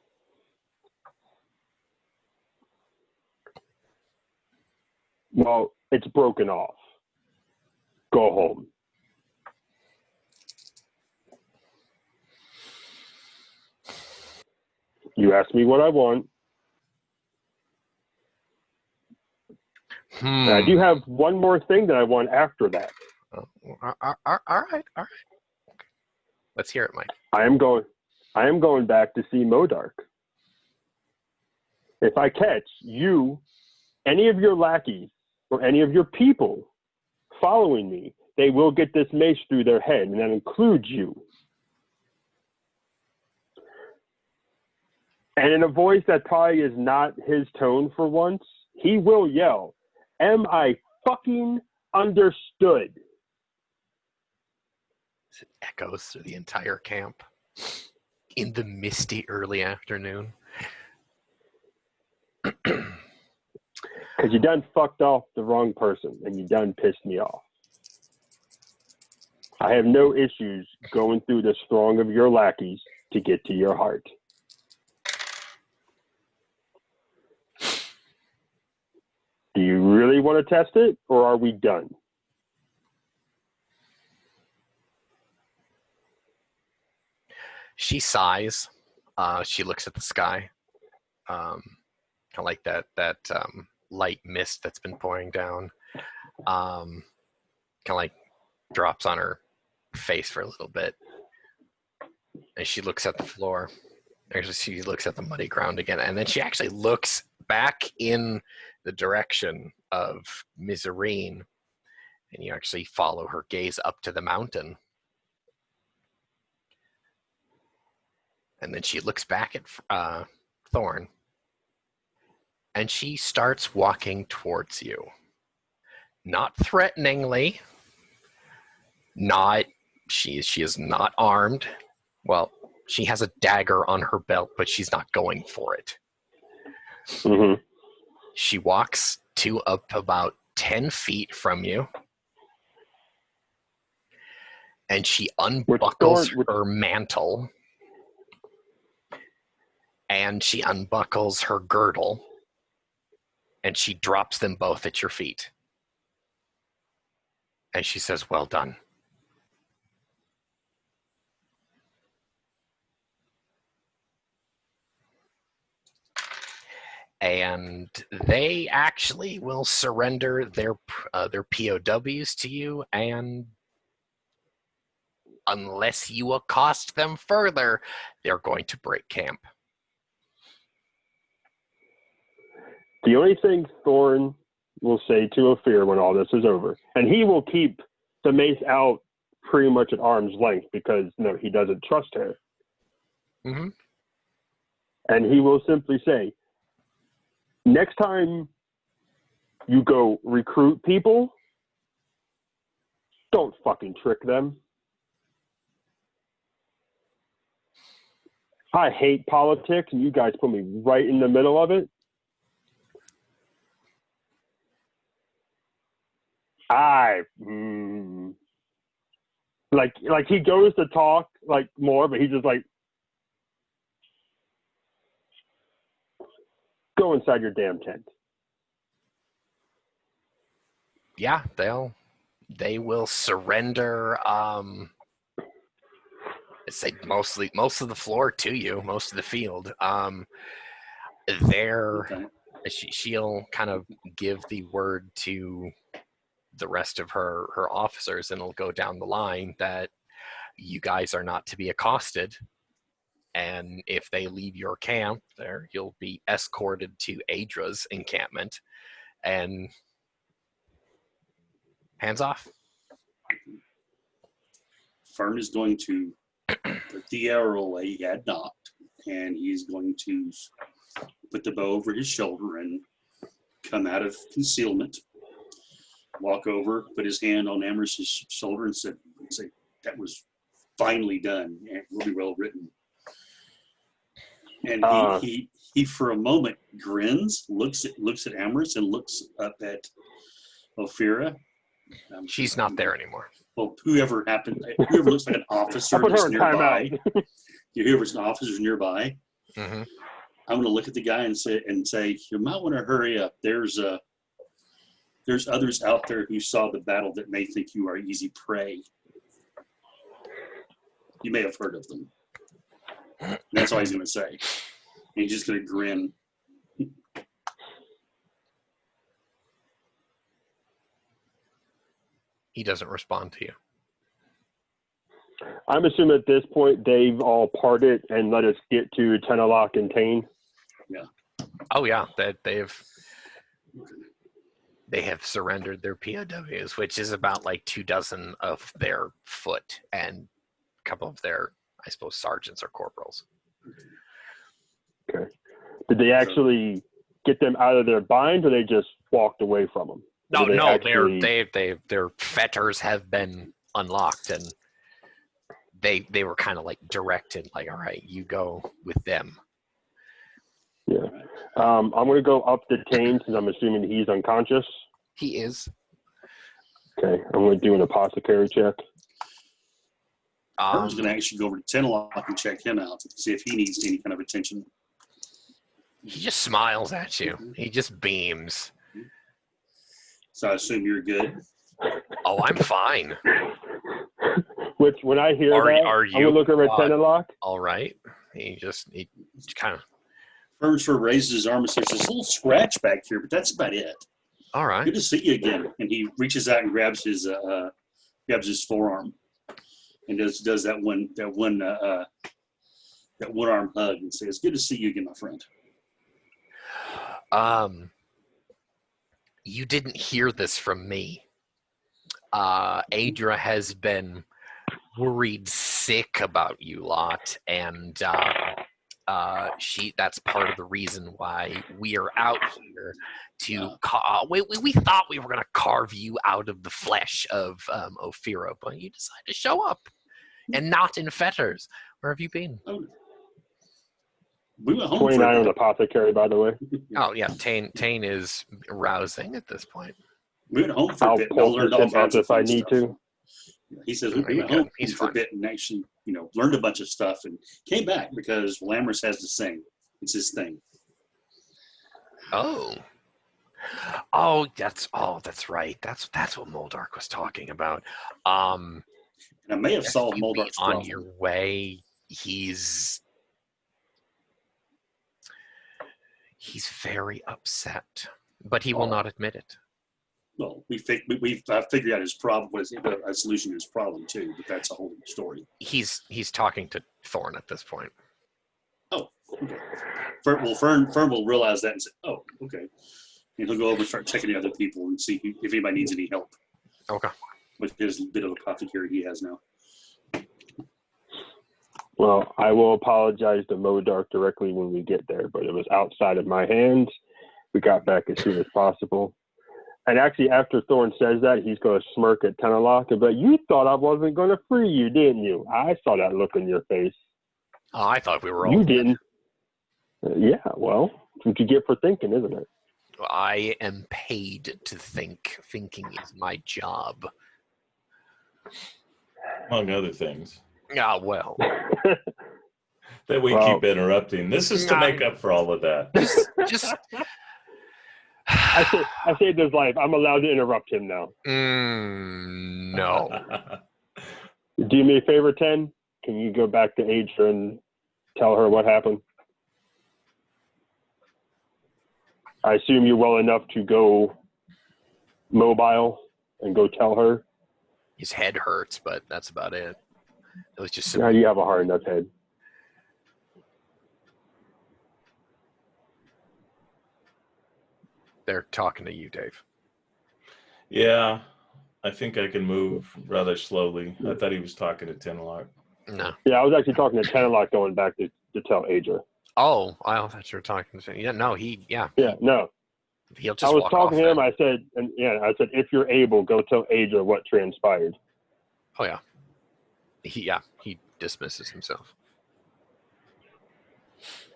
Well, it's broken off. Go home. You asked me what I want. And I do have one more thing that I want after that. All right. Okay. Let's hear it, Mike. I am going back to see Modark. If I catch you, any of your lackeys, or any of your people following me, they will get this mace through their head, and that includes you. And in a voice that probably is not his tone for once, he will yell, "Am I fucking understood?" It echoes through the entire camp in the misty early afternoon. Because you done fucked off the wrong person, and you done pissed me off. I have no issues going through the throng of your lackeys to get to your heart. Do you really want to test it, or are we done? She sighs. She looks at the sky. Kind of like that light mist that's been pouring down. Kind of like drops on her face for a little bit. And she looks at the floor. Actually, she looks at the muddy ground again. And then she actually looks back in the direction of Miserine. And you actually follow her gaze up to the mountain. And then she looks back at Thorne. And she starts walking towards you. Not threateningly. She is not armed. Well, she has a dagger on her belt, but she's not going for it. Mm-hmm. She walks up about 10 feet from you. And she unbuckles her mantle. And she unbuckles her girdle. And she drops them both at your feet. And she says, "Well done." And they actually will surrender their POWs to you, and unless you accost them further, they're going to break camp. The only thing Thorne will say to Ophir when all this is over, and he will keep the mace out pretty much at arm's length because he doesn't trust her. Mm-hmm. And he will simply say, next time you go recruit people, don't fucking trick them. I hate politics, and you guys put me right in the middle of it. Like he goes to talk like more, but he's just like, go inside your damn tent. Yeah, they'll they will surrender. I'd say most of the floor to you, most of the field. Okay. She'll kind of give the word to the rest of her officers, and it'll go down the line that you guys are not to be accosted. And if they leave your camp there, you'll be escorted to Adra's encampment, and hands off. Fern is going to put the arrow away he had knocked, and he's going to put the bow over his shoulder and come out of concealment, walk over, put his hand on Amherst's shoulder and say, that was finely done and really well written. And he for a moment grins, looks at Amherst and looks up at Ophira. She's not there anymore. Well, whoever looks like an officer that's nearby, whoever's an officer nearby, Mm-hmm. I'm going to look at the guy and say, you might want to hurry up. There's others out there who saw the battle that may think you are easy prey. You may have heard of them. That's all he's going to say. And he's just going to grin. He doesn't respond to you. I'm assuming at this point they've all parted and let us get to Tenalock and Tane. Yeah. Oh yeah, they have surrendered their POWs, which is about like 24 of their foot and a couple of their, I suppose, sergeants or corporals. Okay. Did they actually get them out of their bind, or they just walked away from them? No, their fetters have been unlocked, and they were kind of like directed, like, all right, you go with them. Yeah. I'm going to go up to Tane since I'm assuming he's unconscious. He is. Okay. I'm going to do an apothecary check. I was going to actually go over to Tenalock and check him out to see if he needs any kind of attention. He just smiles at you. He just beams. So I assume you're good. Oh, I'm fine. Which, when I hear Are I'm you going to look over at Tenalock. All right. He kind of. Furniture raises his arm and says, "There's a little scratch back here, but that's about it. All right. Good to see you again." And he reaches out and grabs his forearm, and does that one arm hug and says, "Good to see you again, my friend." You didn't hear this from me. Adra has been worried sick about you lot, and that's part of the reason why we are out here to we thought we were going to carve you out of the flesh of Ophira, but you decided to show up and not in fetters. Where have you been? We went home 29 on apothecary, by the way. Oh yeah, Tane is rousing at this point. We went home for a bit. I'll pull him up if I need to. He says we went home for a bit and actually, learned a bunch of stuff and came back because Lammers has to sing. It's his thing. Oh, that's right. That's what Moldark was talking about. And I may have solved Moldark's problem. On your way, he's very upset, but he will not admit it. Well, we've figured out his problem, a solution to his problem too, but that's a whole story. He's talking to Thorne at this point. Oh, okay. Fern will realize that and say, "Oh, okay," and he'll go over and start checking the other people and see if anybody needs any help. Okay. With his bit of apothecary he has now. Well, I will apologize to Moldark directly when we get there, but it was outside of my hands. We got back as soon as possible. And actually, after Thorne says that, he's going to smirk at Tenalock. But you thought I wasn't going to free you, didn't you? I saw that look in your face. Oh, I thought we were all. You didn't. Yeah, well, that's what you get for thinking, isn't it? I am paid to think. Thinking is my job. Among other things. Ah, well. That we keep interrupting. This is to make up for all of that. Just I saved his life. I'm allowed to interrupt him now. No. Do me a favor, 10. Can you go back to Aja and tell her what happened? I assume you're well enough to go mobile and go tell her. His head hurts, but that's about it. It was just Yeah, you have a hard enough head. they're talking to you, Dave. Yeah, I think I can move rather slowly. I thought he was talking to Tenlock. No. Yeah, I was actually talking to Tenlock going back to tell Aja. Oh, I thought you were talking to. Yeah, no, Yeah, no. He'll just I was walk talking off to him. then. I said, if you're able, go tell Aja what transpired. Oh yeah. He dismisses himself.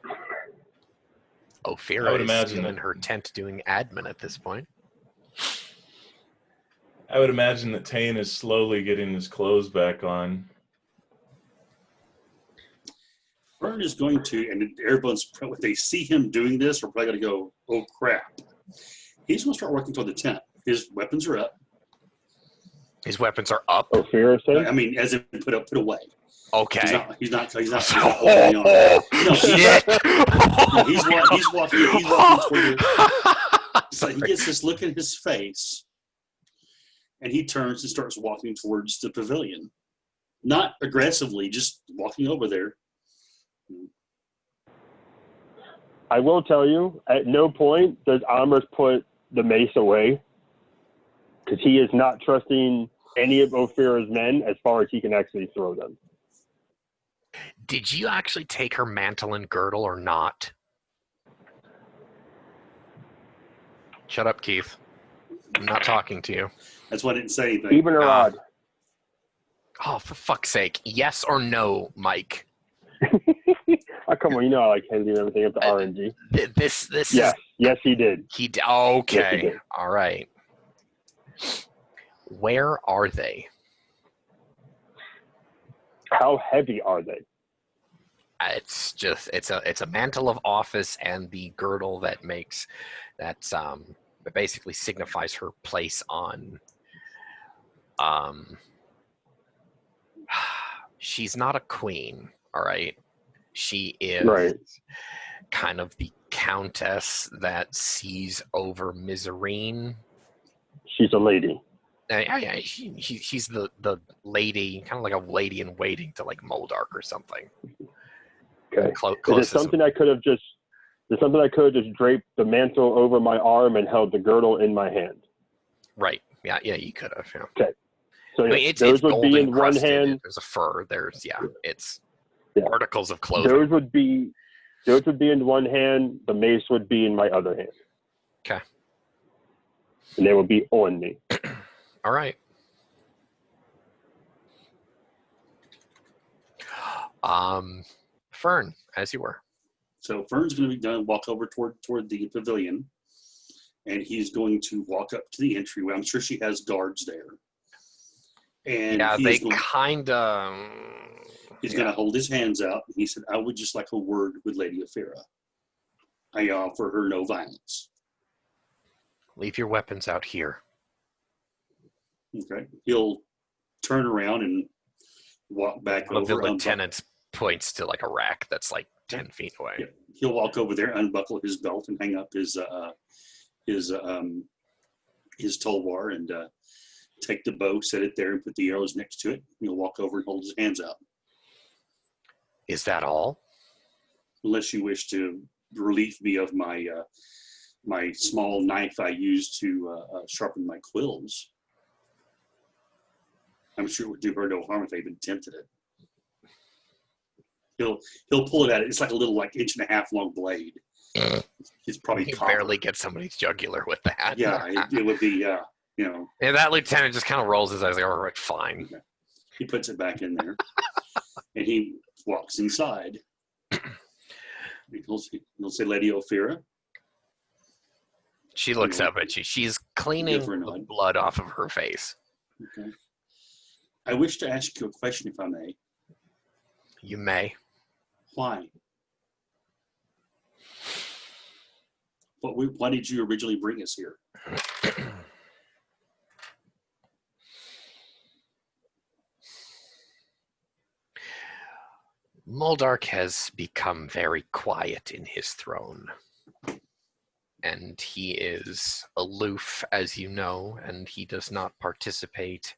I Ophira would is imagine still in that- her tent doing admin at this point. I would imagine that Tane is slowly getting his clothes back on. Thorne is going to, and everyone's, if they see him doing this, we're probably going to go, oh crap. He's going to start walking toward the tent. His weapons are up. His weapons are up. Ophira said? I mean, as in put away. Okay. He's not holding on. No, Shit. he's walking toward the, so he gets this look in his face, and he turns and starts walking towards the pavilion. Not aggressively, just walking over there. I will tell you, at no point does Amers put the mace away, because he is not trusting any of Ophira's men as far as he can actually throw them. Did you actually take her mantle and girdle or not? Shut up, Keith. I'm not talking to you. That's why I didn't say anything. Even or odd. Oh, for fuck's sake. Yes or no, Mike? Oh, come on, you know I like handing everything up to RNG. This Yes, is... yes, he did. Okay. Yes, he did. All right. Where are they? How heavy are they? It's just it's a mantle of office and the girdle that basically signifies her place on. She's not a queen, all right. She is Right. kind of the countess that sees over Miserine. She's a lady. Yeah, she's the lady, kind of like a lady in waiting to like Moldark or something. Okay. Is Closest. it something I could have just draped the mantle over my arm and held the girdle in my hand? Right. Yeah, you could have. Yeah. Okay. So I yeah, mean, it's those would gold be in one encrusted. hand. There's a fur. There's it's Yeah. articles of clothing. Those would be in one hand. The mace would be in my other hand. Okay. And they would be on me. All right. Fern, as you were. So Fern's going to be done, walk over toward the pavilion, and he's going to walk up to the entryway. I'm sure she has guards there. And Yeah, he's they kind of. He's going to hold his hands out. He said, I would just like a word with Lady Ophira. I offer her no violence. Leave your weapons out here. Okay. He'll turn around and walk back One of the over. lieutenants points to like a rack that's like 10 feet away. Yeah. He'll walk over there, unbuckle his belt, and hang up his tulwar, and take the bow, set it there, and put the arrows next to it. He'll walk over and hold his hands out. Is that all? Unless you wish to relieve me of my my small knife I use to sharpen my quills. I'm sure it would do her no harm if I even attempted it. He'll pull it out. It's like a little 1.5-inch long blade. It's probably You copper. barely get somebody's jugular with that. Yeah, it would be. And that lieutenant just kind of rolls his eyes like, all right, fine. He puts it back in there, and he walks inside. He'll say, Lady Ophira. She looks up at you. She's cleaning Give her a the nod. blood off of her face. Okay. I wish to ask you a question, if I may. You may. Why? Why did you originally bring us here? Moldark has become very quiet in his throne. And he is aloof, as you know, and he does not participate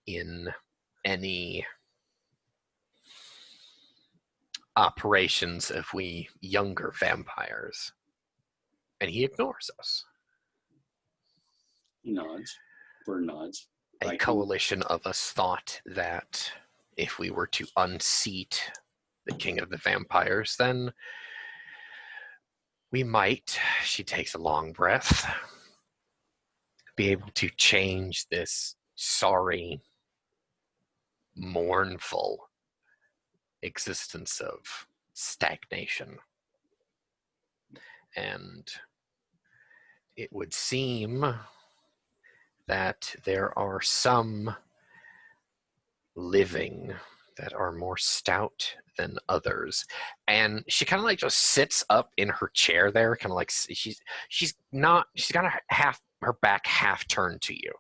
in any operations of we younger vampires. And he ignores us. He nods. Bird nods. A coalition of us thought that if we were to unseat the king of the vampires, then we might, she takes a long breath, be able to change this sorry, mournful existence of stagnation. And it would seem that there are some living that are more stout than others. And she kind of like just sits up in her chair there, kind of like she's got her back half turned to you.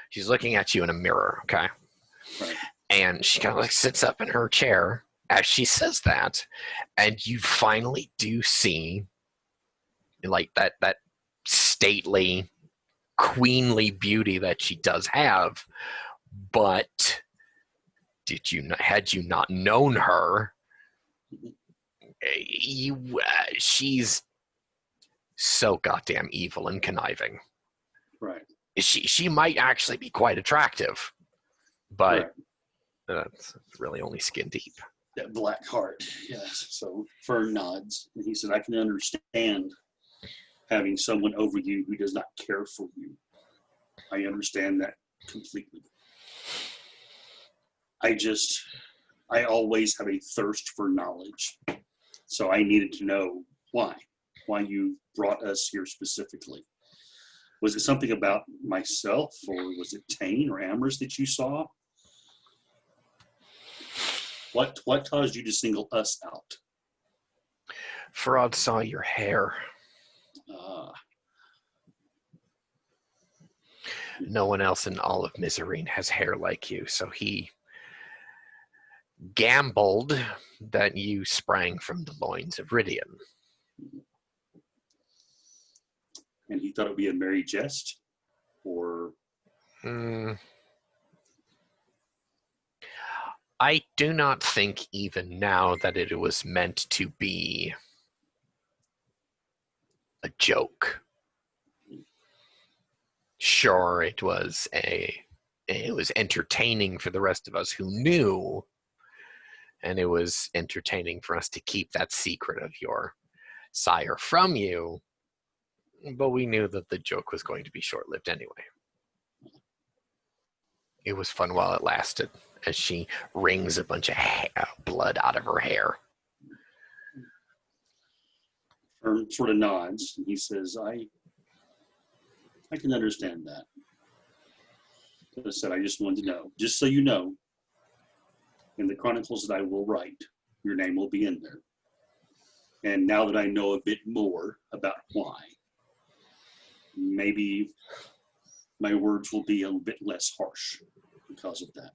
She's looking at you in a mirror, okay? Right. And she kind of like sits up in her chair as she says that, and you finally do see like that stately, queenly beauty that she does have, but had you not known her, she's so goddamn evil and conniving. Right. She might actually be quite attractive, but that's really only skin deep. That black heart, yes. So Fern nods, and he said, I can understand having someone over you who does not care for you. I understand that completely. I always have a thirst for knowledge. So I needed to know why you brought us here specifically. Was it something about myself, or was it Tane or Amherst that you saw? What caused you to single us out? Farad saw your hair. No one else in all of Miserine has hair like you, so he gambled that you sprang from the loins of Rydian. And he thought it would be a merry jest? Or... I do not think even now that it was meant to be a joke. Sure, it was entertaining for the rest of us who knew, and it was entertaining for us to keep that secret of your sire from you, but we knew that the joke was going to be short-lived anyway. It was fun while it lasted, as she wrings a bunch of blood out of her hair. Fern sort of nods, and he says, I can understand that. As I said, I just wanted to know. Just so you know, in the chronicles that I will write, your name will be in there. And now that I know a bit more about why, maybe my words will be a little bit less harsh because of that.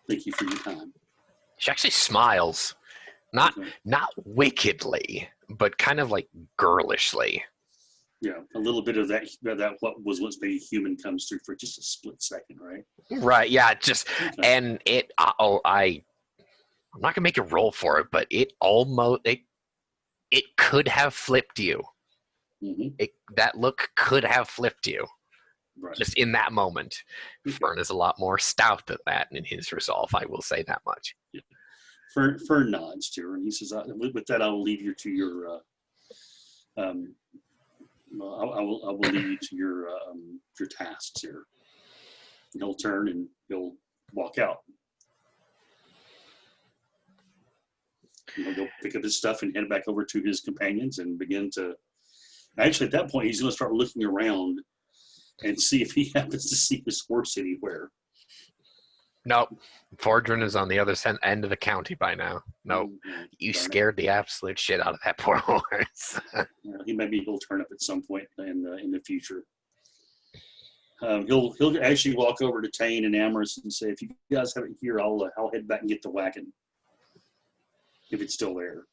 Thank you for your time. She actually smiles. Not wickedly, but kind of like girlishly. Yeah, a little bit of that what was once maybe human comes through for just a split second, right? Right, yeah, just, okay. And it, I'm not gonna make a roll for it, but it almost, it could have flipped you. Mm-hmm. That look could have flipped you. Right. Just in that moment. Fern is a lot more stout than that in his resolve, I will say that much. Yeah. Fern nods to her, and he says, with that, I will leave you to your, I will leave you to your tasks here. And he'll turn and he'll walk out. And he'll go pick up his stuff and head back over to his companions and begin to, actually at that point, he's going to start looking around and see if he happens to see his horse anywhere. Nope. Fordrin is on the other end of the county by now. Nope. You scared the absolute shit out of that poor horse. Maybe he'll turn up at some point in the future. He'll actually walk over to Tane and Amherst and say, "If you guys have it here, I'll head back and get the wagon if it's still there."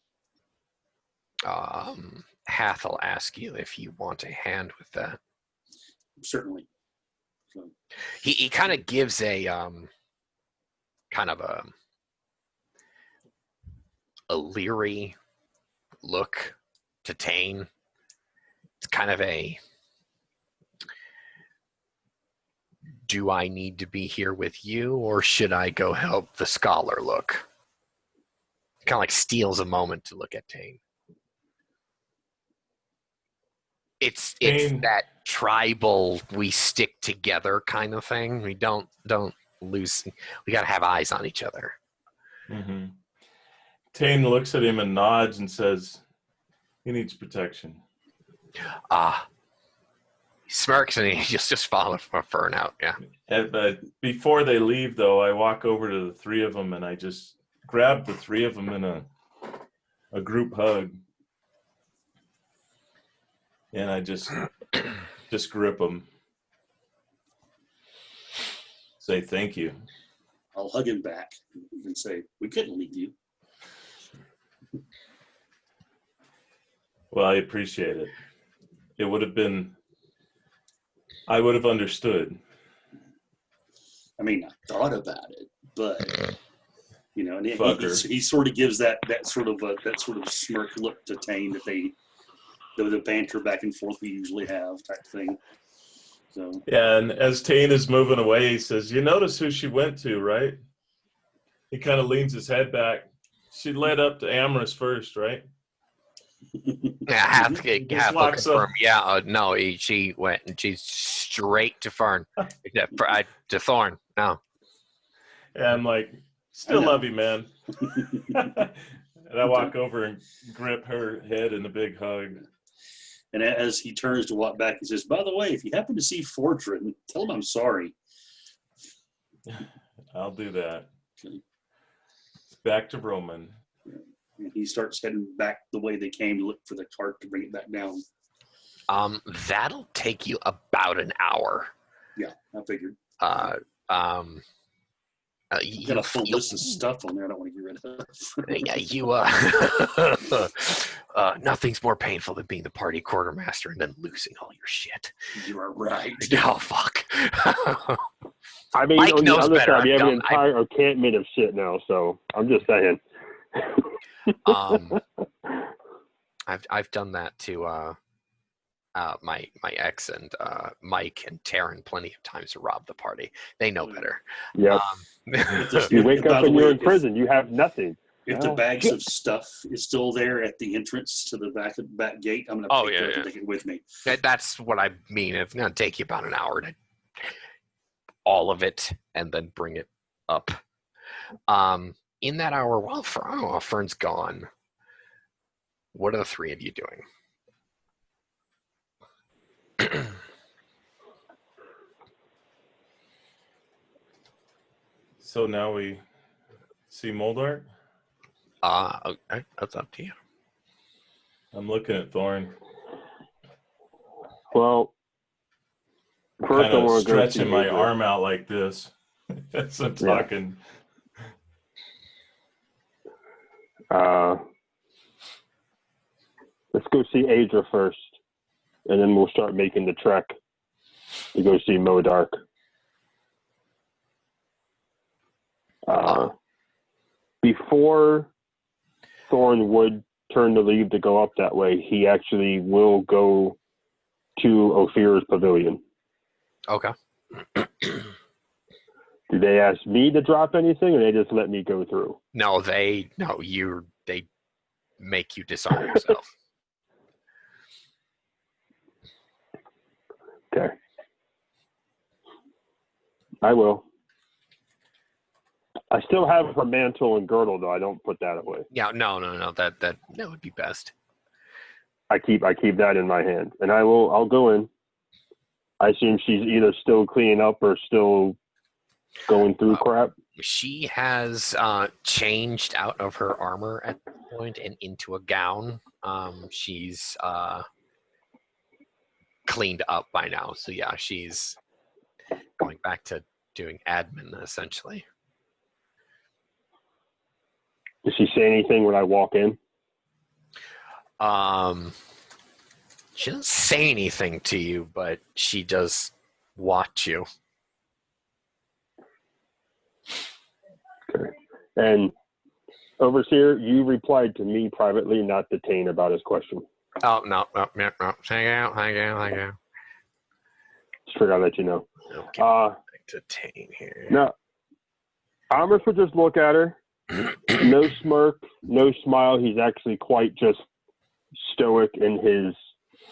Hath will ask you if you want a hand with that. Certainly. So. He kind of gives a kind of a leery look to Tane. It's kind of a, do I need to be here with you, or should I go help the scholar look? Kind of like steals a moment to look at Tane. It's that tribal, we stick together kind of thing. We don't lose. We got to have eyes on each other. Mm-hmm. Tane looks at him and nods and says, "He needs protection." He smirks and he just follows for Fern out. Yeah. But before they leave, though, I walk over to the three of them and I just grab the three of them in a group hug. And I just grip them. Say thank you. I'll hug him back and say, "We couldn't leave you." Well, I appreciate it. It would have been, I would have understood. I mean, I thought about it, but and he sort of gives that sort of smirk look to Tane that the banter back and forth we usually have type thing. So yeah, and as Tane is moving away, he says, "You notice who she went to, right?" He kind of leans his head back. She led up to Amherst first, right? Yeah, have to confirm. Yeah, no, she went and she's straight to Fern, to Thorne. No, and I'm like, "Still love you, man." And I walk over and grip her head in a big hug. And as he turns to walk back, he says, "By the way, if you happen to see Fortran, tell him I'm sorry." I'll do that. Okay. Back to Roman. And he starts heading back the way they came to look for the cart to bring it back down. That'll take you about an hour. Yeah, I figured. You got a full list of stuff on there I don't want to get rid of. Yeah, nothing's more painful than being the party quartermaster and then losing all your shit. You are right. Oh, fuck. I mean, Mike on the knows other better. side, you have an entire encampment of shit now, so I'm just saying. I've done that to my ex and Mike and Taryn plenty of times to rob the party. They know better. Yep. You wake up and you're in prison. You have nothing. If the bags of stuff is still there at the entrance to the back gate, I'm going to take it with me. That's what I mean. It's going to take you about an hour to all of it and then bring it up. In that hour, while Fern's gone, what are the three of you doing? So now we see Moldart? Okay, that's up to you. I'm looking at Thorne. Well, first I want to go stretching my arm out like this as I'm talking. Let's go see Adra first, and then we'll start making the trek to go see Modark. Before Thorne would turn to leave to go up that way, he actually will go to Ophir's pavilion. Okay. Do they ask me to drop anything, or they just let me go through? No, they make you disarm yourself. Okay. I will. I still have her mantle and girdle, though. I don't put that away. Yeah, no. That would be best. I keep that in my hand, and I'll go in. I assume she's either still cleaning up or still going through crap. She has changed out of her armor at this point and into a gown. She's cleaned up by now. So yeah, she's going back to doing admin essentially. Does she say anything when I walk in? She doesn't say anything to you, but she does watch you. Okay. And Overseer, you replied to me privately, not to Tane about his question. Oh, no. Hang out. Just figured I'd let you know. Okay, back to Tane here. Now, Amos would just look at her. No smirk, no smile. He's actually quite just stoic in his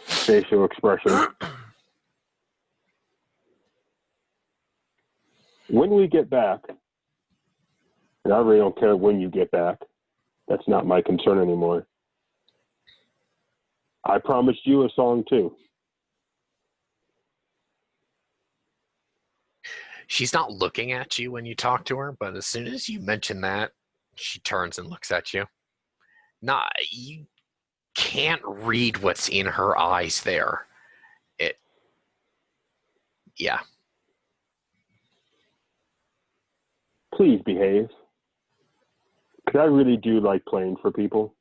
facial expression. When we get back, and I really don't care when you get back, that's not my concern anymore. I promised you a song too. She's not looking at you when you talk to her, but as soon as you mention that, she turns and looks at you. Nah, you can't read what's in her eyes there. Yeah. Please behave. Because I really do like playing for people.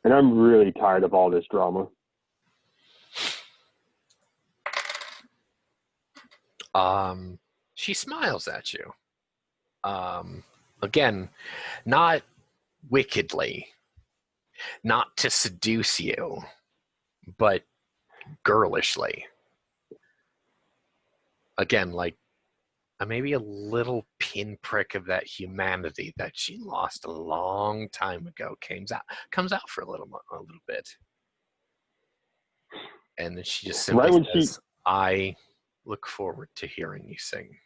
And I'm really tired of all this drama. She smiles at you. Again, not wickedly, not to seduce you, but girlishly. Again, like maybe a little pinprick of that humanity that she lost a long time ago comes out for a little bit, and then she just simply says, "I look forward to hearing you sing."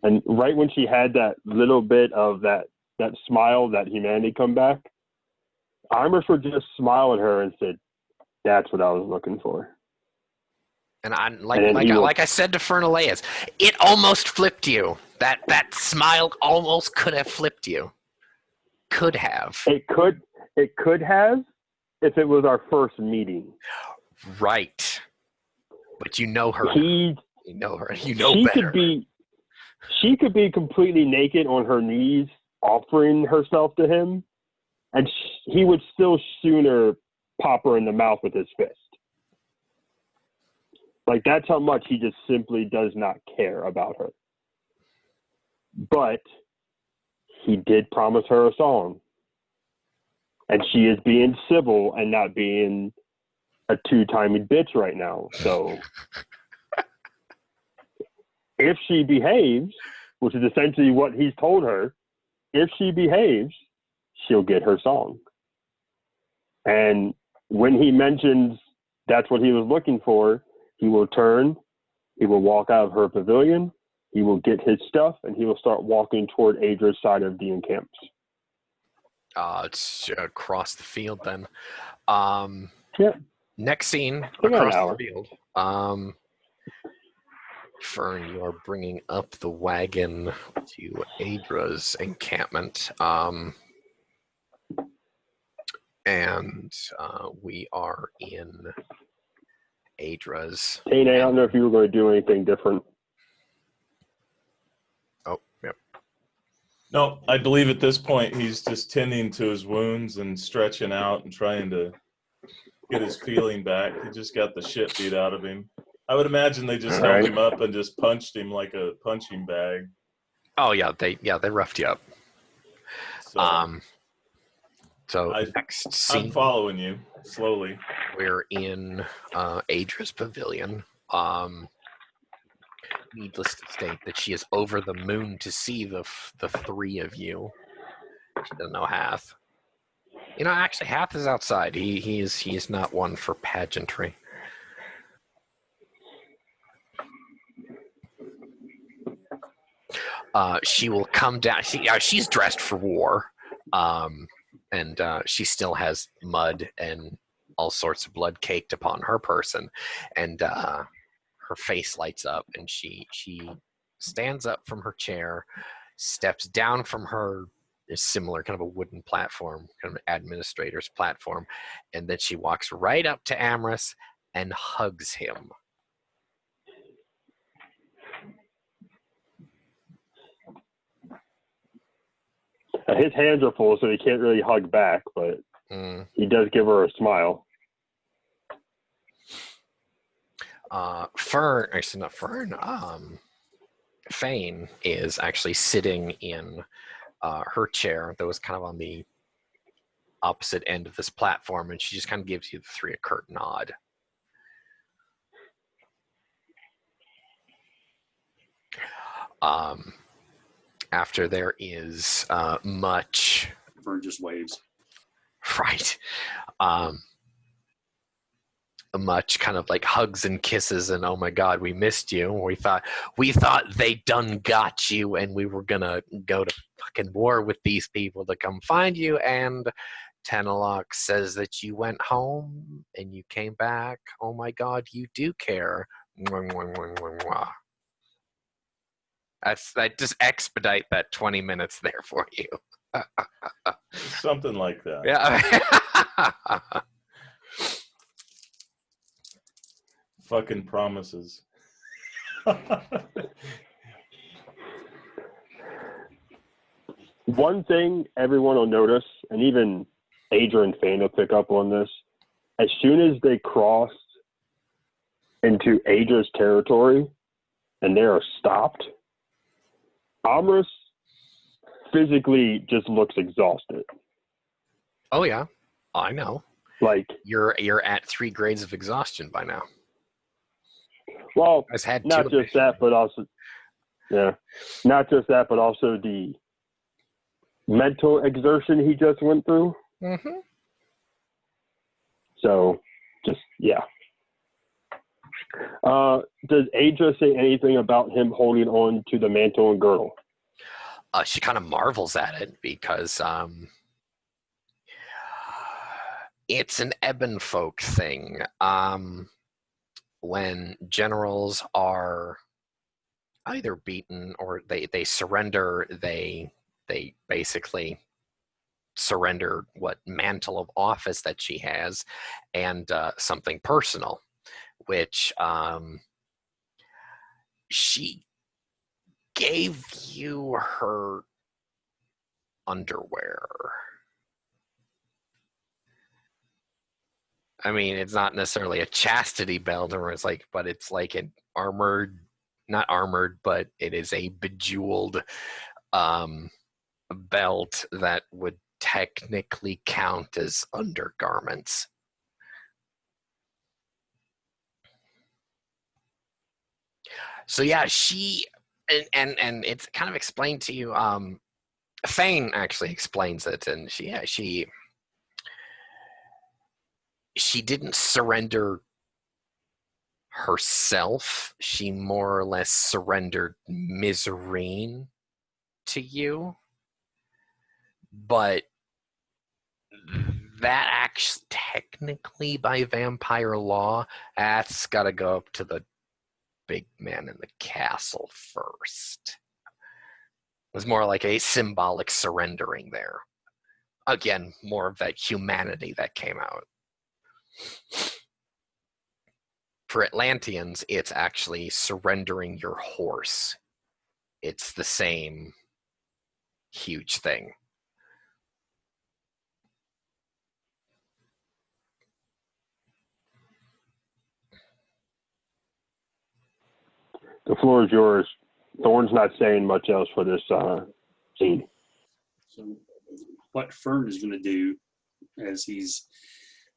And right when she had that little bit of that smile, that humanity come back, Amos would just smile at her and said, "That's what I was looking for." And like I said to Fernaleas, it almost flipped you. That smile almost could have flipped you. Could have. It could have if it was our first meeting. Right. But you know her. You know her. You know better. She could be completely naked on her knees, offering herself to him, and he would still sooner pop her in the mouth with his fist. Like, that's how much he just simply does not care about her. But he did promise her a song. And she is being civil and not being a two-timing bitch right now. So if she behaves, which is essentially what he's told her, if she behaves, she'll get her song. And when he mentions that's what he was looking for, he will turn, he will walk out of her pavilion, he will get his stuff, and he will start walking toward Adra's side of the encampment. It's across the field then. Yeah. Next scene, across the field. Fern, you are bringing up the wagon to Adra's encampment. And we are in Adra's. Hey, I don't know if you were going to do anything different. Oh, yep. No, I believe at this point he's just tending to his wounds and stretching out and trying to get his feeling back. He just got the shit beat out of him. I would imagine they just held him up and just punched him like a punching bag. Oh yeah, they roughed you up. So next scene, I'm following you slowly. We're in Adra's pavilion. Needless to state that she is over the moon to see the three of you. She doesn't know Hath. You know, actually, Hath is outside. He is not one for pageantry. She will come down. She's dressed for war. And she still has mud and all sorts of blood caked upon her person. And her face lights up, and she stands up from her chair, steps down from her similar kind of a wooden platform, kind of an administrator's platform, and then she walks right up to Amorous and hugs him. His hands are full, so he can't really hug back, but he does give her a smile. Fane is actually sitting in her chair that was kind of on the opposite end of this platform, and she just kind of gives you the three a curt nod. After there is much... Fern just waves. Right. Much kind of like hugs and kisses and, oh my God, we missed you. We thought they done got you, and we were gonna go to fucking war with these people to come find you, and Tenelok says that you went home and you came back. Oh my God, you do care. I just expedite that 20 minutes there for you. Something like that. Yeah. Fucking promises. One thing everyone will notice, and even Adra and Fane will pick up on this, as soon as they cross into Adra's territory and they are stopped, Amorous physically just looks exhausted. Oh yeah, I know. Like you're at 3 grades of exhaustion by now. Well, I've had not just that, but also not just that, but also the mental exertion he just went through. Mm-hmm. So, just yeah. Does Adra say anything about him holding on to the mantle and girdle? She kind of marvels at it because it's an Ebon folk thing. When generals are either beaten or they surrender, they basically surrender what mantle of office that she has and something personal, which she gave you her underwear. I mean, it's not necessarily a chastity belt, or but it's like an armored, not armored, but it is a bejeweled belt that would technically count as undergarments. So yeah, she and it's kind of explained to you. Fane actually explains it, and she didn't surrender herself. She more or less surrendered Mizrine to you. But that actually, technically by vampire law, that's got to go up to the big man in the castle first. It was more like a symbolic surrendering there. Again, more of that humanity that came out. For Atlanteans, it's actually surrendering your horse. It's the same huge thing. The floor is yours. Thorne's not saying much else for this scene. So what Fern is going to do as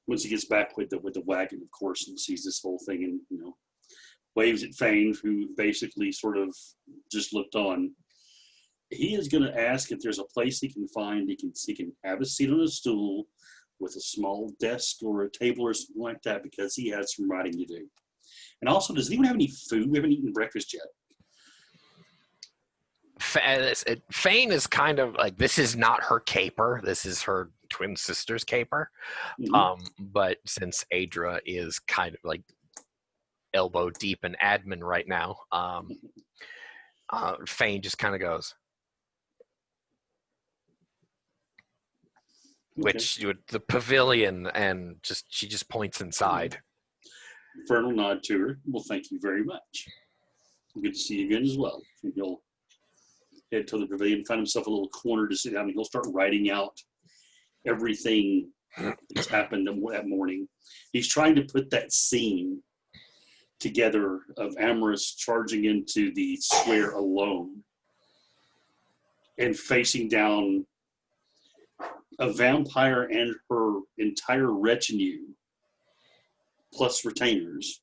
once he gets back with the wagon, of course, and sees this whole thing and, waves at Fane, who basically sort of just looked on. He is going to ask if there's a place he can find. He can have a seat on a stool with a small desk or a table or something like that, because he has some writing to do. And also, does anyone have any food? We haven't eaten breakfast yet. Fane is kind of like, this is not her caper. This is her twin sister's caper. Mm-hmm. But since Adra is kind of like elbow deep in admin right now. Fane just kind of goes, which the pavilion, and she just points inside. Fern will nod to her. Well, thank you very much. Good to see you again as well. And he'll head to the pavilion, find himself a little corner to sit down, and he'll start writing out everything that's happened that morning. He's trying to put that scene together of Amorous charging into the square alone and facing down a vampire and her entire retinue, plus retainers.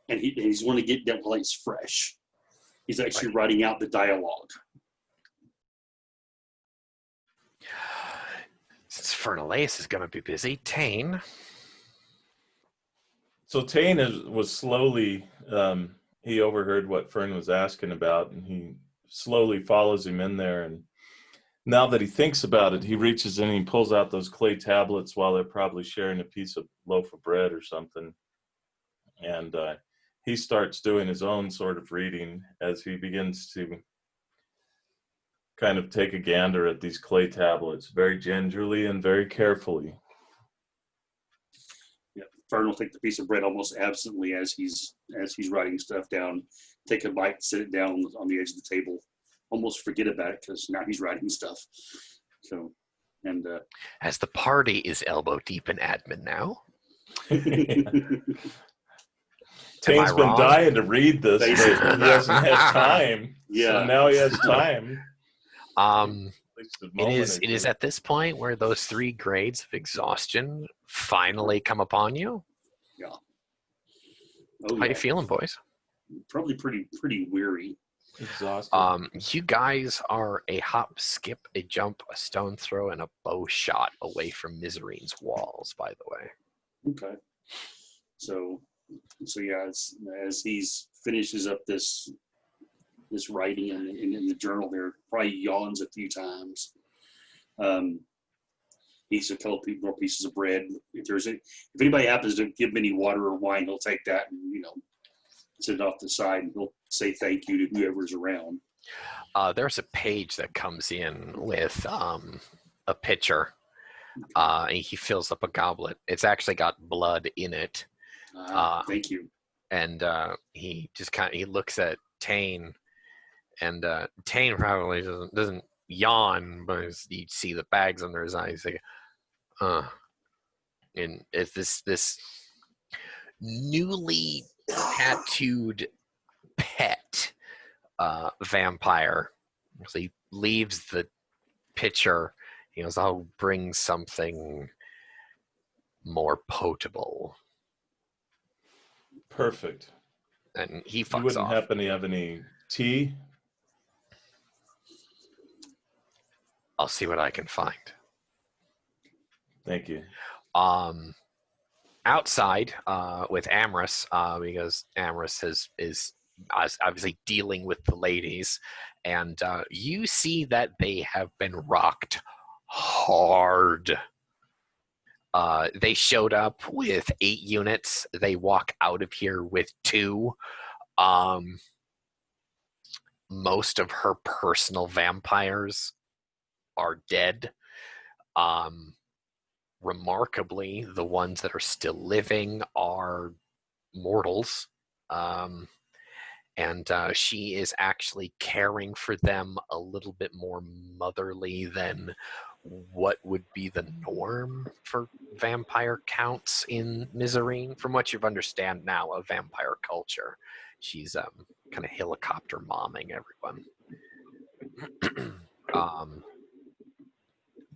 And he's want to get that while he's fresh. He's actually writing out the dialogue. Since Fernalace is going to be busy, Tane. So Tane was slowly, he overheard what Fern was asking about, and he slowly follows him in there. And now that he thinks about it, he reaches in and he pulls out those clay tablets while they're probably sharing a piece of loaf of bread or something. And he starts doing his own sort of reading as he begins to kind of take a gander at these clay tablets, very gingerly and very carefully. Yeah, Fern will take the piece of bread almost absently as he's writing stuff down, take a bite, sit it down on the edge of the table, almost forget about it because now he's writing stuff. So, and as the party is elbow deep in admin now. Tane's been dying to read this, but he hasn't had time. Yeah. So now he has time. It is at this point where those 3 grades of exhaustion finally come upon you. Yeah. How you feeling, boys? Probably pretty weary. Exhausted. You guys are a hop, skip, a jump, a stone throw, and a bow shot away from Misery's walls, by the way. Okay. So yeah, as he's finishes up this writing in the journal there, probably yawns a few times. Eats a couple more pieces of bread. If anybody happens to give him any water or wine, he'll take that and sit it off the side, and he'll say thank you to whoever's around. There's a page that comes in with a pitcher. And he fills up a goblet. It's actually got blood in it. Thank you. And he just he looks at Tane, and Tane probably doesn't yawn, but you see the bags under his eyes. Like, and it's this newly tattooed pet vampire. So he leaves the pitcher. He goes, I'll bring something more potable. Perfect. And he fucks off. You wouldn't happen to have any tea? I'll see what I can find. Thank you. Outside with Amorous, because Amorous is obviously dealing with the ladies, and you see that they have been rocked hard. They showed up with 8 units. They walk out of here with 2. Most of her personal vampires are dead. Remarkably, the ones that are still living are mortals. And she is actually caring for them a little bit more motherly than what would be the norm for vampire counts in Misery. From what you understand now of vampire culture, she's kind of helicopter momming everyone.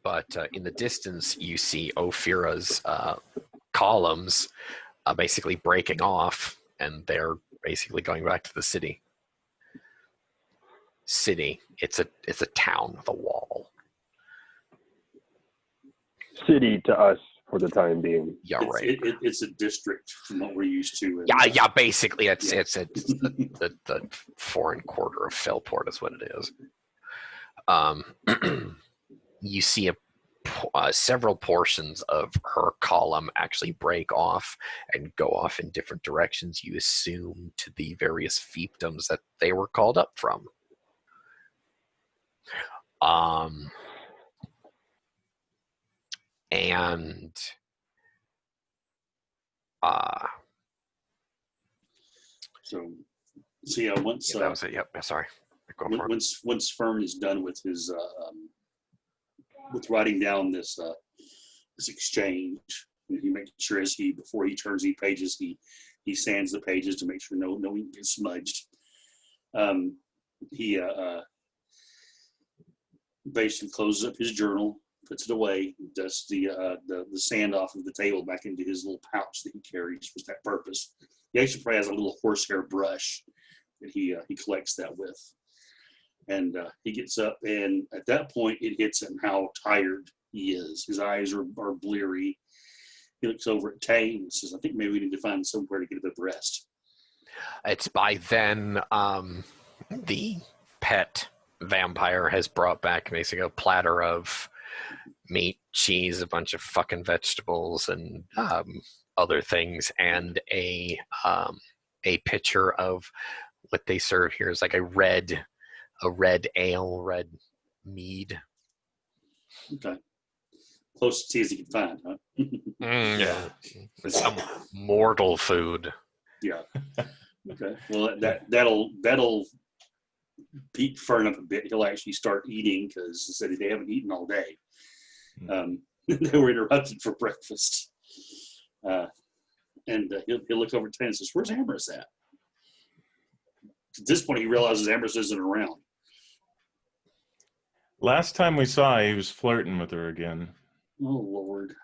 But in the distance, you see Ophira's columns basically breaking off, and they're basically going back to the city. It's a town with a wall. City to us for the time being. Yeah, right. It's a district from what we're used to. Yeah. Basically, it's the foreign quarter of Felport is what it is. You see several portions of her column actually break off and go off in different directions, you assume to the various fiefdoms that they were called up from. And so yeah, once that was it. Yep. Sorry. Go for it. once Thorne is done with his with writing down this exchange, he makes sure before he turns the pages, he sands the pages to make sure no ink gets smudged. He basically closes up his journal, puts it away, dusts the sand off of the table back into his little pouch that he carries for that purpose. He actually probably has a little horsehair brush that he collects that with. And he gets up, and at that point, it hits him how tired he is. His eyes are bleary. He looks over at Tay and says, I think maybe we need to find somewhere to get a bit of rest. It's by then the pet vampire has brought back basically a platter of meat, cheese, a bunch of fucking vegetables, and other things, and a pitcher of what they serve here is like a red ale, red mead. Okay. Close to tea as you can find, huh? Yeah. Some mortal food. Yeah. Okay. Well, that'll pique Thorne up a bit. He'll actually start eating because he said they haven't eaten all day. They were interrupted for breakfast. And he'll look over at Tay and says, where's Amorous at? At this point, he realizes Amorous isn't around. Last time we saw, he was flirting with her again. Oh, Lord.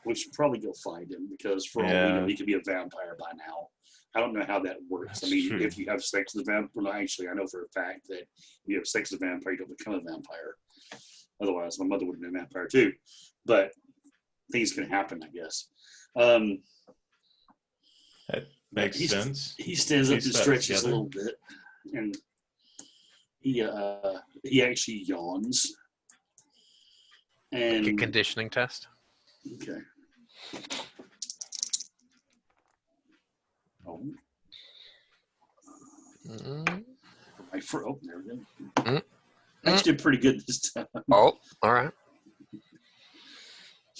We should probably go find him, because for all we know, he could be a vampire by now. I don't know how that works. That's I mean, true. if you have sex with a vampire, well, actually, I know for a fact that if you have sex with a vampire, you don't become a vampire. Otherwise, my mother would have been a vampire too. But things can happen, I guess. That makes sense. He stands up and stretches a little bit, and he actually yawns. And Like a conditioning test. Okay. Oh. Oh, there we go. Actually did pretty good this time. Oh, all right.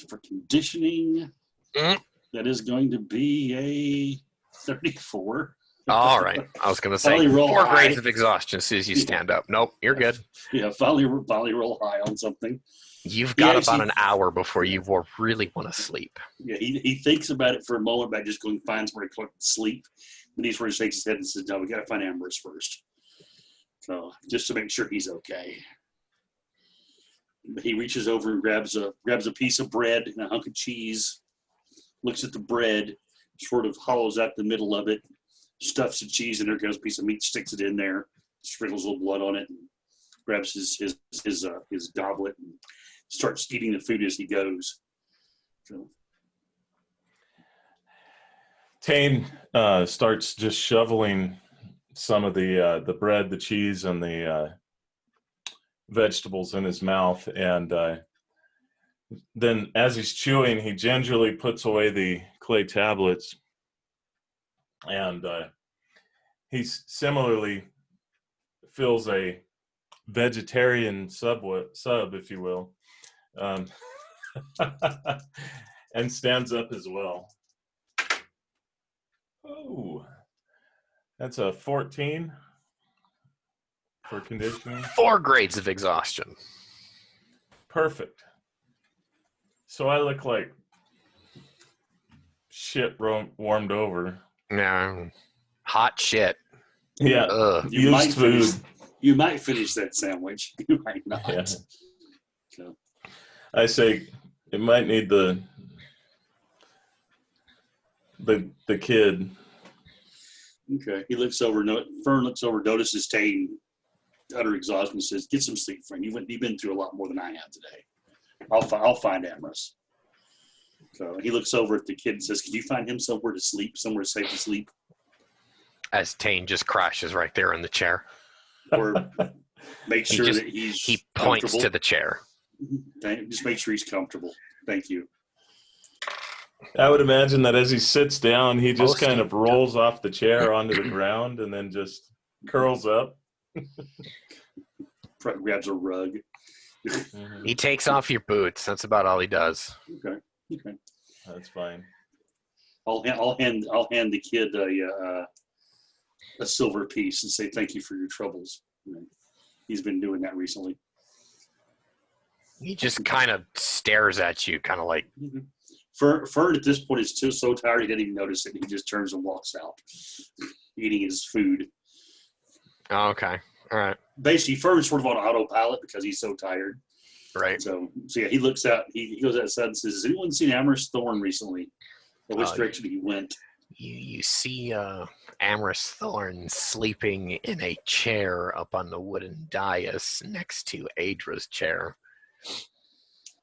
For conditioning, that is going to be a 34. All right. I was going to say 4 grades of exhaustion as soon as you stand up. Nope, you're good. Yeah, finally roll high on something. You've got about an hour before you really want to sleep. Yeah, he thinks about it for a moment about just going to find somewhere to sleep. Then he sort of shakes his head and says, no, we got to find Amorous first. So just to make sure he's okay. He reaches over and grabs a piece of bread and a hunk of cheese, looks at the bread, sort of hollows out the middle of it, stuffs the cheese in there, goes a piece of meat, sticks it in there, sprinkles a little blood on it, and grabs his goblet and starts eating the food as he goes. So. Tane starts just shoveling some of the bread, the cheese, and the vegetables in his mouth, and then as he's chewing, he gingerly puts away the clay tablets, and he similarly fills a vegetarian sub, if you will, and stands up as well. Oh, that's a 14 for conditioning. 4 grades of exhaustion. Perfect. So I look like shit warmed over. No, hot shit. Yeah. Ugh. You might finish that sandwich. You might not. Yeah. So. I say it might need the kid. Okay. He looks over. Thorne looks over, notices Tane utter exhaustion, and says, "Get some sleep, friend. You've been through a lot more than I have today. I'll find Amorous." So he looks over at the kid and says, "Could you find him somewhere to sleep, somewhere safe to sleep?" As Tane just crashes right there in the chair. Or Make sure that he's he points comfortable. to the chair. Just make sure he's comfortable. Thank you. I would imagine that as he sits down, he just Mostly. kind of rolls off the chair onto the ground and then just curls up. Probably grabs a rug. He takes off your boots. That's about all he does. Okay. That's fine. I'll hand the kid a silver piece and say thank you for your troubles. He's been doing that recently. He just kind of stares at you, kind of like. Fern at this point is still so tired he didn't even notice it. He just turns and walks out, eating his food. Oh, okay. All right. Basically, Fern's sort of on autopilot because he's so tired. Right. So yeah, he looks out. He goes outside and says, "Has anyone seen Amherst Thorne recently? Or which direction he went?" You see Amherst Thorne sleeping in a chair up on the wooden dais next to Adra's chair.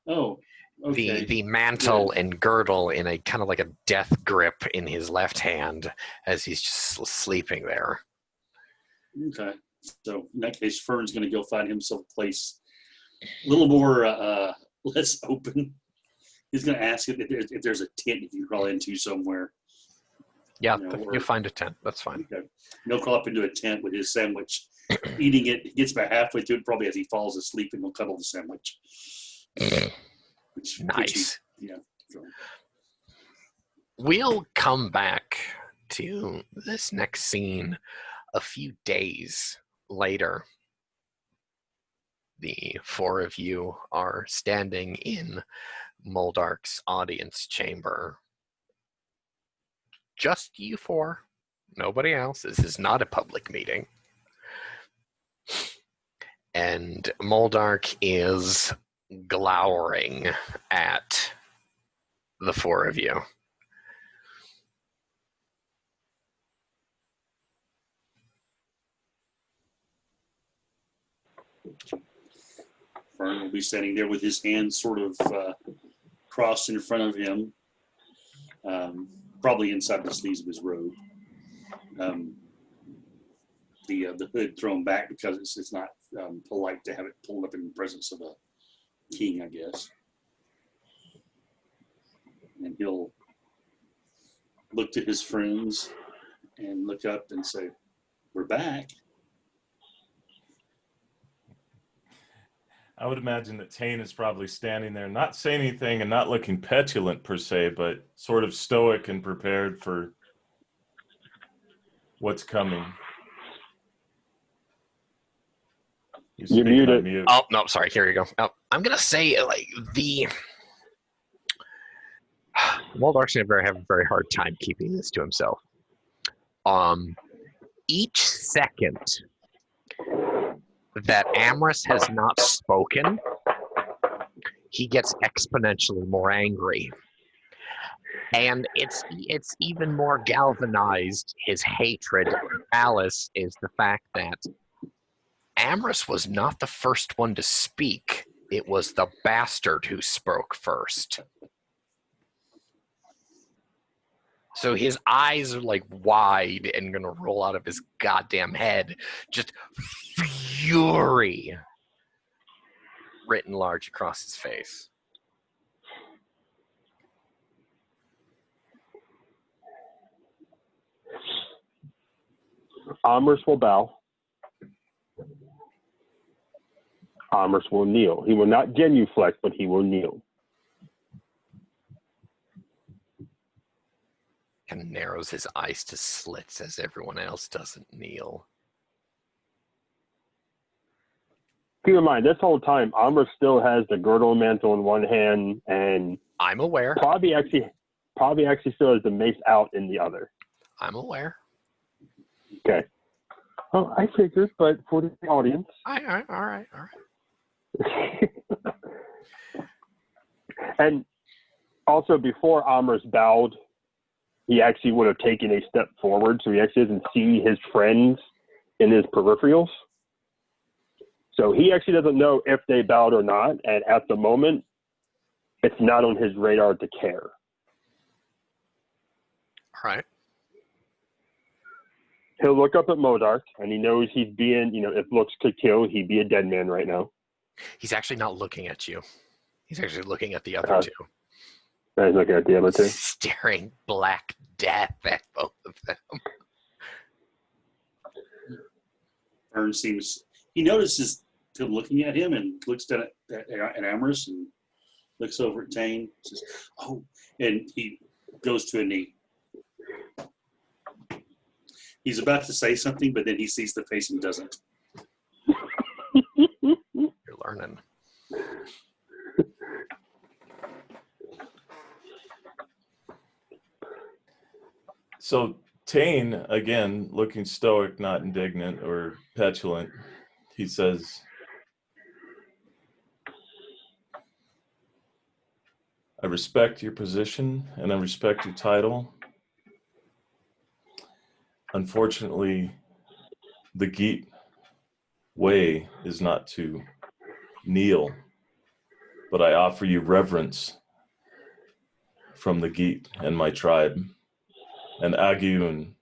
Oh, okay. The mantle and girdle in a kind of like a death grip in his left hand as he's just sleeping there. Okay. So in that case, Fern's going to go find himself a place a little more less open. He's going to ask if there's a tent he can crawl into somewhere. Yeah, you'll find a tent. That's fine. Okay. He'll crawl up into a tent with his sandwich, eating it. He gets about halfway through it, probably as he falls asleep, and he'll cuddle the sandwich. Nice. So. We'll come back to this next scene a few days later. The four of you are standing in Moldark's audience chamber. Just you four. Nobody else. This is not a public meeting. And Moldark is glowering at the four of you. Fern will be standing there with his hands sort of crossed in front of him, probably inside the sleeves of his robe. The hood thrown back because it's not polite to have it pulled up in the presence of a king, I guess. And he'll look to his friends and look up and say, "We're back." I would imagine that Tane is probably standing there, not saying anything and not looking petulant per se, but sort of stoic and prepared for what's coming. You're muted. Mute. Oh, no, sorry. Here you go. Oh, I'm going to say, like, Moldark's going to have a very hard time keeping this to himself. Each second that Amherst has not spoken, he gets exponentially more angry. And it's even more galvanized his hatred of Alice is the fact that Amherst was not the first one to speak. It was the bastard who spoke first. So his eyes are like wide and gonna roll out of his goddamn head. Just fury written large across his face. Amherst will bow. Amherst will kneel. He will not genuflect, but he will kneel. Kind of narrows his eyes to slits as everyone else doesn't kneel. Keep in mind, this whole time, Amherst still has the girdle and mantle in one hand, and I'm aware. probably actually still has the mace out in the other. I'm aware. Okay. Well, I figured, but for the audience. All right. And also, before Amherst bowed, he actually would have taken a step forward, so he actually doesn't see his friends in his peripherals. So he actually doesn't know if they bowed or not, and at the moment, it's not on his radar to care. All right. He'll look up at Modark, and he knows he's being, if looks could kill, he'd be a dead man right now. He's actually not looking at you. He's actually looking at the other two. He's looking at the other two. Staring black death at both of them. Thorne he notices him looking at him and looks at Amorous and looks over at Tane. Says, "Oh," and he goes to a knee. He's about to say something, but then he sees the face and doesn't. You're learning. So Tane, again, looking stoic, not indignant or petulant, he says, "I respect your position and I respect your title. Unfortunately, the Geet way is not to kneel, but I offer you reverence from the Geet and my tribe, and Agiun."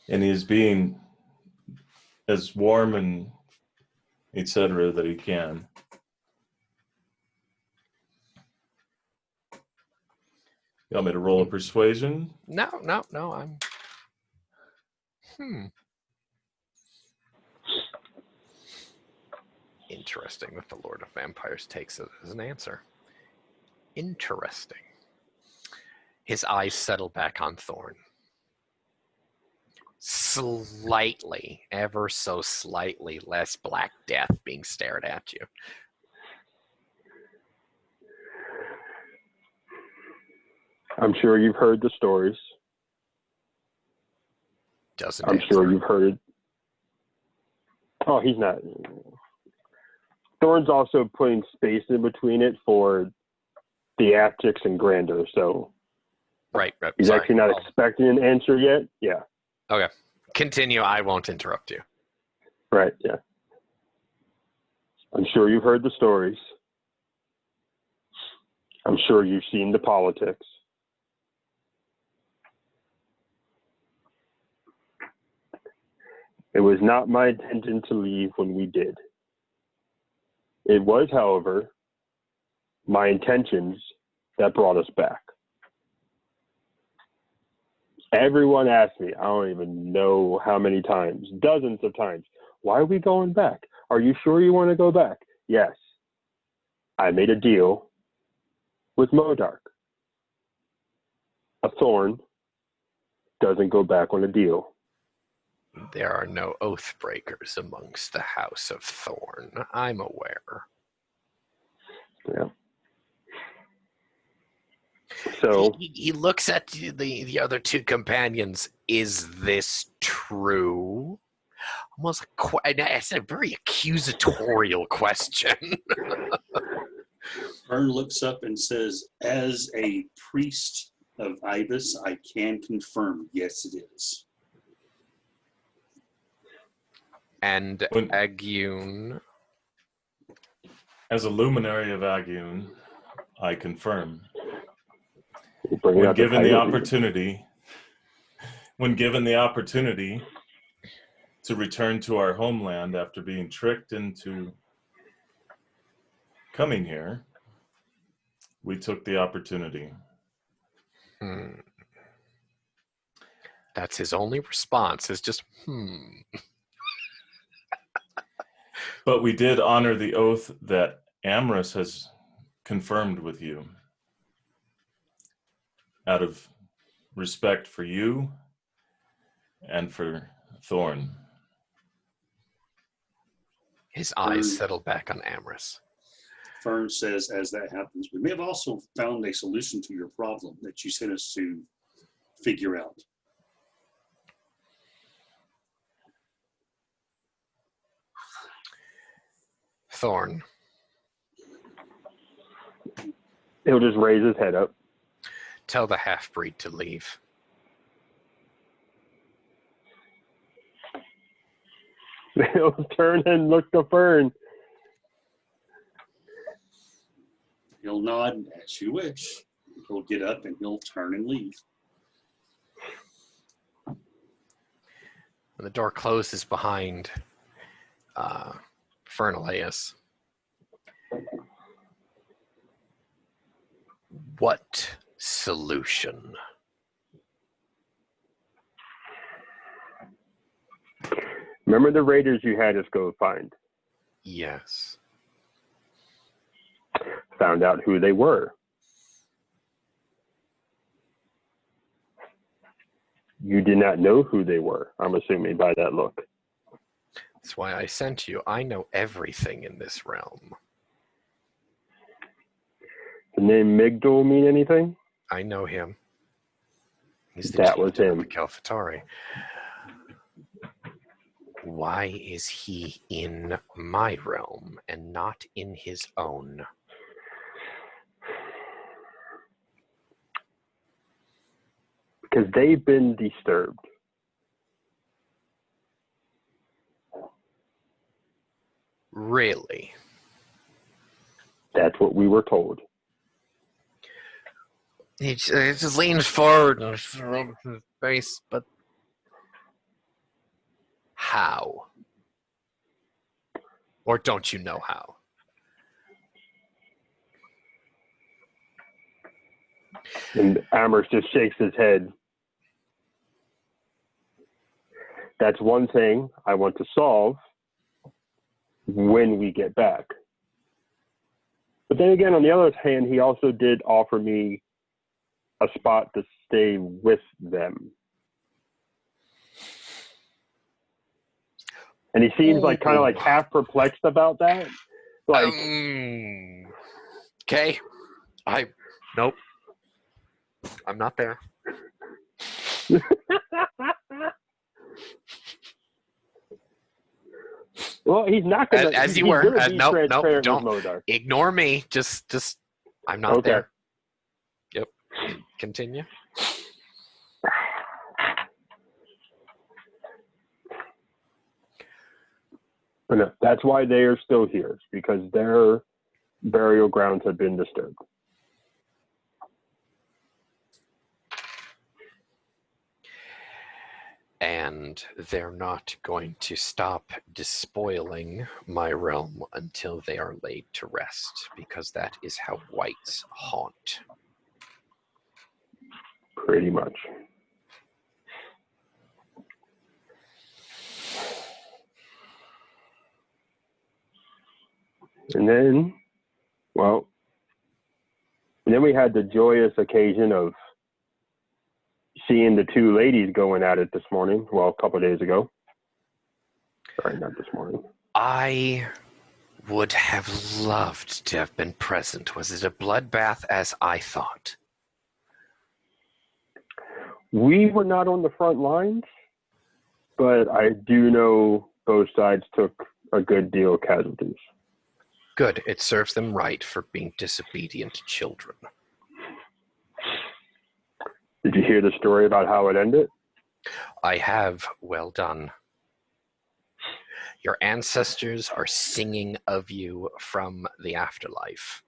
And he is being as warm and etc. that he can. You want me to roll a persuasion? No, I'm... Interesting that the Lord of Vampires takes it as an answer. Interesting. His eyes settle back on Thorne. Slightly, ever so slightly less Black Death being stared at you. I'm sure you've heard the stories. Doesn't I'm answer. sure you've heard. Oh, he's not. Thorne's also putting space in between it for theatrics and grandeur, so Right. he's Sorry. actually not expecting an answer yet. Yeah. Okay. Continue. I won't interrupt you. Right, yeah. I'm sure you've heard the stories. I'm sure you've seen the politics. It was not my intention to leave when we did. It was, however, my intentions that brought us back. Everyone asked me, I don't even know how many times, dozens of times, why are we going back? Are you sure you want to go back? Yes. I made a deal with Modark. A Thorne doesn't go back on a deal. There are no oath breakers amongst the House of Thorne. I'm aware. Yeah. So he looks at the other two companions. Is this true? Almost it's a very accusatorial question. Thorne looks up and says, "As a priest of Ibis, I can confirm, yes, it is." And Agiun. As a luminary of Agiun, I confirm. when given the opportunity to return to our homeland after being tricked into coming here, we took the opportunity. That's his only response, is just, But we did honor the oath that Amorous has confirmed with you out of respect for you and for Thorne. His eyes settle back on Amorous. Thorne says, as that happens, we may have also found a solution to your problem that you sent us to figure out. Thorne. He'll just raise his head up. Tell the half-breed to leave. He'll turn and look to Fern. He'll nod as you wish. He'll get up and he'll turn and leave. When the door closes behind Fernaleus, what solution? Remember the raiders you had us go find? Yes. Found out who they were. You did not know who they were, I'm assuming by that look. That's why I sent you. I know everything in this realm. The name Migdal mean anything? I know him. He's the That was chieftain of him. the Kelfatari. Why is he in my realm and not in his own? Because they've been disturbed. Really? That's what we were told. He just leans forward and rubs his face, but how? Or don't you know how? And Amherst just shakes his head. That's one thing I want to solve when we get back. But then again, on the other hand, he also did offer me a spot to stay with them. And he seems like kind of like half perplexed about that. Like, okay. Nope. I'm not there. well, he's not going to. As you were. Nope, transparent don't. with Modar. Ignore me. Just, I'm not there. Yep. Continue. But no, that's why they are still here, because their burial grounds have been disturbed. And they're not going to stop despoiling my realm until they are laid to rest, because that is how whites haunt. Pretty much. And then, we had the joyous occasion of seeing the two ladies going at it this morning. Well, a couple of days ago. Sorry, not this morning. I would have loved to have been present. Was it a bloodbath as I thought? We were not on the front lines, but I do know both sides took a good deal of casualties. Good. It serves them right for being disobedient children. Did you hear the story about how it ended? I have. Well done. Your ancestors are singing of you from the afterlife.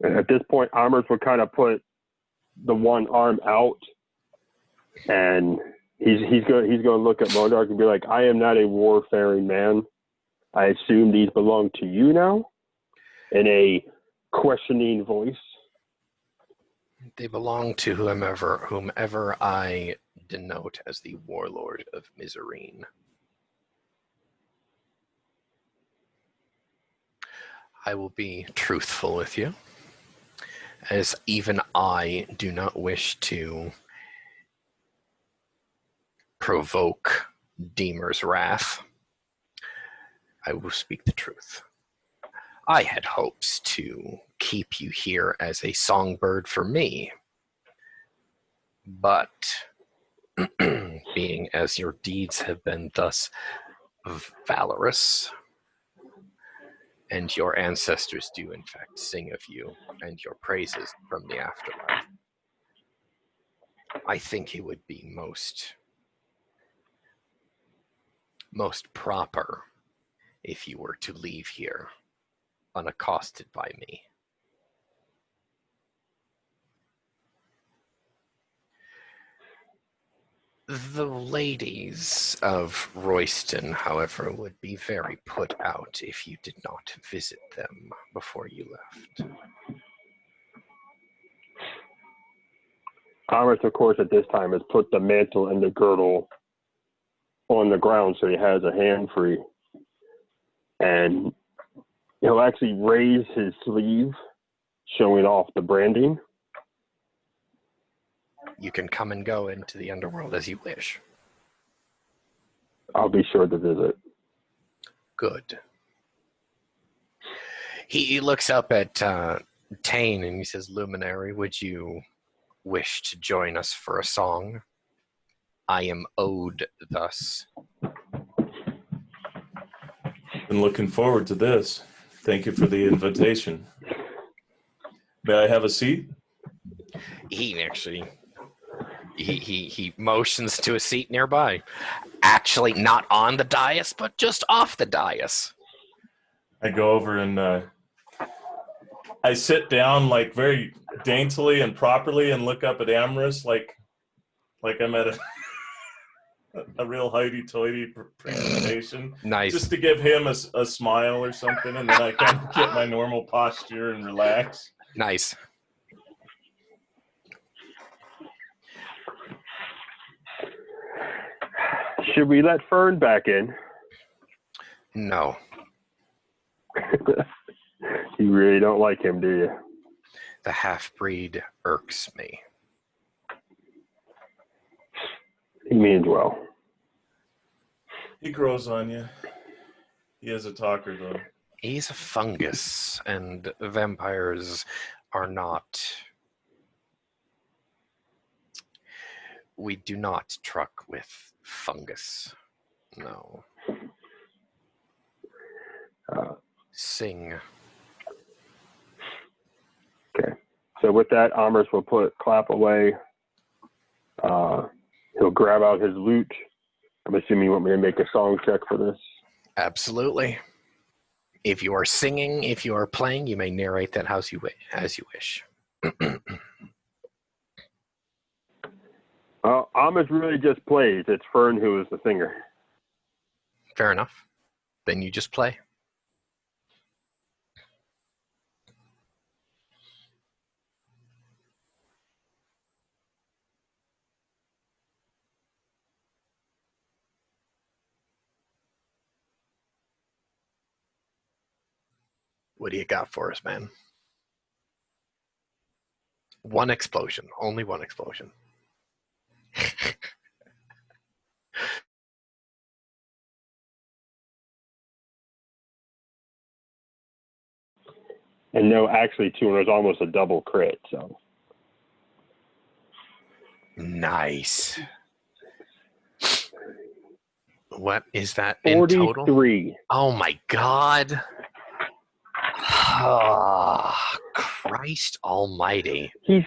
And at this point, Amherst would kind of put the one arm out, and he's going to look at Monarch and be like, "I am not a warfaring man. I assume these belong to you now," in a questioning voice. They belong to whomever I denote as the warlord of Miserine. I will be truthful with you, as even I do not wish to provoke Deemer's wrath. I will speak the truth. I had hopes to keep you here as a songbird for me, but being as your deeds have been thus valorous, and your ancestors do in fact sing of you and your praises from the afterlife, I think it would be most proper if you were to leave here unaccosted by me. The ladies of Royston, however, would be very put out if you did not visit them before you left. Amos, of course, at this time has put the mantle and the girdle on the ground so he has a hand free. And he'll actually raise his sleeve, showing off the branding. You can come and go into the underworld as you wish. I'll be sure to visit. Good. He looks up at Tane and he says, Luminary, would you wish to join us for a song? I am owed thus. Been looking forward to this. Thank you for the invitation. May I have a seat? He actually, he motions to a seat nearby. Actually, not on the dais, but just off the dais. I go over and I sit down like very daintily and properly and look up at Amorous like I'm at a real hoity-toity presentation. Nice. Just to give him a smile or something, and then I kind of get my normal posture and relax. Nice. Should we let Fern back in? No. You really don't like him, do you? The half-breed irks me. He means well. He grows on you. He is a talker, though. He's a fungus, and vampires are not... We do not truck with fungus. No. Sing. Okay. So with that, Amherst will put Clap away. He'll grab out his lute. I'm assuming you want me to make a song check for this. Absolutely. If you are singing, if you are playing, you may narrate that as you wish. Amherst really just plays. It's Fern who is the singer. Fair enough. Then you just play. What do you got for us, man? One explosion. Only one explosion. And no, actually, two, and it was almost a double crit. So nice. What is that in 43. total? Oh my God. Oh, Christ almighty. He's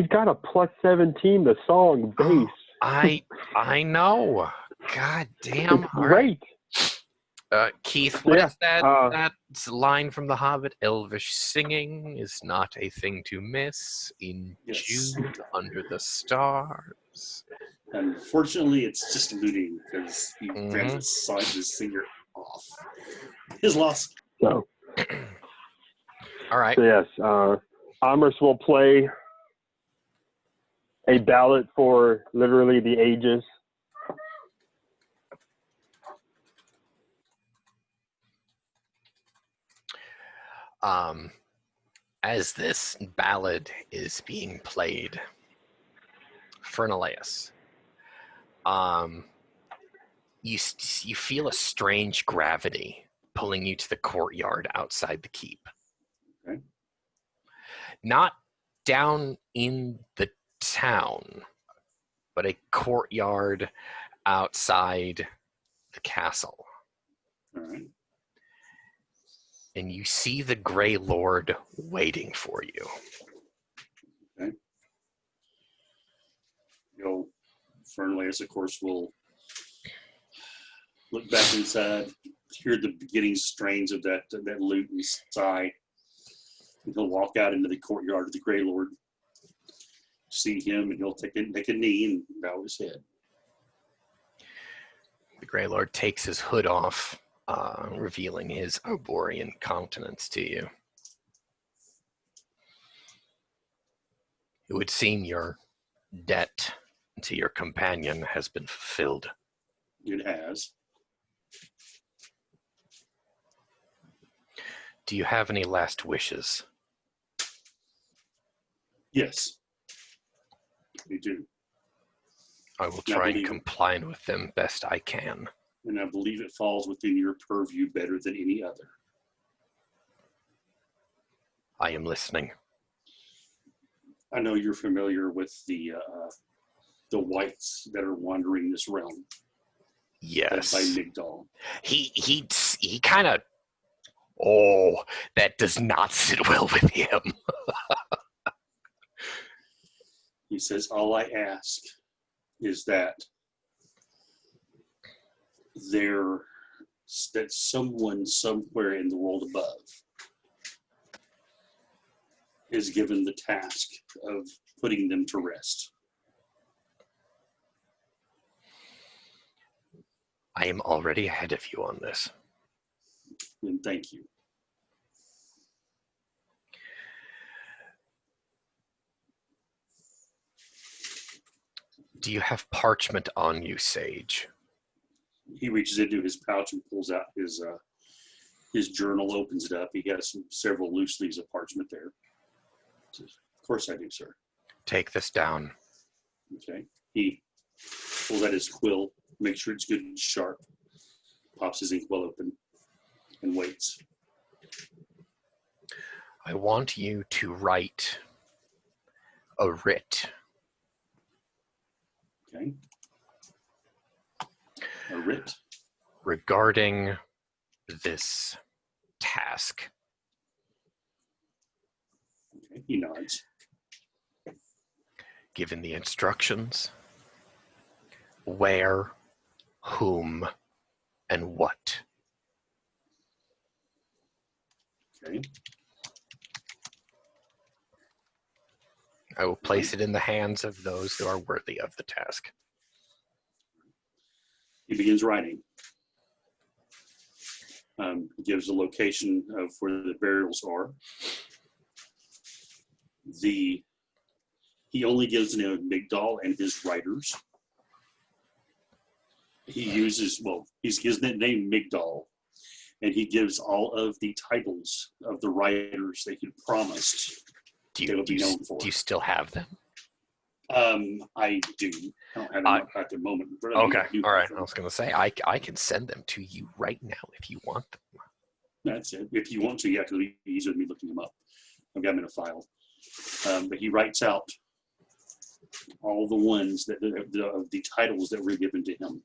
got a plus 17 the song base. I know. God damn. It's All right. great. Keith, what is that that line from The Hobbit? Elvish singing is not a thing to miss in Jude under the stars. Unfortunately, it's just looting because he ran the singer off. His loss. So, all right. So yes, Amherst will play a ballad for literally the ages. As this ballad is being played, Fernaleus, you feel a strange gravity pulling you to the courtyard outside the keep. Okay. Not down in the town, but a courtyard outside the castle. All right. And you see the Grey Lord waiting for you. Okay. Fernaleus, of course, will look back inside, hear the beginning strains of that lute and sigh. And he'll walk out into the courtyard of the Grey Lord, see him, and he'll take a knee and bow his head. The Grey Lord takes his hood off, revealing his arborean countenance to you. It would seem your debt to your companion has been fulfilled. It has. Do you have any last wishes? Yes, we do. I will try and comply with them best I can. And I believe it falls within your purview better than any other. I am listening. I know you're familiar with the whites that are wandering this realm. Yes. Led by Migdal. He kind of. Oh, that does not sit well with him. He says, all I ask is that someone somewhere in the world above is given the task of putting them to rest. I am already ahead of you on this. And thank you. Do you have parchment on you, Sage? He reaches into his pouch and pulls out his journal, opens it up. He has several loose leaves of parchment there. Says, of course I do, sir. Take this down. Okay. He pulls out his quill, makes sure it's good and sharp, pops his inkwell open, and waits. I want you to write a writ. Okay. A writ. Regarding this task. Okay. He nods. Given the instructions, where, whom, and what. Okay. I will place it in the hands of those who are worthy of the task. He begins writing. He gives the location of where the burials are. He only gives the name of Migdal and his writers. He gives the name Migdal, and he gives all of the titles of the writers that he promised they would be known for. Do you still have them? I do. I don't have them at the moment. But okay, all right. I was going to say, I can send them to you right now if you want them. That's it. If you want to, yeah, because it'll be easier than me looking them up. I've got them in a file. But he writes out all the ones the titles that were given to him.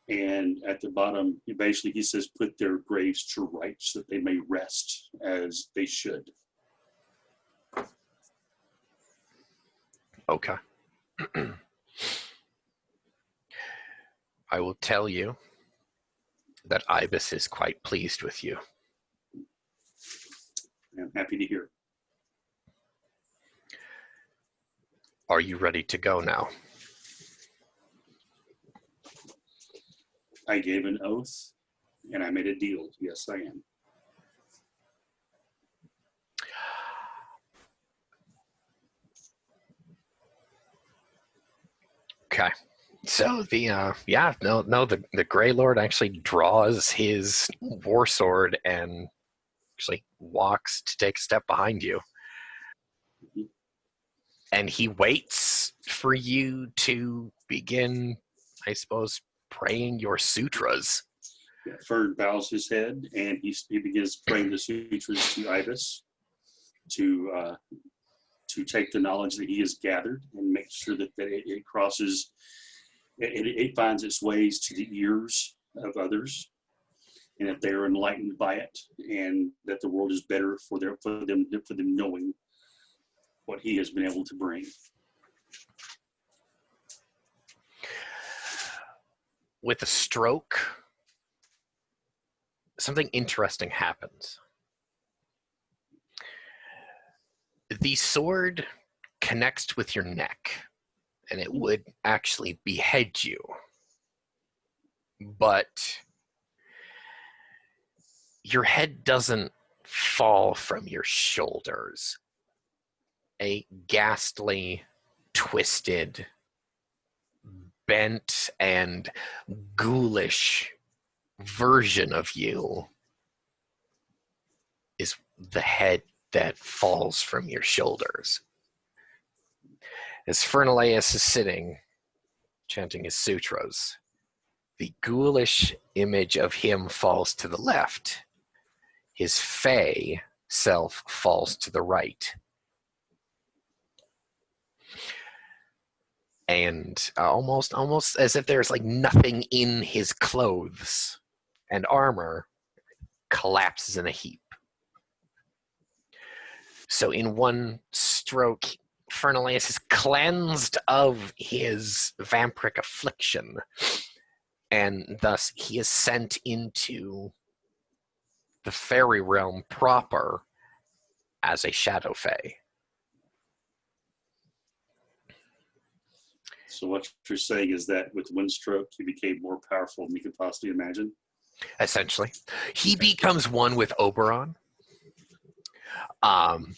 And at the bottom, he says, put their graves to rights that they may rest as they should. Okay. I will tell you that Ibis is quite pleased with you. I'm happy to hear. Are you ready to go now? I gave an oath and I made a deal. Yes, I am. Okay. So the Grey Lord actually draws his war sword and actually walks to take a step behind you. And he waits for you to begin, I suppose, praying your sutras. Yeah, Fern bows his head and he begins praying the sutras to Ibis to take the knowledge that he has gathered and make sure that it crosses, it finds its ways to the ears of others, and that they are enlightened by it, and that the world is better for them knowing what he has been able to bring. With a stroke, something interesting happens. The sword connects with your neck, and it would actually behead you but your head doesn't fall from your shoulders. A ghastly, twisted, bent, and ghoulish version of you is the head that falls from your shoulders. As Fernaleus is sitting, chanting his sutras, the ghoulish image of him falls to the left. His fey self falls to the right. And almost as if there's like nothing in his clothes and armor, collapses in a heap. So in one stroke, Fernaleus is cleansed of his vampiric affliction, and thus he is sent into the fairy realm proper as a shadow fae. So what you're saying is that with one stroke, he became more powerful than you could possibly imagine? Essentially. He becomes one with Oberon. And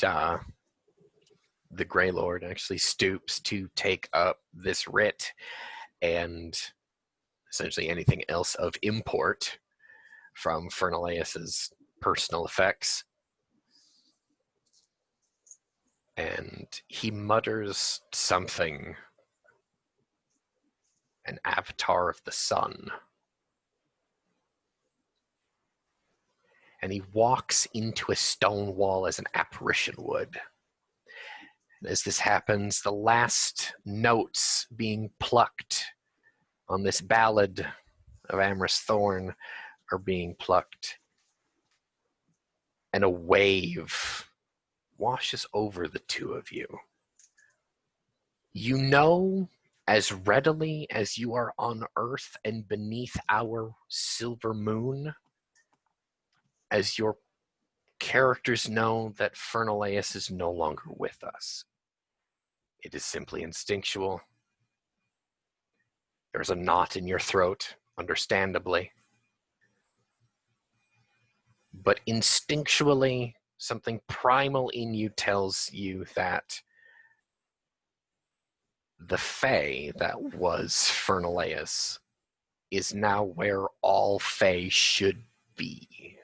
the Grey Lord actually stoops to take up this writ and essentially anything else of import from Fernaleus's personal effects. And he mutters something, an avatar of the sun. And he walks into a stone wall as an apparition would. And as this happens, the last notes being plucked on this ballad of Amorous Thorne are being plucked, and a wave washes over the two of you. You know as readily as you are on Earth and beneath our silver moon, as your characters know that Fernaleus is no longer with us. It is simply instinctual. There's a knot in your throat, understandably. But instinctually, something primal in you tells you that the Fae that was Fernaleus is now where all Fae should be.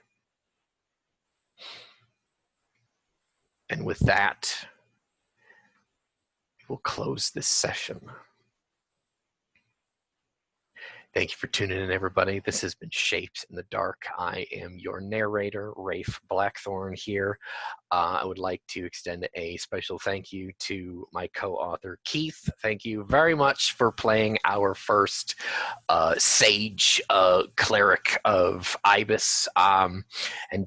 And with that, we'll close this session. Thank you for tuning in, everybody. This has been Shapes in the Dark. I am your narrator, Rafe Blackthorne here. I would like to extend a special thank you to my co-author, Keith. Thank you very much for playing our first sage cleric of Ibis. And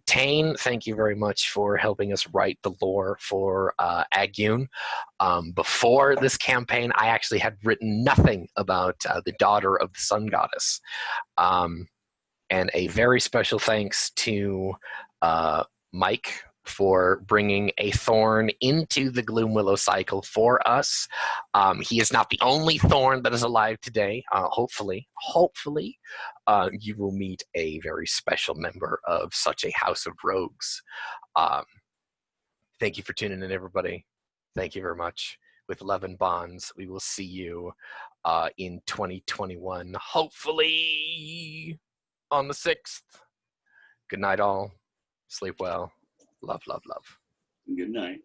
Tane, thank you very much for helping us write the lore for Agun. Before this campaign, I actually had written nothing about the daughter of the sun goddess. And a very special thanks to Mike for bringing a Thorne into the Gloom Willow cycle for us. He is not the only Thorne that is alive today. Hopefully, you will meet a very special member of such a house of rogues. Thank you for tuning in, everybody. Thank you very much. With love and bonds, we will see you in 2021, hopefully on the 6th. Good night, all. Sleep well. Love, love, love. Good night.